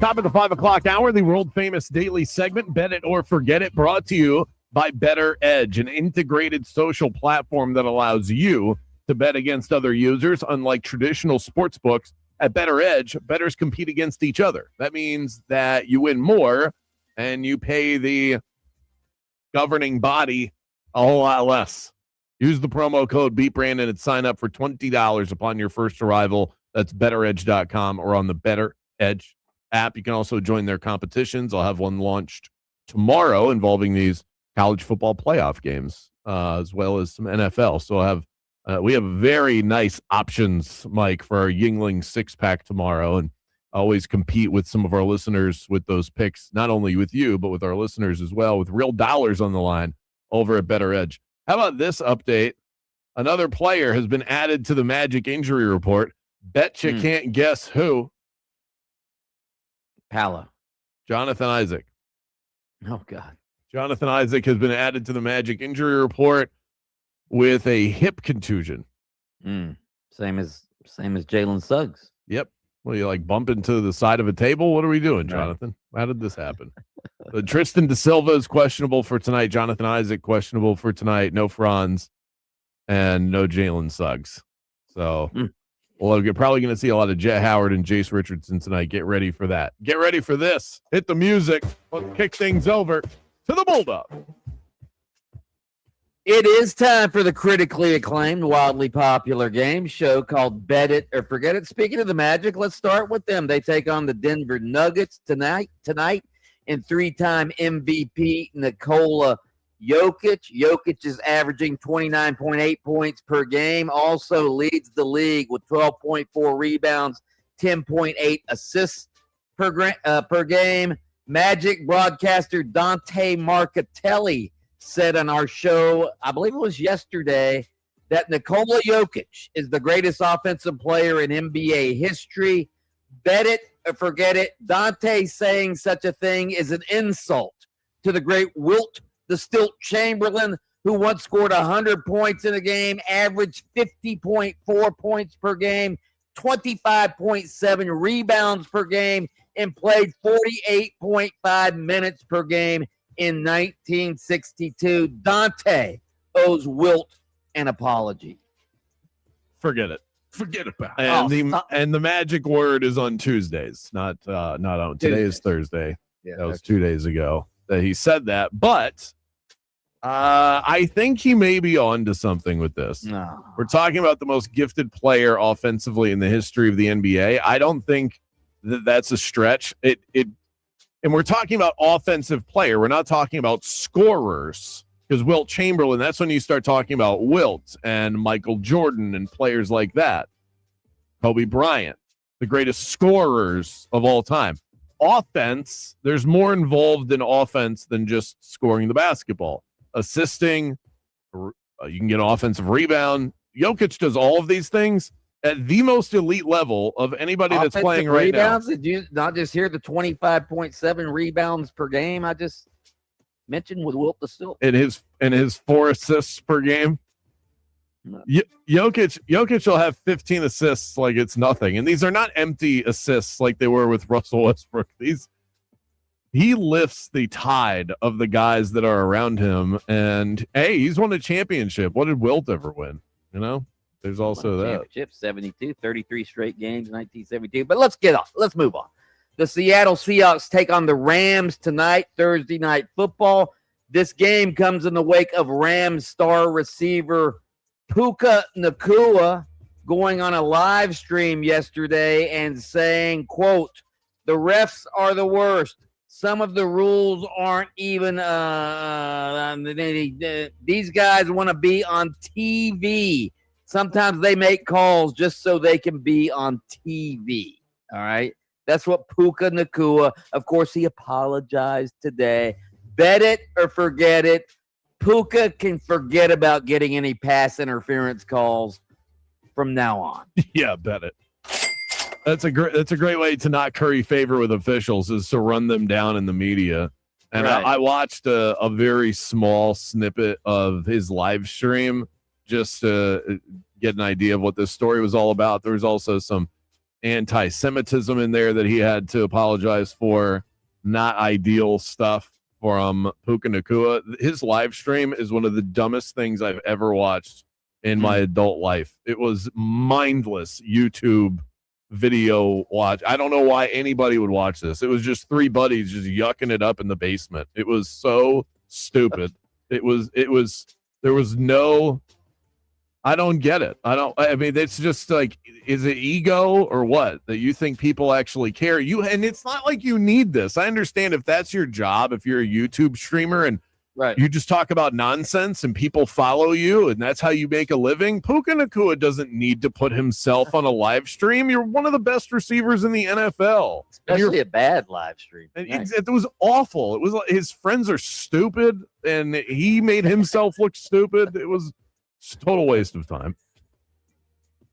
Top of the 5 o'clock hour, the world-famous daily segment, Bet It or Forget It, brought to you by Better Edge, an integrated social platform that allows you to bet against other users. Unlike traditional sports books, at Better Edge, bettors compete against each other. That means that you win more and you pay the governing body a whole lot less. Use the promo code BeatBrandon and sign up for $20 upon your first arrival. That's betteredge.com or on the Better Edge app. You can also join their competitions. I'll have one launched tomorrow involving these college football playoff games, as well as some NFL. So we have very nice options, Mike, for our Yingling six-pack tomorrow, and always compete with some of our listeners with those picks, not only with you, but with our listeners as well, with real dollars on the line over at Better Edge. How about this update? Another player has been added to the Magic injury report. Bet you can't guess who. Palo. Jonathan Isaac. Oh, God. Jonathan Isaac has been added to the Magic injury report with a hip contusion. Same as Jalen Suggs. Yep. Well, you like bump into the side of a table? What are we doing, Jonathan? How did this happen? Tristan Da Silva is questionable for tonight. Jonathan Isaac questionable for tonight. No Franz and no Jalen Suggs. So you're probably going to see a lot of Jet Howard and Jace Richardson tonight. Get ready for that. Get ready for this. Hit the music. Let's kick things over to the Bulldog. It is time for the critically acclaimed, wildly popular game show called Bet It or Forget It. Speaking of the Magic, let's start with them. They take on the Denver Nuggets tonight, and three-time MVP Nikola Jokic. Jokic is averaging 29.8 points per game, also leads the league with 12.4 rebounds, 10.8 assists per game. Magic broadcaster Dante Marchitelli said on our show, I believe it was yesterday, that Nikola Jokic is the greatest offensive player in NBA history. Bet it or forget it. Dante saying such a thing is an insult to the great Wilt the Stilt Chamberlain, who once scored 100 points in a game, averaged 50.4 points per game, 25.7 rebounds per game, and played 48.5 minutes per game in 1962. Dante owes Wilt an apology. Forget it. Forget about it. And the magic word is on Tuesdays, not on. Today is Thursday. Yeah, that was 2 days ago that he said that. But I think he may be on to something with this. No. We're talking about the most gifted player offensively in the history of the NBA. I don't think that's a stretch. And we're talking about offensive player. We're not talking about scorers, because Wilt Chamberlain, that's when you start talking about Wilt and Michael Jordan and players like that. Kobe Bryant, the greatest scorers of all time. Offense, there's more involved in offense than just scoring the basketball. Assisting, you can get an offensive rebound. Jokic does all of these things at the most elite level of anybody that's playing right rebounds? now. Did you not just hear the 25.7 rebounds per game I just mentioned with Wilt the Stilt? In his 4 assists per game. No. Jokic will have 15 assists like it's nothing. And these are not empty assists like they were with Russell Westbrook. He lifts the tide of the guys that are around him. And, hey, he's won a championship. What did Wilt ever win? You know? There's also that. Championship, 72, 33 straight games, 1972. But let's move on. The Seattle Seahawks take on the Rams tonight, Thursday night football. This game comes in the wake of Rams star receiver Puka Nacua going on a live stream yesterday and saying, quote, "The refs are the worst. Some of the rules aren't even these guys want to be on TV. Sometimes they make calls just so they can be on TV." All right. That's what Puka Nacua, of course, he apologized today. Bet it or forget it. Puka can forget about getting any pass interference calls. from now on. Yeah, bet it. That's a great way to not curry favor with officials, is to run them down in the media. And Right. I watched a very small snippet of his live stream just to get an idea of what this story was all about. There was also some anti-Semitism in there that he had to apologize for. Not ideal stuff from Puka Nacua. His live stream is one of the dumbest things I've ever watched in my adult life. It was mindless YouTube video watch. I don't know why anybody would watch this. It was just three buddies just yucking it up in the basement. It was so stupid. There was no, I don't get it. I mean, it's just like, is it ego or what that you think people actually care? And it's not like you need this. I understand if that's your job, if you're a YouTube streamer and right, you just talk about nonsense and people follow you and that's how you make a living. Puka Nacua doesn't need to put himself on a live stream. You're one of the best receivers in the NFL. Especially a bad live stream. Nice. It was awful. It was like his friends are stupid and he made himself look stupid. It was a total waste of time.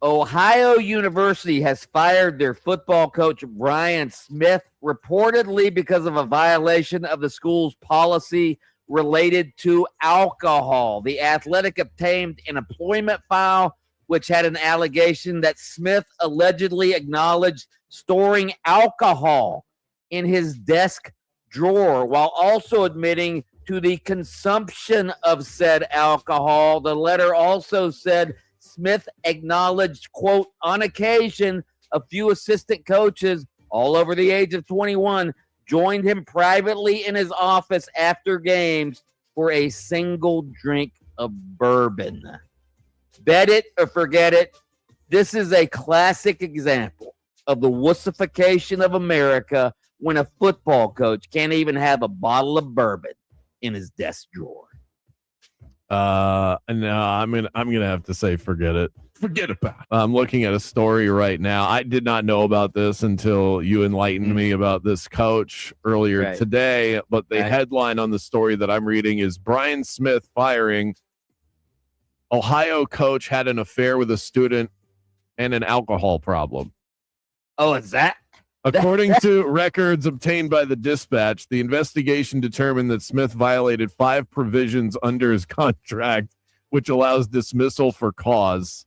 Ohio University has fired their football coach, Brian Smith, reportedly because of a violation of the school's policy related to alcohol. The Athletic obtained an employment file which had an allegation that Smith allegedly acknowledged storing alcohol in his desk drawer while also admitting to the consumption of said alcohol. The letter also said Smith acknowledged, quote, on occasion, a few assistant coaches, all over the age of 21, joined him privately in his office after games for a single drink of bourbon. Bet it or forget it. This is a classic example of the wussification of America when a football coach can't even have a bottle of bourbon in his desk drawer. No, I'm gonna have to say forget it. Forget about it. I'm looking at a story right now. I did not know about this until you enlightened me about this coach earlier today. But the headline on the story that I'm reading is Brian Smith firing. Ohio coach had an affair with a student and an alcohol problem. Oh, is that? According to records obtained by the Dispatch, the investigation determined that Smith violated 5 provisions under his contract, which allows dismissal for cause.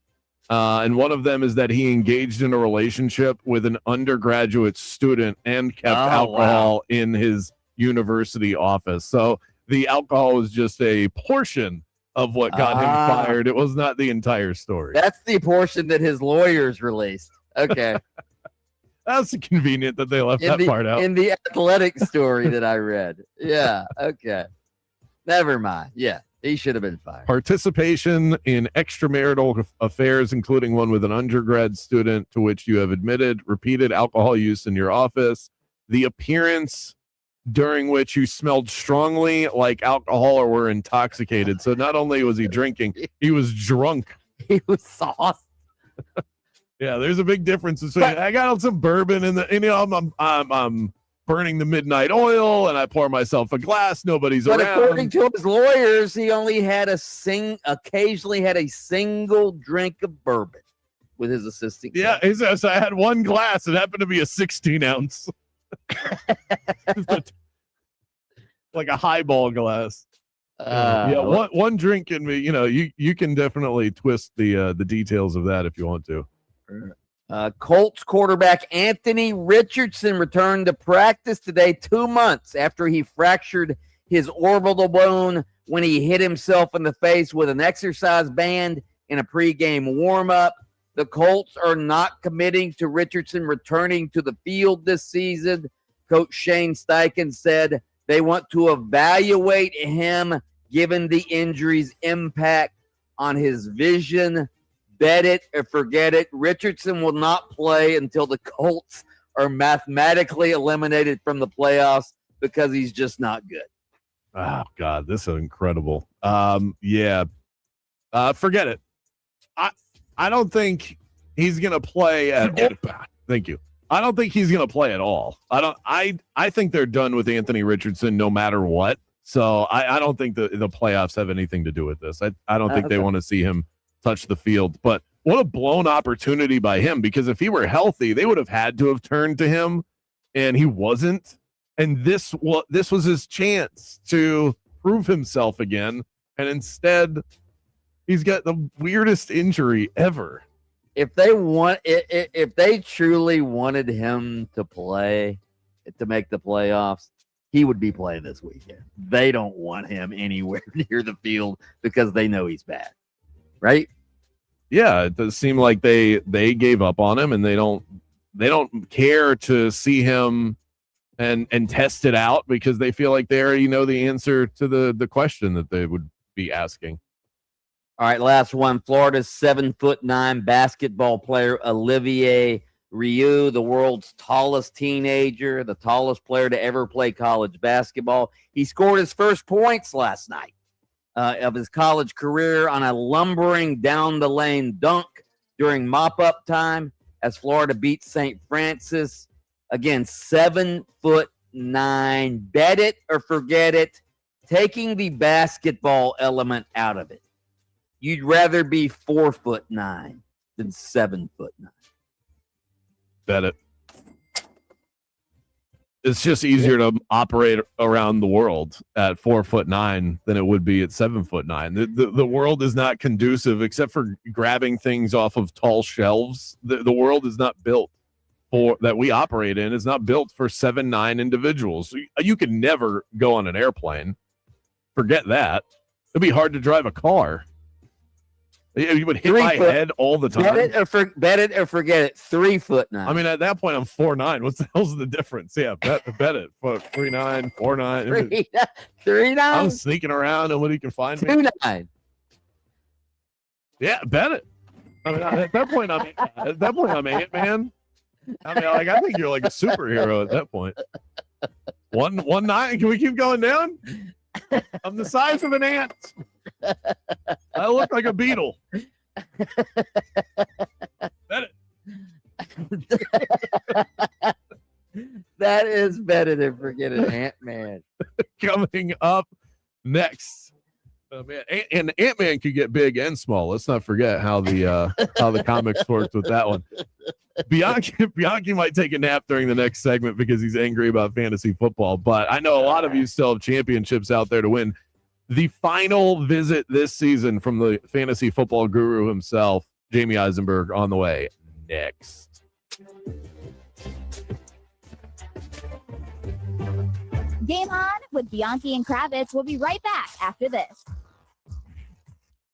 And one of them is that he engaged in a relationship with an undergraduate student and kept alcohol in his university office. So the alcohol was just a portion of what got him fired. It was not the entire story. That's the portion that his lawyers released. Okay. That's convenient that they left that part out. In the Athletic story that I read. Yeah, okay. Never mind. Yeah, he should have been fired. Participation in extramarital affairs, including one with an undergrad student to which you have admitted, repeated alcohol use in your office, the appearance during which you smelled strongly like alcohol or were intoxicated. So not only was he drinking, he was drunk. He was sauced. Yeah, there's a big difference between I got some bourbon and I'm burning the midnight oil and I pour myself a glass. Nobody's around. But according to his lawyers, he only had occasionally had a single drink of bourbon with his assistant. Yeah, he says I had one glass. It happened to be a 16 ounce, like a highball glass. One drink can be. You can definitely twist the details of that if you want to. Colts quarterback Anthony Richardson returned to practice today 2 months after he fractured his orbital bone when he hit himself in the face with an exercise band in a pregame warm-up. The Colts are not committing to Richardson returning to the field this season. Coach Shane Steichen said they want to evaluate him given the injury's impact on his vision. Bet it or forget it. Richardson will not play until the Colts are mathematically eliminated from the playoffs because he's just not good. Oh, God, this is incredible. Forget it. I don't think he's going to play at all. Thank you. I don't think he's going to play at all. I think they're done with Anthony Richardson no matter what. So I don't think the playoffs have anything to do with this. I don't think they want to see him touch the field. But what a blown opportunity by him, because if he were healthy, they would have had to have turned to him, and he wasn't. And this was his chance to prove himself again, and instead he's got the weirdest injury ever. If they truly wanted him to play, to make the playoffs, he would be playing this weekend. They don't want him anywhere near the field because they know he's bad, right? Yeah, it does seem like they gave up on him, and they don't care to see him and test it out because they feel like they already know the answer to the question that they would be asking. All right, last one. Florida's 7'9" basketball player Olivier Rioux, the world's tallest teenager, the tallest player to ever play college basketball. He scored his first points last night of his college career on a lumbering down the lane dunk during mop-up time as Florida beat St. Francis. Again, 7'9". Bet it or forget it. Taking the basketball element out of it. You'd rather be 4'9" than 7'9". Bet it. It's just easier to operate around the world at 4'9" than it would be at 7'9". The world is not conducive, except for grabbing things off of tall shelves. The world is not built for that we operate in. Is not built for 7'9" individuals. You could never go on an airplane. Forget that. It'd be hard to drive a car. You would hit my head all the time. Bet it or forget it. 3'9". I mean, at that point, I'm 4'9". What the hell's the difference? Yeah, bet it. 3'9", 4'9". 3'9". I'm sneaking around, and nobody can find me. 2'9". Yeah, bet it. I mean, at that point, I'm Ant-Man. I mean, like, I think you're like a superhero at that point. 1'9". Can we keep going down? I'm the size of an ant. I look like a beetle. Bet it. That is better than forget it, Ant-Man. Coming up next. Man, and Ant-Man could get big and small. Let's not forget how the comics worked with that one. Bianchi might take a nap during the next segment because he's angry about fantasy football, but I know a lot of you still have championships out there to win. The final visit this season from the fantasy football guru himself, Jamie Eisenberg, on the way next. Game on with Bianchi and Kravitz. We'll be right back after this.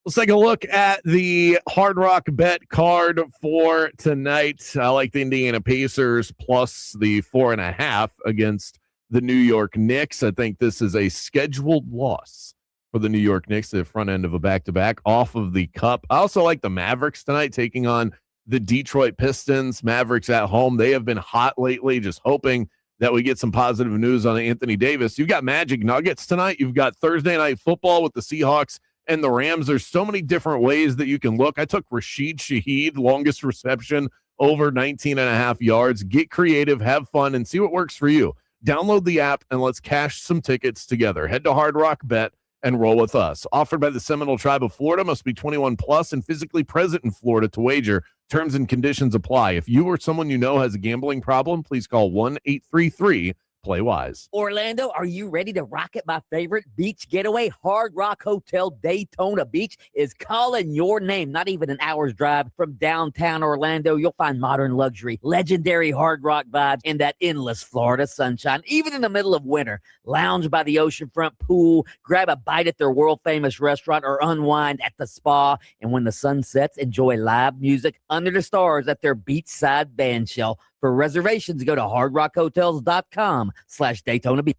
Let's take a look at the Hard Rock bet card for tonight. I like the Indiana Pacers plus the 4.5 against the New York Knicks. I think this is a scheduled loss for the New York Knicks, the front end of a back-to-back off of the cup. I also like the Mavericks tonight taking on the Detroit Pistons. Mavericks at home. They have been hot lately, just hoping that we get some positive news on Anthony Davis. You've got Magic Nuggets tonight. You've got Thursday Night Football with the Seahawks and the Rams. There's so many different ways that you can look. I took Rashid Shaheed, longest reception, over 19.5 yards. Get creative, have fun, and see what works for you. Download the app, and let's cash some tickets together. Head to Hard Rock Bet and roll with us. Offered by the Seminole Tribe of Florida. Must be 21 plus and physically present in Florida to wager. Terms and conditions apply. If you or someone you know has a gambling problem, please call 1-833-PLAY WISE. Orlando, are you ready to rock it? My favorite beach getaway, Hard Rock Hotel Daytona Beach, is calling your name. Not even an hour's drive from downtown Orlando. You'll find modern luxury, legendary Hard Rock vibes, and that endless Florida sunshine. Even in the middle of winter, lounge by the oceanfront pool, grab a bite at their world-famous restaurant, or unwind at the spa. And when the sun sets, enjoy live music under the stars at their beachside band shell. For reservations, go to hardrockhotels.com/Daytona Beach.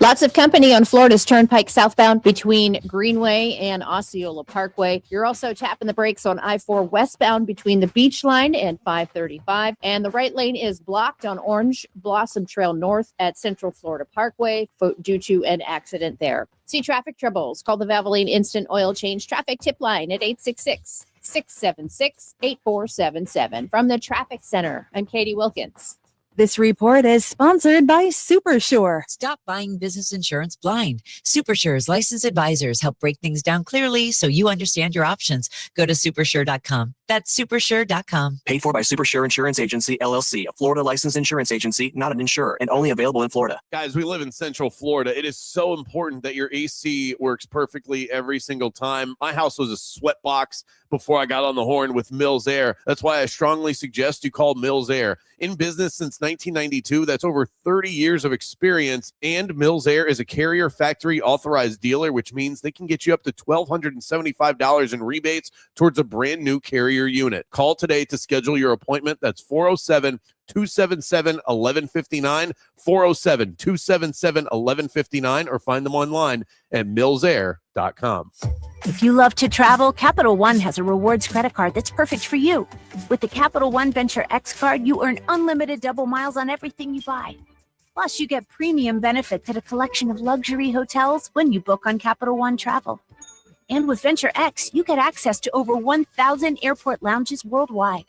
Lots of company on Florida's Turnpike southbound between Greenway and Osceola Parkway. You're also tapping the brakes on I-4 westbound between the Beach Line and 535. And the right lane is blocked on Orange Blossom Trail North at Central Florida Parkway due to an accident there. See traffic troubles? Call the Valvoline Instant Oil Change Traffic Tip Line at 866-676-8477. From the Traffic Center, I'm Katie Wilkins. This report is sponsored by SuperSure. Stop buying business insurance blind. SuperSure's licensed advisors help break things down clearly so you understand your options. Go to supersure.com. That's supersure.com. Paid for by Supersure Insurance Agency, LLC, a Florida licensed insurance agency, not an insurer, and only available in Florida. Guys, we live in Central Florida. It is so important that your AC works perfectly every single time. My house was a sweat box before I got on the horn with Mills Air. That's why I strongly suggest you call Mills Air. In business since 1992, that's over 30 years of experience, and Mills Air is a Carrier Factory authorized dealer, which means they can get you up to $1,275 in rebates towards a brand new Carrier unit. Call today to schedule your appointment. That's 407-277-1159, 407-277-1159, or find them online at millsair.com. If you love to travel, Capital One has a rewards credit card that's perfect for you. With the Capital One Venture X card, you earn unlimited double miles on everything you buy. Plus, you get premium benefits at a collection of luxury hotels when you book on Capital One Travel. And with Venture X, you get access to over 1,000 airport lounges worldwide.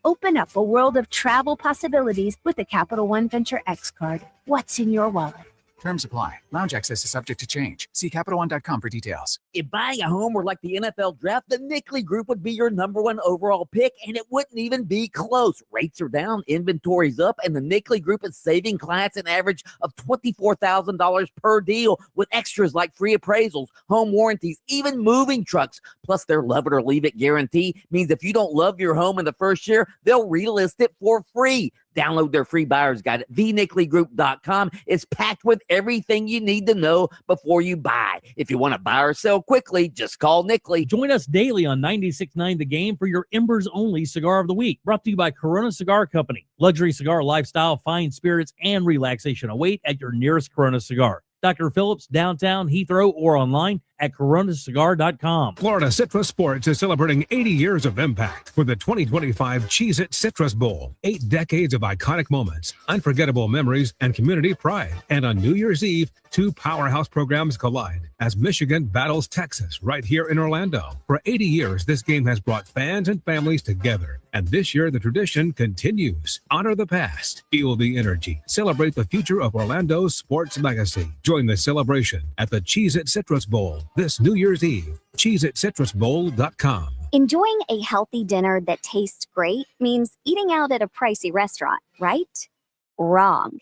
Open up a world of travel possibilities with the Capital One Venture X card. What's in your wallet? Terms apply. Lounge access is subject to change. See CapitalOne.com for details. If buying a home were like the NFL draft, the Nickley Group would be your #1 overall pick, and it wouldn't even be close. Rates are down, inventory's up, and the Nickley Group is saving clients an average of $24,000 per deal with extras like free appraisals, home warranties, even moving trucks. Plus, their love it or leave it guarantee means if you don't love your home in the first year, they'll relist it for free. Download their free buyer's guide at thenickley.group.com. It's packed with everything you need to know before you buy. If you want to buy or sell quickly, just call Nickley. Join us daily on 96.9 The Game for your Embers Only Cigar of the Week. Brought to you by Corona Cigar Company. Luxury cigar lifestyle, fine spirits, and relaxation await at your nearest Corona cigar. Dr. Phillips, downtown, Heathrow, or online at coronacigar.com. Florida Citrus Sports is celebrating 80 years of impact with the 2025 Cheez-It Citrus Bowl. 8 decades of iconic moments, unforgettable memories, and community pride. And on New Year's Eve, 2 powerhouse programs collide as Michigan battles Texas right here in Orlando. For 80 years, this game has brought fans and families together. And this year, the tradition continues. Honor the past, feel the energy, celebrate the future of Orlando's sports legacy. Join the celebration at the Cheez-It Citrus Bowl this New Year's Eve. CheezItCitrusBowl.com. Enjoying a healthy dinner that tastes great means eating out at a pricey restaurant, right? Wrong.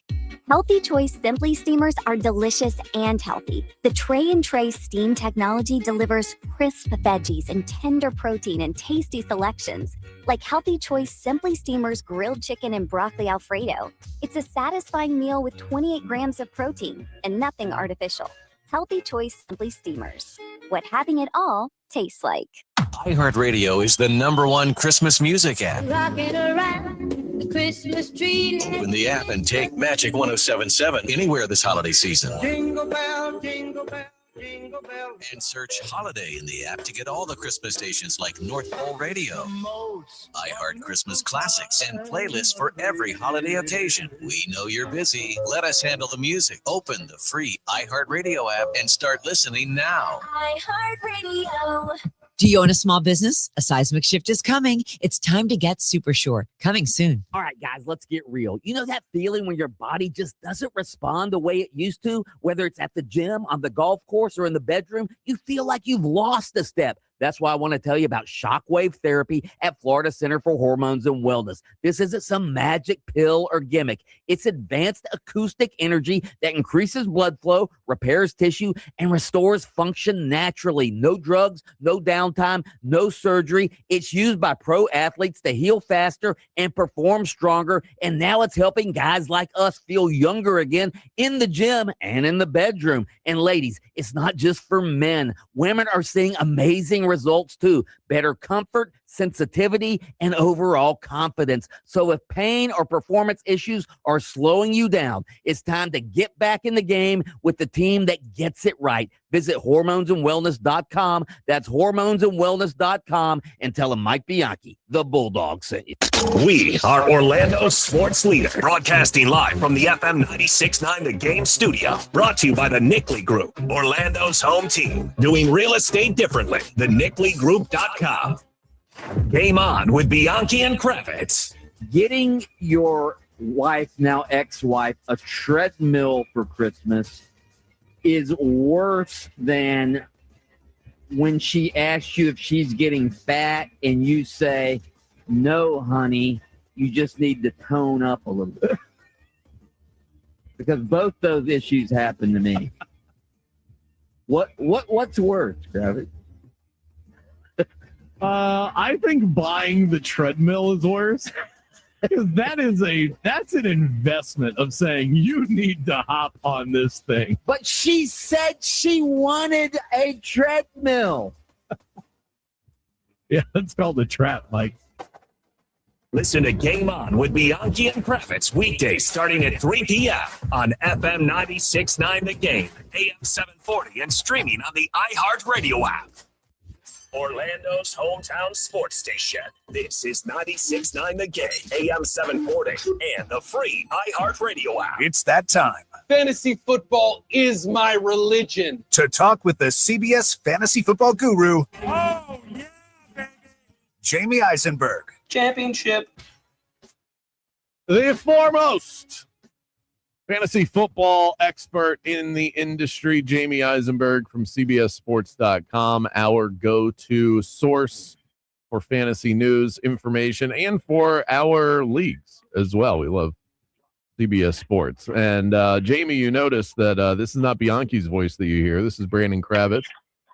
Healthy Choice Simply Steamers are delicious and healthy. The Tray and Tray steam technology delivers crisp veggies and tender protein in tasty selections, like Healthy Choice Simply Steamers grilled chicken and broccoli Alfredo. It's a satisfying meal with 28 grams of protein and nothing artificial. Healthy Choice Simply Steamers. What having it all tastes like. iHeartRadio is the #1 Christmas music app. Rocking around the Christmas tree. Open the app and take Magic 107.7 anywhere this holiday season. Jingle bell, jingle bell, jingle bell. And search Holiday in the app to get all the Christmas stations like North Pole Radio, iHeart Christmas Classics, and playlists for every holiday occasion. We know you're busy. Let us handle the music. Open the free iHeartRadio app and start listening now. iHeartRadio. Do you own a small business? A seismic shift is coming. It's time to get Super Sure. Coming soon. All right, guys, let's get real. You know that feeling when your body just doesn't respond the way it used to? Whether it's at the gym, on the golf course, or in the bedroom, you feel like you've lost a step. That's why I want to tell you about Shockwave Therapy at Florida Center for Hormones and Wellness. This isn't some magic pill or gimmick. It's advanced acoustic energy that increases blood flow, repairs tissue, and restores function naturally. No drugs, no downtime, no surgery. It's used by pro athletes to heal faster and perform stronger. And now it's helping guys like us feel younger again in the gym and in the bedroom. And ladies, it's not just for men. Women are seeing amazing results too. Better comfort, sensitivity, and overall confidence. So if pain or performance issues are slowing you down, it's time to get back in the game with the team that gets it right. Visit hormonesandwellness.com. That's hormonesandwellness.com, and tell them Mike Bianchi, the Bulldog, sent you. We are Orlando's sports leader, broadcasting live from the FM 96.9 The Game studio. Brought to you by the Nickley Group, Orlando's home team, doing real estate differently. TheNickleyGroup.com. Game on with Bianchi and Kravitz. Getting your wife, now ex-wife, a treadmill for Christmas is worse than when she asks you if she's getting fat and you say, no, honey, you just need to tone up a little bit. Because both those issues happen to me. What's worse, Kravitz? I think buying the treadmill is worse. Because that's an investment of saying you need to hop on this thing. But she said she wanted a treadmill. Yeah, that's called a trap, Mike. Listen to Game On with Bianchi and Kravitz weekdays starting at 3 p.m. on FM 96.9 The Game, AM 740, and streaming on the iHeartRadio app. Orlando's hometown sports station. This is 96.9 The Game, AM 740, and the free iHeartRadio app. It's that time. Fantasy football is my religion. To talk with the CBS fantasy football guru, Oh, yeah, baby. Jamie Eisenberg. Championship. The foremost fantasy football expert in the industry, Jamie Eisenberg from CBSSports.com, our go-to source for fantasy news, information, and for our leagues as well. We love CBS Sports. And Jamie, you notice that this is not Bianchi's voice that you hear. This is Brandon Kravitz.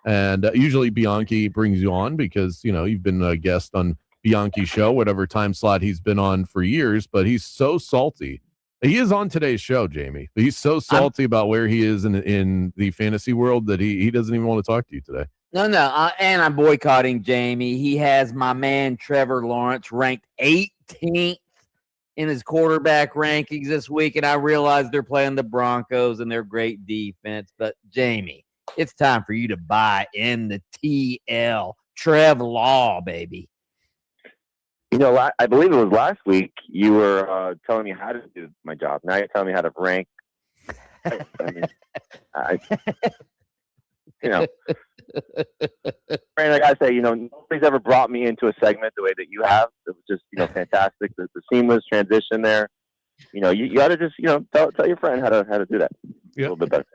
And usually Bianchi brings you on because, you've been a guest on Bianchi show, whatever time slot he's been on for years, but he's so salty. He is on today's show, Jamie. But he's so salty about where he is in the fantasy world that he doesn't even want to talk to you today. No, and I'm boycotting Jamie. He has my man Trevor Lawrence ranked 18th in his quarterback rankings this week, and I realize they're playing the Broncos and they're great defense. But Jamie, it's time for you to buy in the TL. Trev Law, baby. I believe it was last week you were telling me how to do my job. Now you're telling me how to rank. Brandon, I gotta say, nobody's ever brought me into a segment the way that you have. It was just, fantastic. The seamless transition there. You got to just, tell your friend how to do that. A little bit better.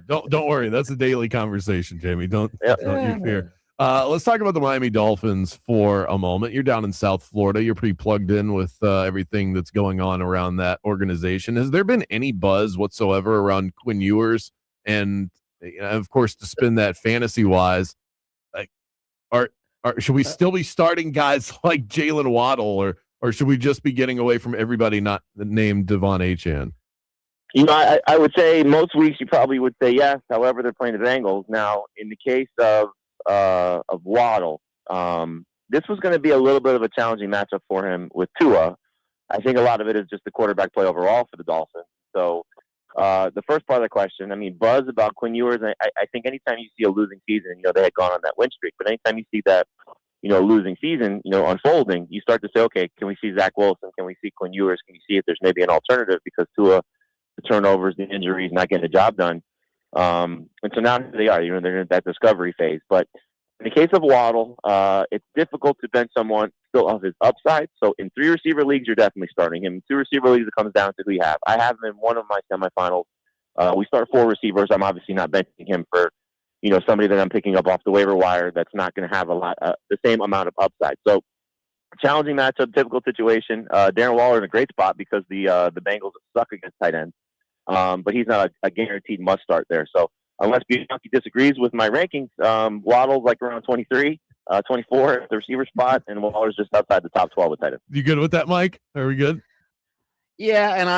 Don't worry, that's a daily conversation, Jamie. Don't you fear. Let's talk about the Miami Dolphins for a moment. You're down in South Florida. You're pretty plugged in with everything that's going on around that organization. Has there been any buzz whatsoever around Quinn Ewers? And of course, to spin that fantasy-wise, should we still be starting guys like Jalen Waddle, or should we just be getting away from everybody not named Devon Achane? I would say most weeks you probably would say yes. However, they're playing the Bengals. Now, in the case of Waddle, this was going to be a little bit of a challenging matchup for him with Tua. I think a lot of it is just the quarterback play overall for the Dolphins. So the first part of the question, buzz about Quinn Ewers, I think anytime you see a losing season, they had gone on that win streak, but anytime you see that, losing season, unfolding, you start to say, okay, can we see Zach Wilson? Can we see Quinn Ewers? Can we see if there's maybe an alternative? Because Tua, the turnovers, the injuries, not getting the job done. And so now they are, they're in that discovery phase. But in the case of Waddle, it's difficult to bench someone still of his upside. So in 3 receiver leagues, you're definitely starting him. In 2 receiver leagues, it comes down to who you have. I have him in one of my semifinals. We start 4 receivers. I'm obviously not benching him for, somebody that I'm picking up off the waiver wire that's not going to have the same amount of upside. So challenging matchup, difficult situation. Darren Waller in a great spot because the Bengals suck against tight ends. But he's not a guaranteed must start there. So unless Bianchi disagrees with my rankings, Waddle's like around 23, 24 at the receiver spot, and Waller's just outside the top 12 with tight ends. You good with that, Mike? Are we good? Yeah, and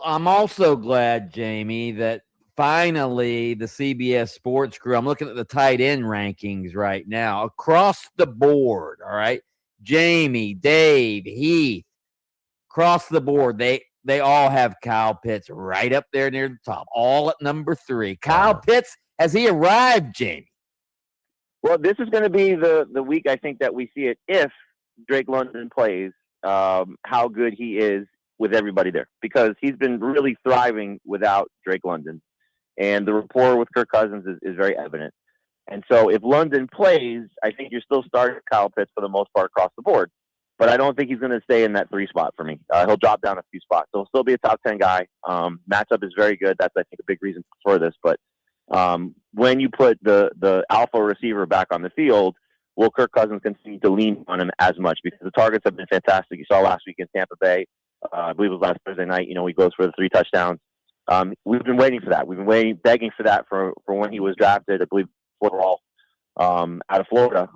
I'm also glad, Jamie, that finally the CBS Sports crew, I'm looking at the tight end rankings right now across the board. All right. Jamie, Dave, Heath, across the board. They all have Kyle Pitts right up there near the top, all at number 3. Kyle Pitts, has he arrived, Jamie? Well, this is going to be the week I think that we see it if Drake London plays, how good he is with everybody there, because he's been really thriving without Drake London. And the rapport with Kirk Cousins is very evident. And so if London plays, I think you're still starting Kyle Pitts for the most part across the board. But I don't think he's going to stay in that 3 spot for me. He'll drop down a few spots. So he'll still be a top 10 guy. Matchup is very good. That's, I think, a big reason for this. But When you put the alpha receiver back on the field, will Kirk Cousins continue to lean on him as much? Because the targets have been fantastic. You saw last week in Tampa Bay, I believe it was last Thursday night, he goes for the 3 touchdowns. We've been waiting for that. We've been begging for that for when he was drafted, I believe, overall, out of Florida.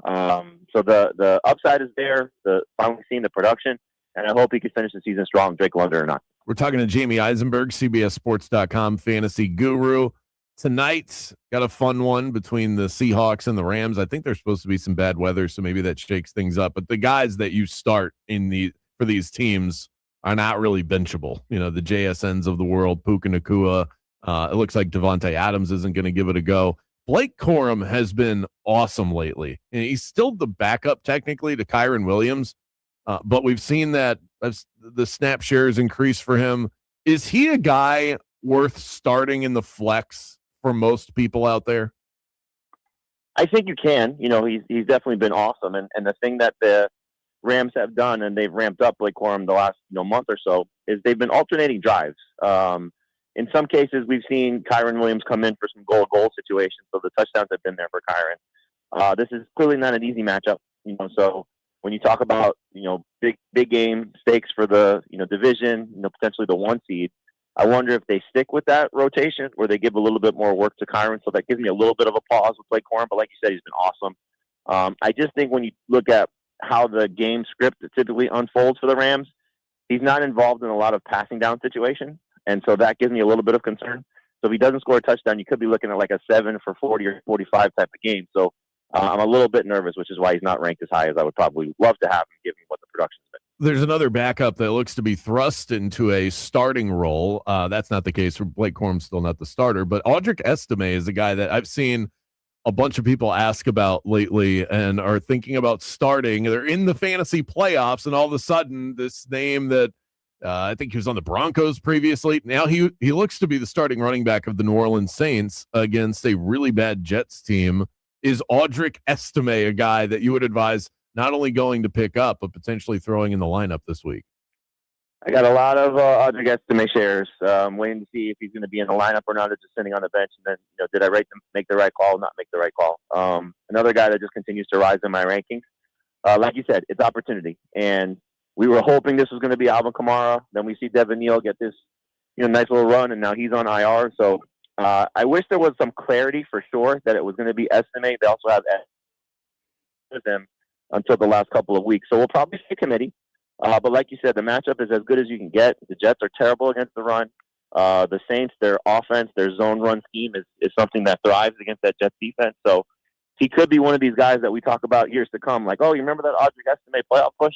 So the upside is there, finally seeing the production, and I hope he can finish the season strong, Drake London or not. We're talking to Jamie Eisenberg, CBSSports.com fantasy guru. Tonight, got a fun one between the Seahawks and the Rams. I think there's supposed to be some bad weather, so maybe that shakes things up. But the guys that you start for these teams are not really benchable. The JSNs of the world, Puka Nacua. It looks like Devontae Adams isn't going to give it a go. Blake Corum has been awesome lately. And he's still the backup technically to Kyron Williams, but we've seen that as the snap shares increase for him. Is he a guy worth starting in the flex for most people out there? I think you can. He's definitely been awesome. And the thing that the Rams have done, and they've ramped up Blake Corum the last month or so, is they've been alternating drives. In some cases, we've seen Kyron Williams come in for some goal situations, so the touchdowns have been there for Kyron. This is clearly not an easy matchup. So when you talk about big game stakes for the division, potentially the 1 seed, I wonder if they stick with that rotation where they give a little bit more work to Kyron. So that gives me a little bit of a pause with Blake Corum. But like you said, he's been awesome. I just think when you look at how the game script typically unfolds for the Rams, he's not involved in a lot of passing down situations. And so that gives me a little bit of concern. So if he doesn't score a touchdown, you could be looking at like a 7 for 40 or 45 type of game. So I'm a little bit nervous, which is why he's not ranked as high as I would probably love to have him, given what the production's been. There's another backup that looks to be thrust into a starting role. That's not the case for Blake Corum, still not the starter. But Audric Estime is a guy that I've seen a bunch of people ask about lately and are thinking about starting. They're in the fantasy playoffs, and all of a sudden, this name that I think he was on the Broncos previously. Now he looks to be the starting running back of the New Orleans Saints against a really bad Jets team. Is Audric Estime a guy that you would advise not only going to pick up, but potentially throwing in the lineup this week? I got a lot of Audric Estime shares. Waiting to see if he's going to be in the lineup or not, or just sitting on the bench. And then, did I make the right call, not make the right call? Another guy that just continues to rise in my rankings. Like you said, it's opportunity. And we were hoping this was going to be Alvin Kamara. Then we see Devin Neal get this nice little run, and now he's on IR. So I wish there was some clarity for sure that it was going to be Estime. They also have with them until the last couple of weeks. So we'll probably see a committee. But like you said, the matchup is as good as you can get. The Jets are terrible against the run. The Saints, their offense, their zone run scheme is something that thrives against that Jets defense. So he could be one of these guys that we talk about years to come. Like, oh, you remember that Audric Estime playoff push?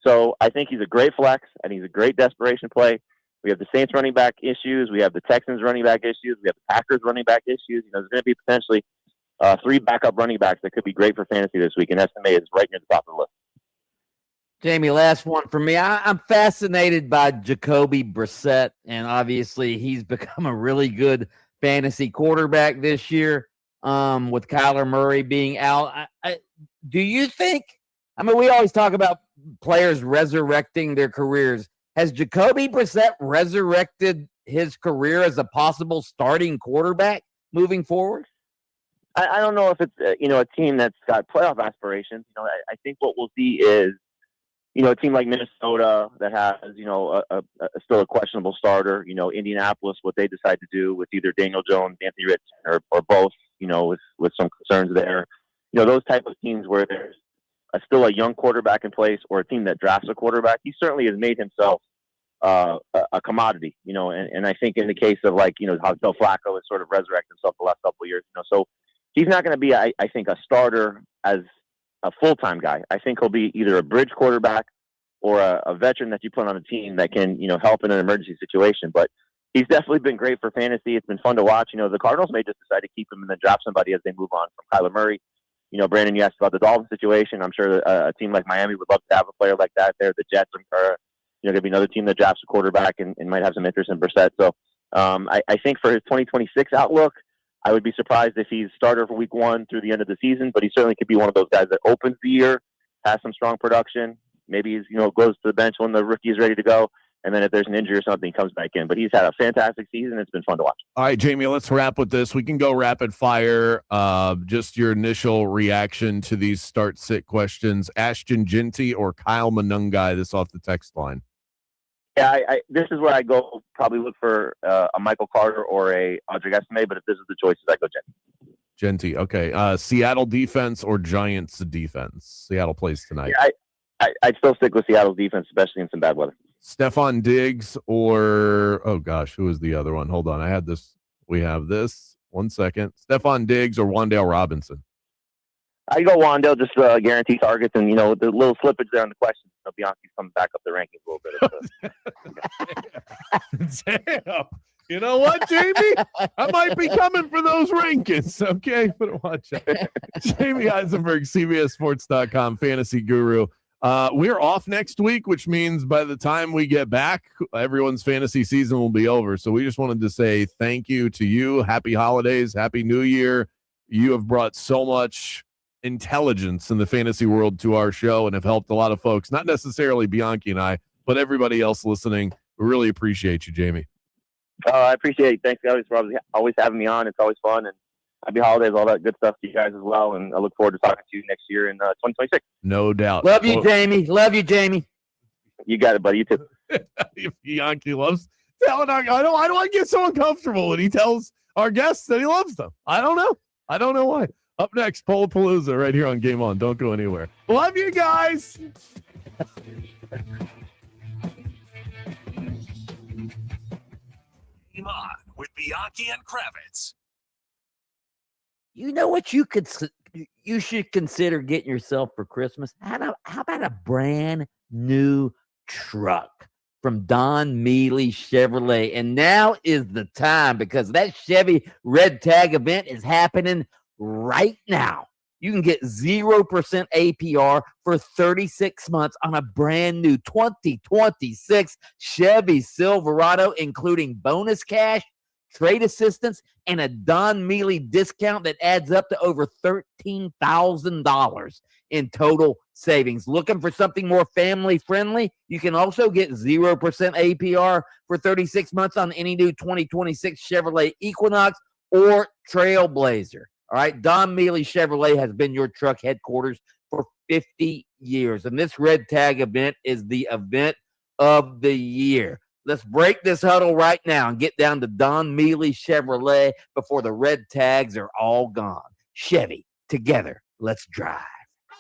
So I think he's a great flex, and he's a great desperation play. We have the Saints running back issues. We have the Texans running back issues. We have the Packers running back issues. There's going to be potentially 3 backup running backs that could be great for fantasy this week, and Estime is right near the top of the list. Jamie, last one for me. I'm fascinated by Jacoby Brissett, and obviously he's become a really good fantasy quarterback this year with Kyler Murray being out. Do you think – we always talk about players resurrecting their careers. Has Jacoby Brissett resurrected his career as a possible starting quarterback moving forward? I don't know if it's a team that's got playoff aspirations. I think what we'll see is a team like Minnesota that has still a questionable starter. Indianapolis, what they decide to do with either Daniel Jones, Anthony Richardson, or both. With some concerns there. Those type of teams where there's still a young quarterback in place, or a team that drafts a quarterback. He certainly has made himself a commodity. And I think in the case of how Joe Flacco has sort of resurrected himself the last couple of years. So he's not going to be, I think, a starter as a full-time guy. I think he'll be either a bridge quarterback or a veteran that you put on a team that can, help in an emergency situation. But he's definitely been great for fantasy. It's been fun to watch. The Cardinals may just decide to keep him and then drop somebody as they move on from Kyler Murray. Brandon, you asked about the Dolphins situation. I'm sure a team like Miami would love to have a player like that there. The Jets are, going to be another team that drafts a quarterback and might have some interest in Brissett. So I think for his 2026 outlook, I would be surprised if he's starter for week 1 through the end of the season, but he certainly could be one of those guys that opens the year, has some strong production. Maybe he's, goes to the bench when the rookie is ready to go, And then if there's an injury or something, he comes back in. But he's had a fantastic season. It's been fun to watch. All right, Jamie, let's wrap with this. We can go rapid fire. Just your initial reaction to these start-sit questions. Ashton Ginty or Kyle Monungai, this off the text line. Yeah, this is where I go probably look for a Michael Carter or a Audrey Estimé, but if this is the choices, I go Ginty. Ginty, okay. Seattle defense or Giants defense? Seattle plays tonight. Yeah, I'd still stick with Seattle's defense, especially in some bad weather. Stephon Diggs or, oh gosh, who is the other one? Hold on. I had this. We have this. 1 second. Stephon Diggs or Wan'Dale Robinson? I go Wan'Dale, just guarantee targets, and the little slippage there on the question. Bianchi's coming back up the rankings a little bit. Damn. You know what, Jamie? I might be coming for those rankings. Okay, but watch out. Jamie Eisenberg, CBSSports.com, fantasy guru. We're off next week, which means by the time we get back, everyone's fantasy season will be over. So we just wanted to say thank you to you. Happy holidays. Happy New Year. You have brought so much intelligence in the fantasy world to our show and have helped a lot of folks, not necessarily Bianchi and I, but everybody else listening. We really appreciate you, Jamie. I appreciate it. Thanks, guys, for always having me on. It's always fun. And happy holidays, all that good stuff to you guys as well. And I look forward to talking to you next year in 2026. No doubt. Love you, Jamie. Love you, Jamie. You got it, buddy. You too. Bianchi loves telling I don't want to get so uncomfortable when he tells our guests that he loves them. I don't know why. Up next, Polapalooza right here on Game On. Don't go anywhere. Love you guys. Game On with Bianchi and Kravitz. You know what you should consider getting yourself for Christmas? How about a brand new truck from Don Mealy Chevrolet? And now is the time, because that Chevy Red Tag event is happening right now. You can get 0% APR for 36 months on a brand new 2026 Chevy Silverado, including bonus cash, trade assistance, and a Don Mealy discount that adds up to over $13,000 in total savings. Looking for something more family friendly? You can also get 0% APR for 36 months on any new 2026 Chevrolet Equinox or Trailblazer. All right, Don Mealy Chevrolet has been your truck headquarters for 50 years, and this Red Tag event is the event of the year. Let's break this huddle right now and get down to Don Mealy Chevrolet before the red tags are all gone. Chevy, together, let's drive.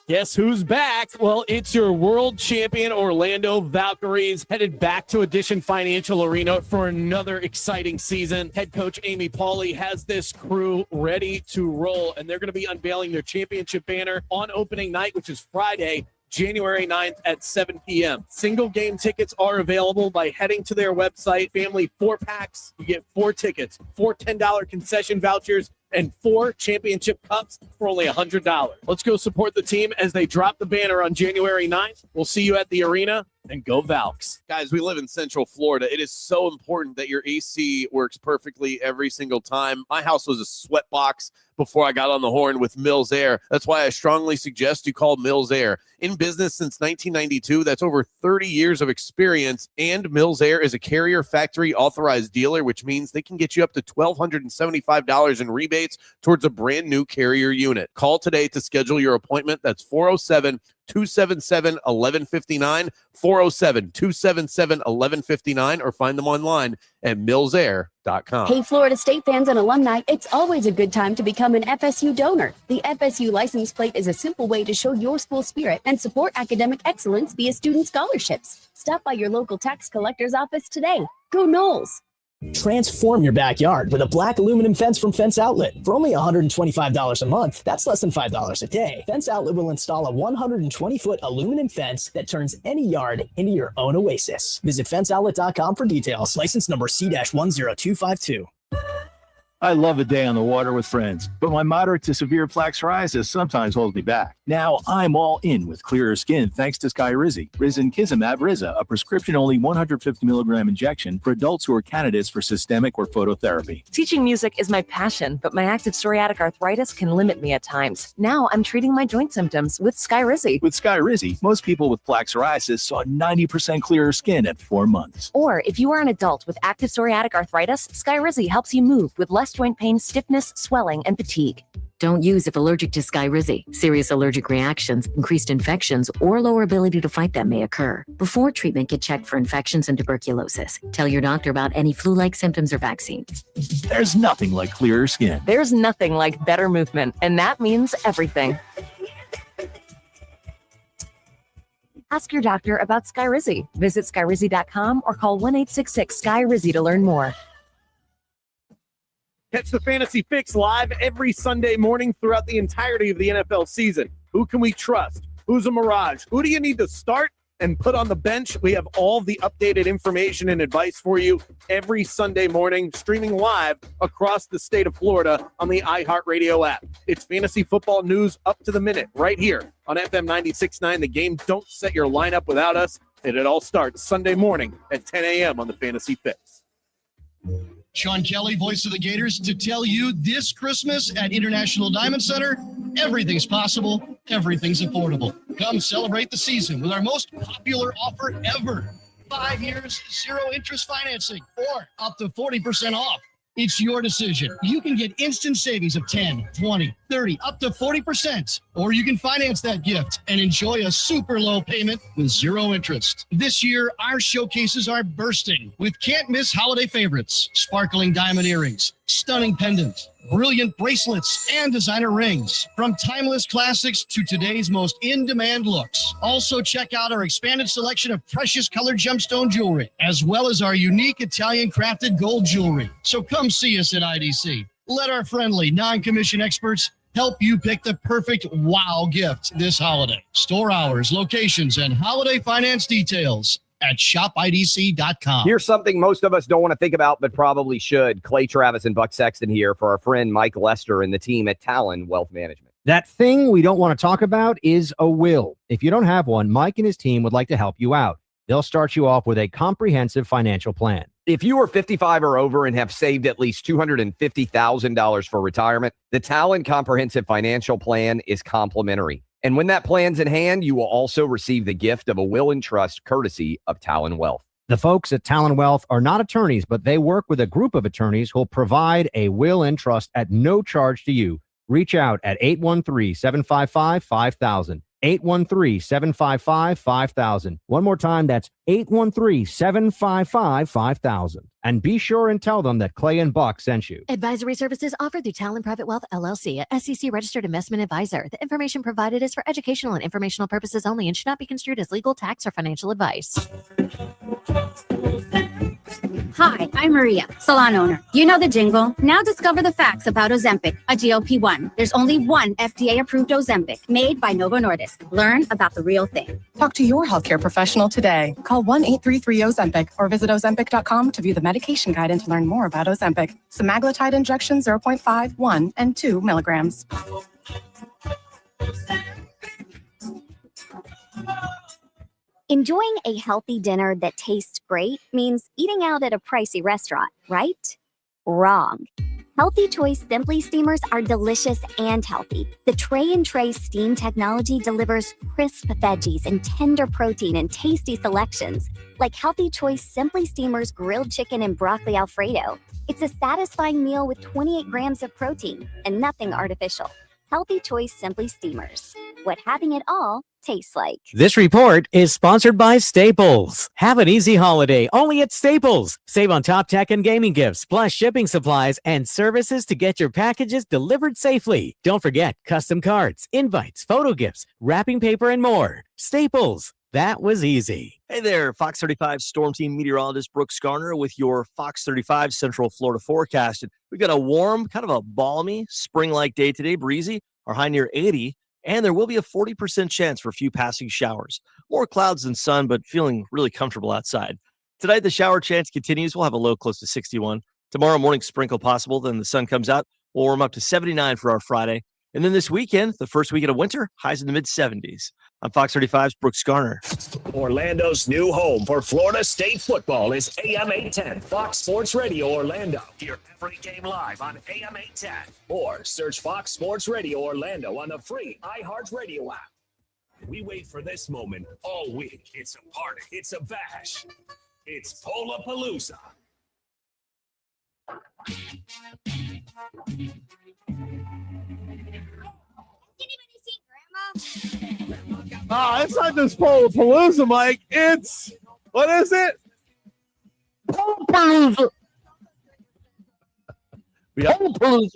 Guess who's back? Well, it's your world champion Orlando Valkyries headed back to Addition Financial Arena for another exciting season. Head coach Amy Pauley has this crew ready to roll, and they're going to be unveiling their championship banner on opening night, which is Friday, January 9th at 7 p.m. Single game tickets are available by heading to their website. Family 4-packs, you get 4 tickets, 4 $10 concession vouchers, and 4 championship cups for only $100. Let's go support the team as they drop the banner on January 9th. We'll see you at the arena, and go Valks. Guys, we live in Central Florida. It is so important that your AC works perfectly every single time. My house was a sweat box before I got on the horn with Mills Air. That's why I strongly suggest you call Mills Air. In business since 1992, that's over 30 years of experience, and Mills Air is a Carrier Factory authorized dealer, which means they can get you up to $1,275 in rebates towards a brand new Carrier unit. Call today to schedule your appointment. That's 407-277-1159, 407-277-1159, or find them online at millsair.com. Hey, Florida State fans and alumni, it's always a good time to become an FSU donor. The FSU license plate is a simple way to show your school spirit and support academic excellence via student scholarships. Stop by your local tax collector's office today. Go Noles! Transform your backyard with a black aluminum fence from Fence Outlet. For only $125 a month, that's less than $5 a day. Fence Outlet will install a 120-foot aluminum fence that turns any yard into your own oasis. Visit fenceoutlet.com for details. License number C-10252. I love a day on the water with friends, but my moderate to severe plaque psoriasis sometimes holds me back. Now I'm all in with clearer skin thanks to Skyrizi. Risankizumab Riza, a prescription-only 150 milligram injection for adults who are candidates for systemic or phototherapy. Teaching music is my passion, but my active psoriatic arthritis can limit me at times. Now I'm treating my joint symptoms with Skyrizi. With Skyrizi, most people with plaque psoriasis saw 90% clearer skin at 4 months. Or if you are an adult with active psoriatic arthritis, Skyrizi helps you move with less joint pain, stiffness, swelling, and fatigue. Don't use if allergic to Skyrizi. Serious allergic reactions, increased infections, or lower ability to fight them may occur. Before treatment, get checked for infections and tuberculosis. Tell your doctor about any flu-like symptoms or vaccines. There's nothing like clearer skin. There's nothing like better movement, and that means everything. Ask your doctor about Skyrizi. Visit Skyrizi.com or call 1-866-SKY-RIZI to learn more. Catch the Fantasy Fix live every Sunday morning throughout the entirety of the NFL season. Who can we trust? Who's a mirage? Who do you need to start and put on the bench? We have all the updated information and advice for you every Sunday morning, streaming live across the state of Florida on the iHeartRadio app. It's fantasy football news up to the minute right here on FM 96.9 The Game. Don't set your lineup without us, and it all starts Sunday morning at 10 a.m. on the Fantasy Fix. Sean Kelly, voice of the Gators, to tell you this Christmas at International Diamond Center, everything's possible, everything's affordable. Come celebrate the season with our most popular offer ever. 5 years, 0 interest financing, or up to 40% off. It's your decision. You can get instant savings of 10, 20, 30, up to 40%. Or you can finance that gift and enjoy a super low payment with 0 interest. This year, our showcases are bursting with can't-miss holiday favorites, sparkling diamond earrings, stunning pendants, brilliant bracelets, and designer rings. From timeless classics to today's most in-demand looks. Also, check out our expanded selection of precious colored gemstone jewelry, as well as our unique Italian-crafted gold jewelry. So come see us at IDC. Let our friendly, non-commissioned experts help you pick the perfect wow gift this holiday. Store hours, locations, and holiday finance details at shopidc.com. Here's something most of us don't want to think about, but probably should. Clay Travis and Buck Sexton here for our friend Mike Lester and the team at Talon Wealth Management. That thing we don't want to talk about is a will. If you don't have one, Mike and his team would like to help you out. They'll start you off with a comprehensive financial plan. If you are 55 or over and have saved at least $250,000 for retirement, the Talon Comprehensive Financial Plan is complimentary. And when that plan's in hand, you will also receive the gift of a will and trust courtesy of Talon Wealth. The folks at Talon Wealth are not attorneys, but they work with a group of attorneys who'll provide a will and trust at no charge to you. Reach out at 813-755-5000. 813-755-5000. One more time, that's 813-755-5000. And be sure and tell them that Clay and Buck sent you. Advisory services offered through Talon Private Wealth, LLC, a SEC registered investment advisor. The information provided is for educational and informational purposes only and should not be construed as legal, tax, or financial advice. Hi, I'm Maria, salon owner. You know the jingle. Now discover the facts about Ozempic, a GLP-1. There's only one FDA-approved Ozempic made by Novo Nordisk. Learn about the real thing. Talk to your healthcare professional today. Call 1-833-OZEMPIC or visit Ozempic.com to view the medication guide and to learn more about Ozempic. Semaglutide injection 0.5, 1, and 2 milligrams. Enjoying a healthy dinner that tastes great means eating out at a pricey restaurant, right? Wrong. Healthy Choice Simply Steamers are delicious and healthy. The Tray and Tray steam technology delivers crisp veggies and tender protein in tasty selections, like Healthy Choice Simply Steamers grilled chicken and broccoli Alfredo. It's a satisfying meal with 28 grams of protein and nothing artificial. Healthy Choice Simply Steamers. What having it all tastes like. This report is sponsored by Staples. Have an easy holiday only at Staples. Save on top tech and gaming gifts, plus shipping supplies and services to get your packages delivered safely. Don't forget custom cards, invites, photo gifts, wrapping paper, and more. Staples. That was easy. Hey there, Fox 35 Storm Team meteorologist Brooks Garner with your Fox 35 Central Florida forecast. And we've got a warm, kind of a balmy, spring-like day today, breezy, our high near 80, and there will be a 40% chance for a few passing showers. More clouds than sun, but feeling really comfortable outside. Tonight, the shower chance continues. We'll have a low close to 61. Tomorrow morning, sprinkle possible. Then the sun comes out. We'll warm up to 79 for our Friday. And then this weekend, the first weekend of winter, highs in the mid-70s. I'm Fox 35's Brooks Garner. Orlando's new home for Florida State football is AM 810 Fox Sports Radio Orlando. Hear every game live on AM 810 or search Fox Sports Radio Orlando on the free iHeartRadio app. We wait for this moment all week. It's a party. It's a bash. It's Polapalooza. It's not this Polapalooza, Mike. It's, what is it? Polapalooza.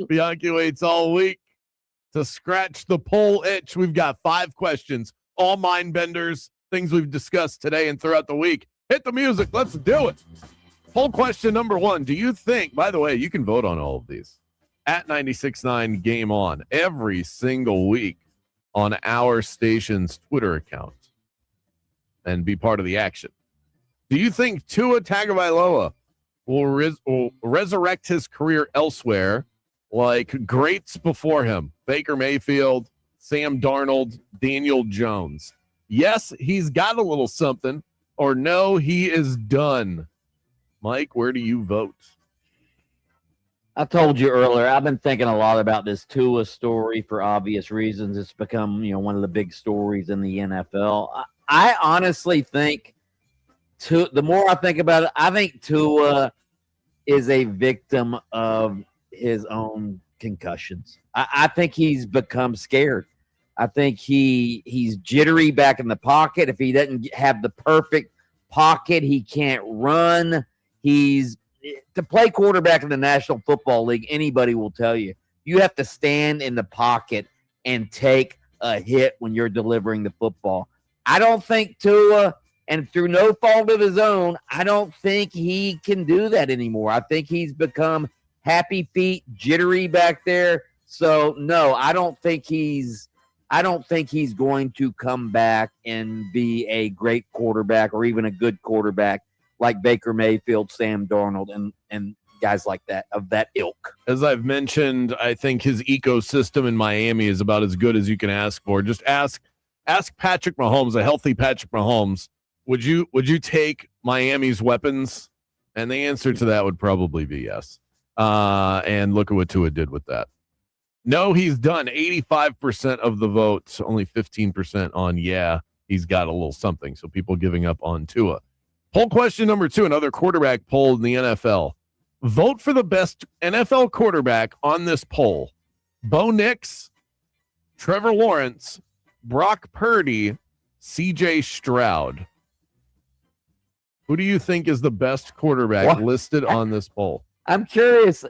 Bianchi waits all week to scratch the poll itch. We've got 5 questions, all mind benders, things we've discussed today and throughout the week. Hit the music. Let's do it. Poll question number 1. Do you think, by the way, you can vote on all of these at 96.9 Game On every single week on our station's Twitter account and be part of the action. Do you think Tua Tagovailoa will resurrect his career elsewhere like greats before him? Baker Mayfield, Sam Darnold, Daniel Jones. Yes, he's got a little something, or no, he is done. Mike, where do you vote? I told you earlier, I've been thinking a lot about this Tua story for obvious reasons. It's become, one of the big stories in the NFL. I honestly think, the more I think about it, I think Tua is a victim of his own concussions. I think he's become scared. I think he's jittery back in the pocket. If he doesn't have the perfect pocket, he can't run. To play quarterback in the National Football League, anybody will tell you, you have to stand in the pocket and take a hit when you're delivering the football. I don't think Tua, and through no fault of his own, I don't think he can do that anymore. I think he's become happy feet, jittery back there. So no, I don't think he's going to come back and be a great quarterback or even a good quarterback like Baker Mayfield, Sam Darnold, and guys like that, of that ilk. As I've mentioned, I think his ecosystem in Miami is about as good as you can ask for. Just ask Patrick Mahomes, a healthy Patrick Mahomes, would you take Miami's weapons? And the answer to that would probably be yes. And look at what Tua did with that. No, he's done. 85% of the votes, only 15% on he's got a little something. So people giving up on Tua. Poll question number 2, another quarterback poll in the NFL. Vote for the best NFL quarterback on this poll. Bo Nix, Trevor Lawrence, Brock Purdy, CJ Stroud. Who do you think is the best quarterback listed on this poll? I'm curious,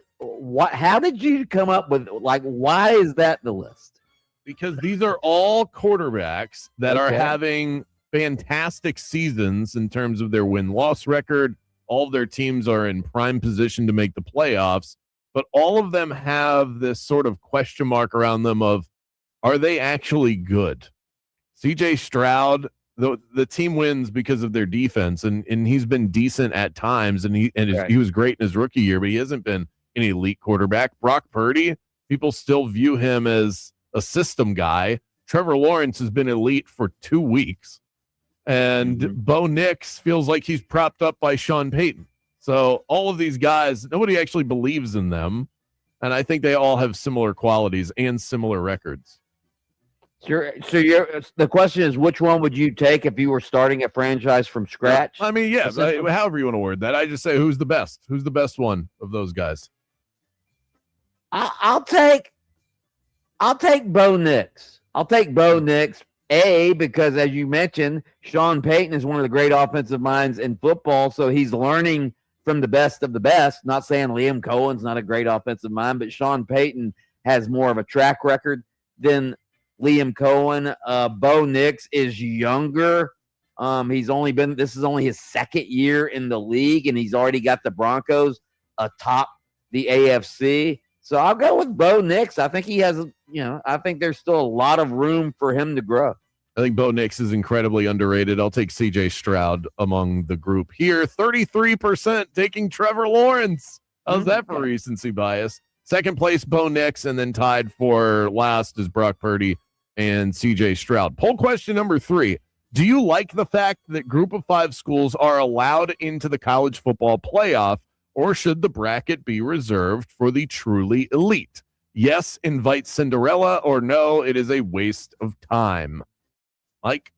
how did you come up with, why is that the list? Because these are all quarterbacks that are having fantastic seasons in terms of their win-loss record. All of their teams are in prime position to make the playoffs, but all of them have this sort of question mark around them of, are they actually good? CJ Stroud, the team wins because of their defense, and he's been decent at times, and he was great in his rookie year, but he hasn't been an elite quarterback. Brock Purdy, people still view him as a system guy. Trevor Lawrence has been elite for 2 weeks. And Bo Nix feels like he's propped up by Sean Payton. So all of these guys, nobody actually believes in them. And I think they all have similar qualities and similar records. The question is, which one would you take if you were starting a franchise from scratch? I mean, however you want to word that. I just say, who's the best? Who's the best one of those guys? I'll take Bo Nix. I'll take Bo Nix. Because as you mentioned, Sean Payton is one of the great offensive minds in football, so he's learning from the best of the best. Not saying Liam Cohen's not a great offensive mind, but Sean Payton has more of a track record than Liam Cohen. Bo Nix is younger. This is only his second year in the league, and he's already got the Broncos atop the AFC. So I'll go with Bo Nix. I think he has, I think there's still a lot of room for him to grow. I think Bo Nix is incredibly underrated. I'll take CJ Stroud among the group here. 33% taking Trevor Lawrence. How's that for recency bias? Second place, Bo Nix, and then tied for last is Brock Purdy and CJ Stroud. Poll question number 3. Do you like the fact that group of 5 schools are allowed into the college football playoff, or should the bracket be reserved for the truly elite? Yes, invite Cinderella, or no, it is a waste of time. Mike?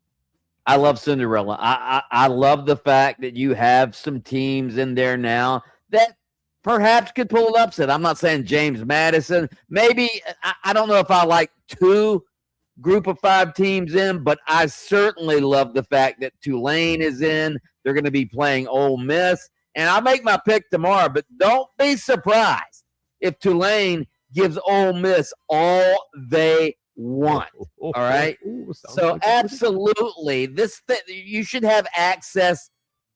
I love Cinderella. I love the fact that you have some teams in there now that perhaps could pull an upset. I'm not saying James Madison. Maybe, I don't know if I like 2 group of 5 teams in, but I certainly love the fact that Tulane is in. They're going to be playing Ole Miss. And I'll make my pick tomorrow, but don't be surprised if Tulane gives Ole Miss all they want. All right? So absolutely, you should have access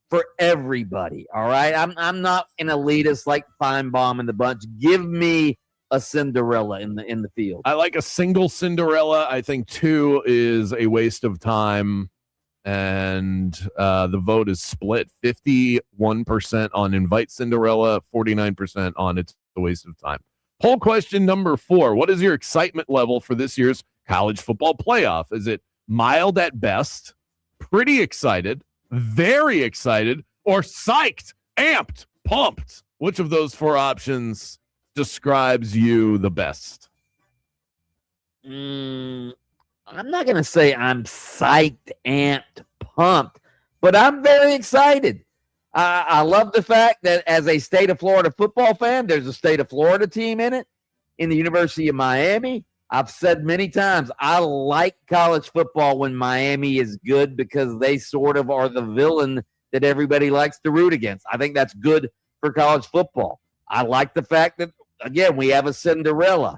for everybody. All right? I'm not an elitist like Feinbaum and the bunch. Give me a Cinderella in the field. I like a single Cinderella. I think 2 is a waste of time, and the vote is split 51% on invite Cinderella, 49% on it's a waste of time. Poll question number 4. What is your excitement level for this year's college football playoff? Is it mild at best, pretty excited, very excited, or psyched, amped, pumped? Which of those 4 options describes you the best? I'm not going to say I'm psyched, amped, pumped, but I'm very excited. I love the fact that as a state of Florida football fan, there's a state of Florida team in it, in the University of Miami. I've said many times, I like college football when Miami is good because they sort of are the villain that everybody likes to root against. I think that's good for college football. I like the fact that, again, we have a Cinderella.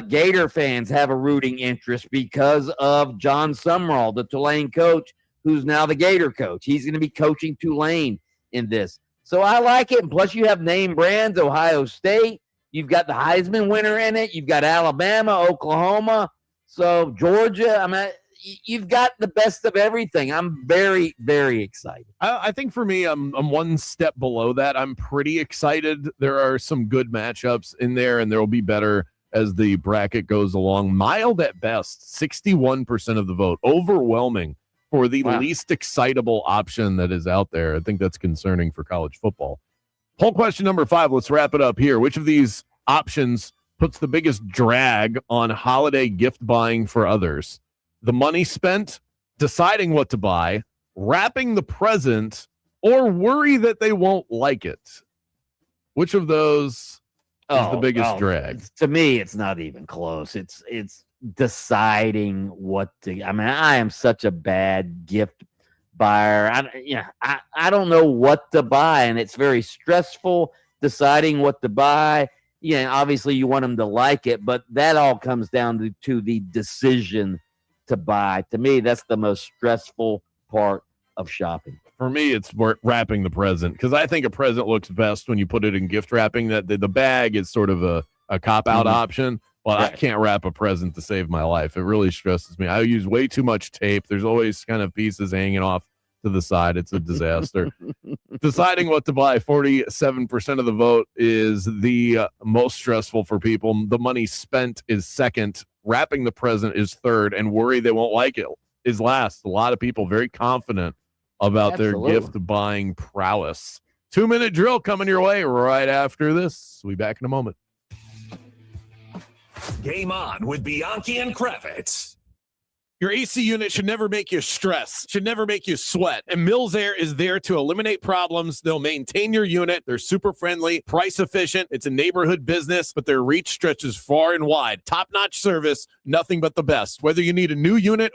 Gator fans have a rooting interest because of John Sumrall, the Tulane coach, who's now the Gator coach. He's going to be coaching Tulane in this. So I like it. And plus you have name brands, Ohio State. You've got the Heisman winner in it. You've got Alabama, Oklahoma. So Georgia, I mean, you've got the best of everything. I'm very, very excited. I think for me, I'm one step below that. I'm pretty excited. There are some good matchups in there, and there will be better as the bracket goes along. Mild at best, 61% of the vote, overwhelming for the least excitable option that is out there. I think that's concerning for college football. Poll question number 5, let's wrap it up here. Which of these options puts the biggest drag on holiday gift buying for others? The money spent, deciding what to buy, wrapping the present, or worry that they won't like it? Which of those is the biggest drag? To me, it's not even close. It's deciding what to. I mean, I am such a bad gift buyer. I don't know what to buy, and it's very stressful deciding what to buy. Yeah, obviously you want them to like it, but that all comes down to the decision to buy. To me, that's the most stressful part of shopping. For me, it's wrapping the present, because I think a present looks best when you put it in gift wrapping. That the bag is sort of a cop-out option. Well, right. I can't wrap a present to save my life. It really stresses me. I use way too much tape. There's always kind of pieces hanging off to the side. It's a disaster. Deciding what to buy, 47% of the vote is the most stressful for people. The money spent is second. Wrapping the present is third. And worry they won't like it is last. A lot of people very confident about their gift buying prowess. 2-minute drill coming your way right after this. We'll be back in a moment. Game on with Bianchi and Kravitz. Your AC unit should never make you stress, should never make you sweat. And Mills Air is there to eliminate problems. They'll maintain your unit. They're super friendly, price efficient. It's a neighborhood business, but their reach stretches far and wide. Top-notch service, nothing but the best. Whether you need a new unit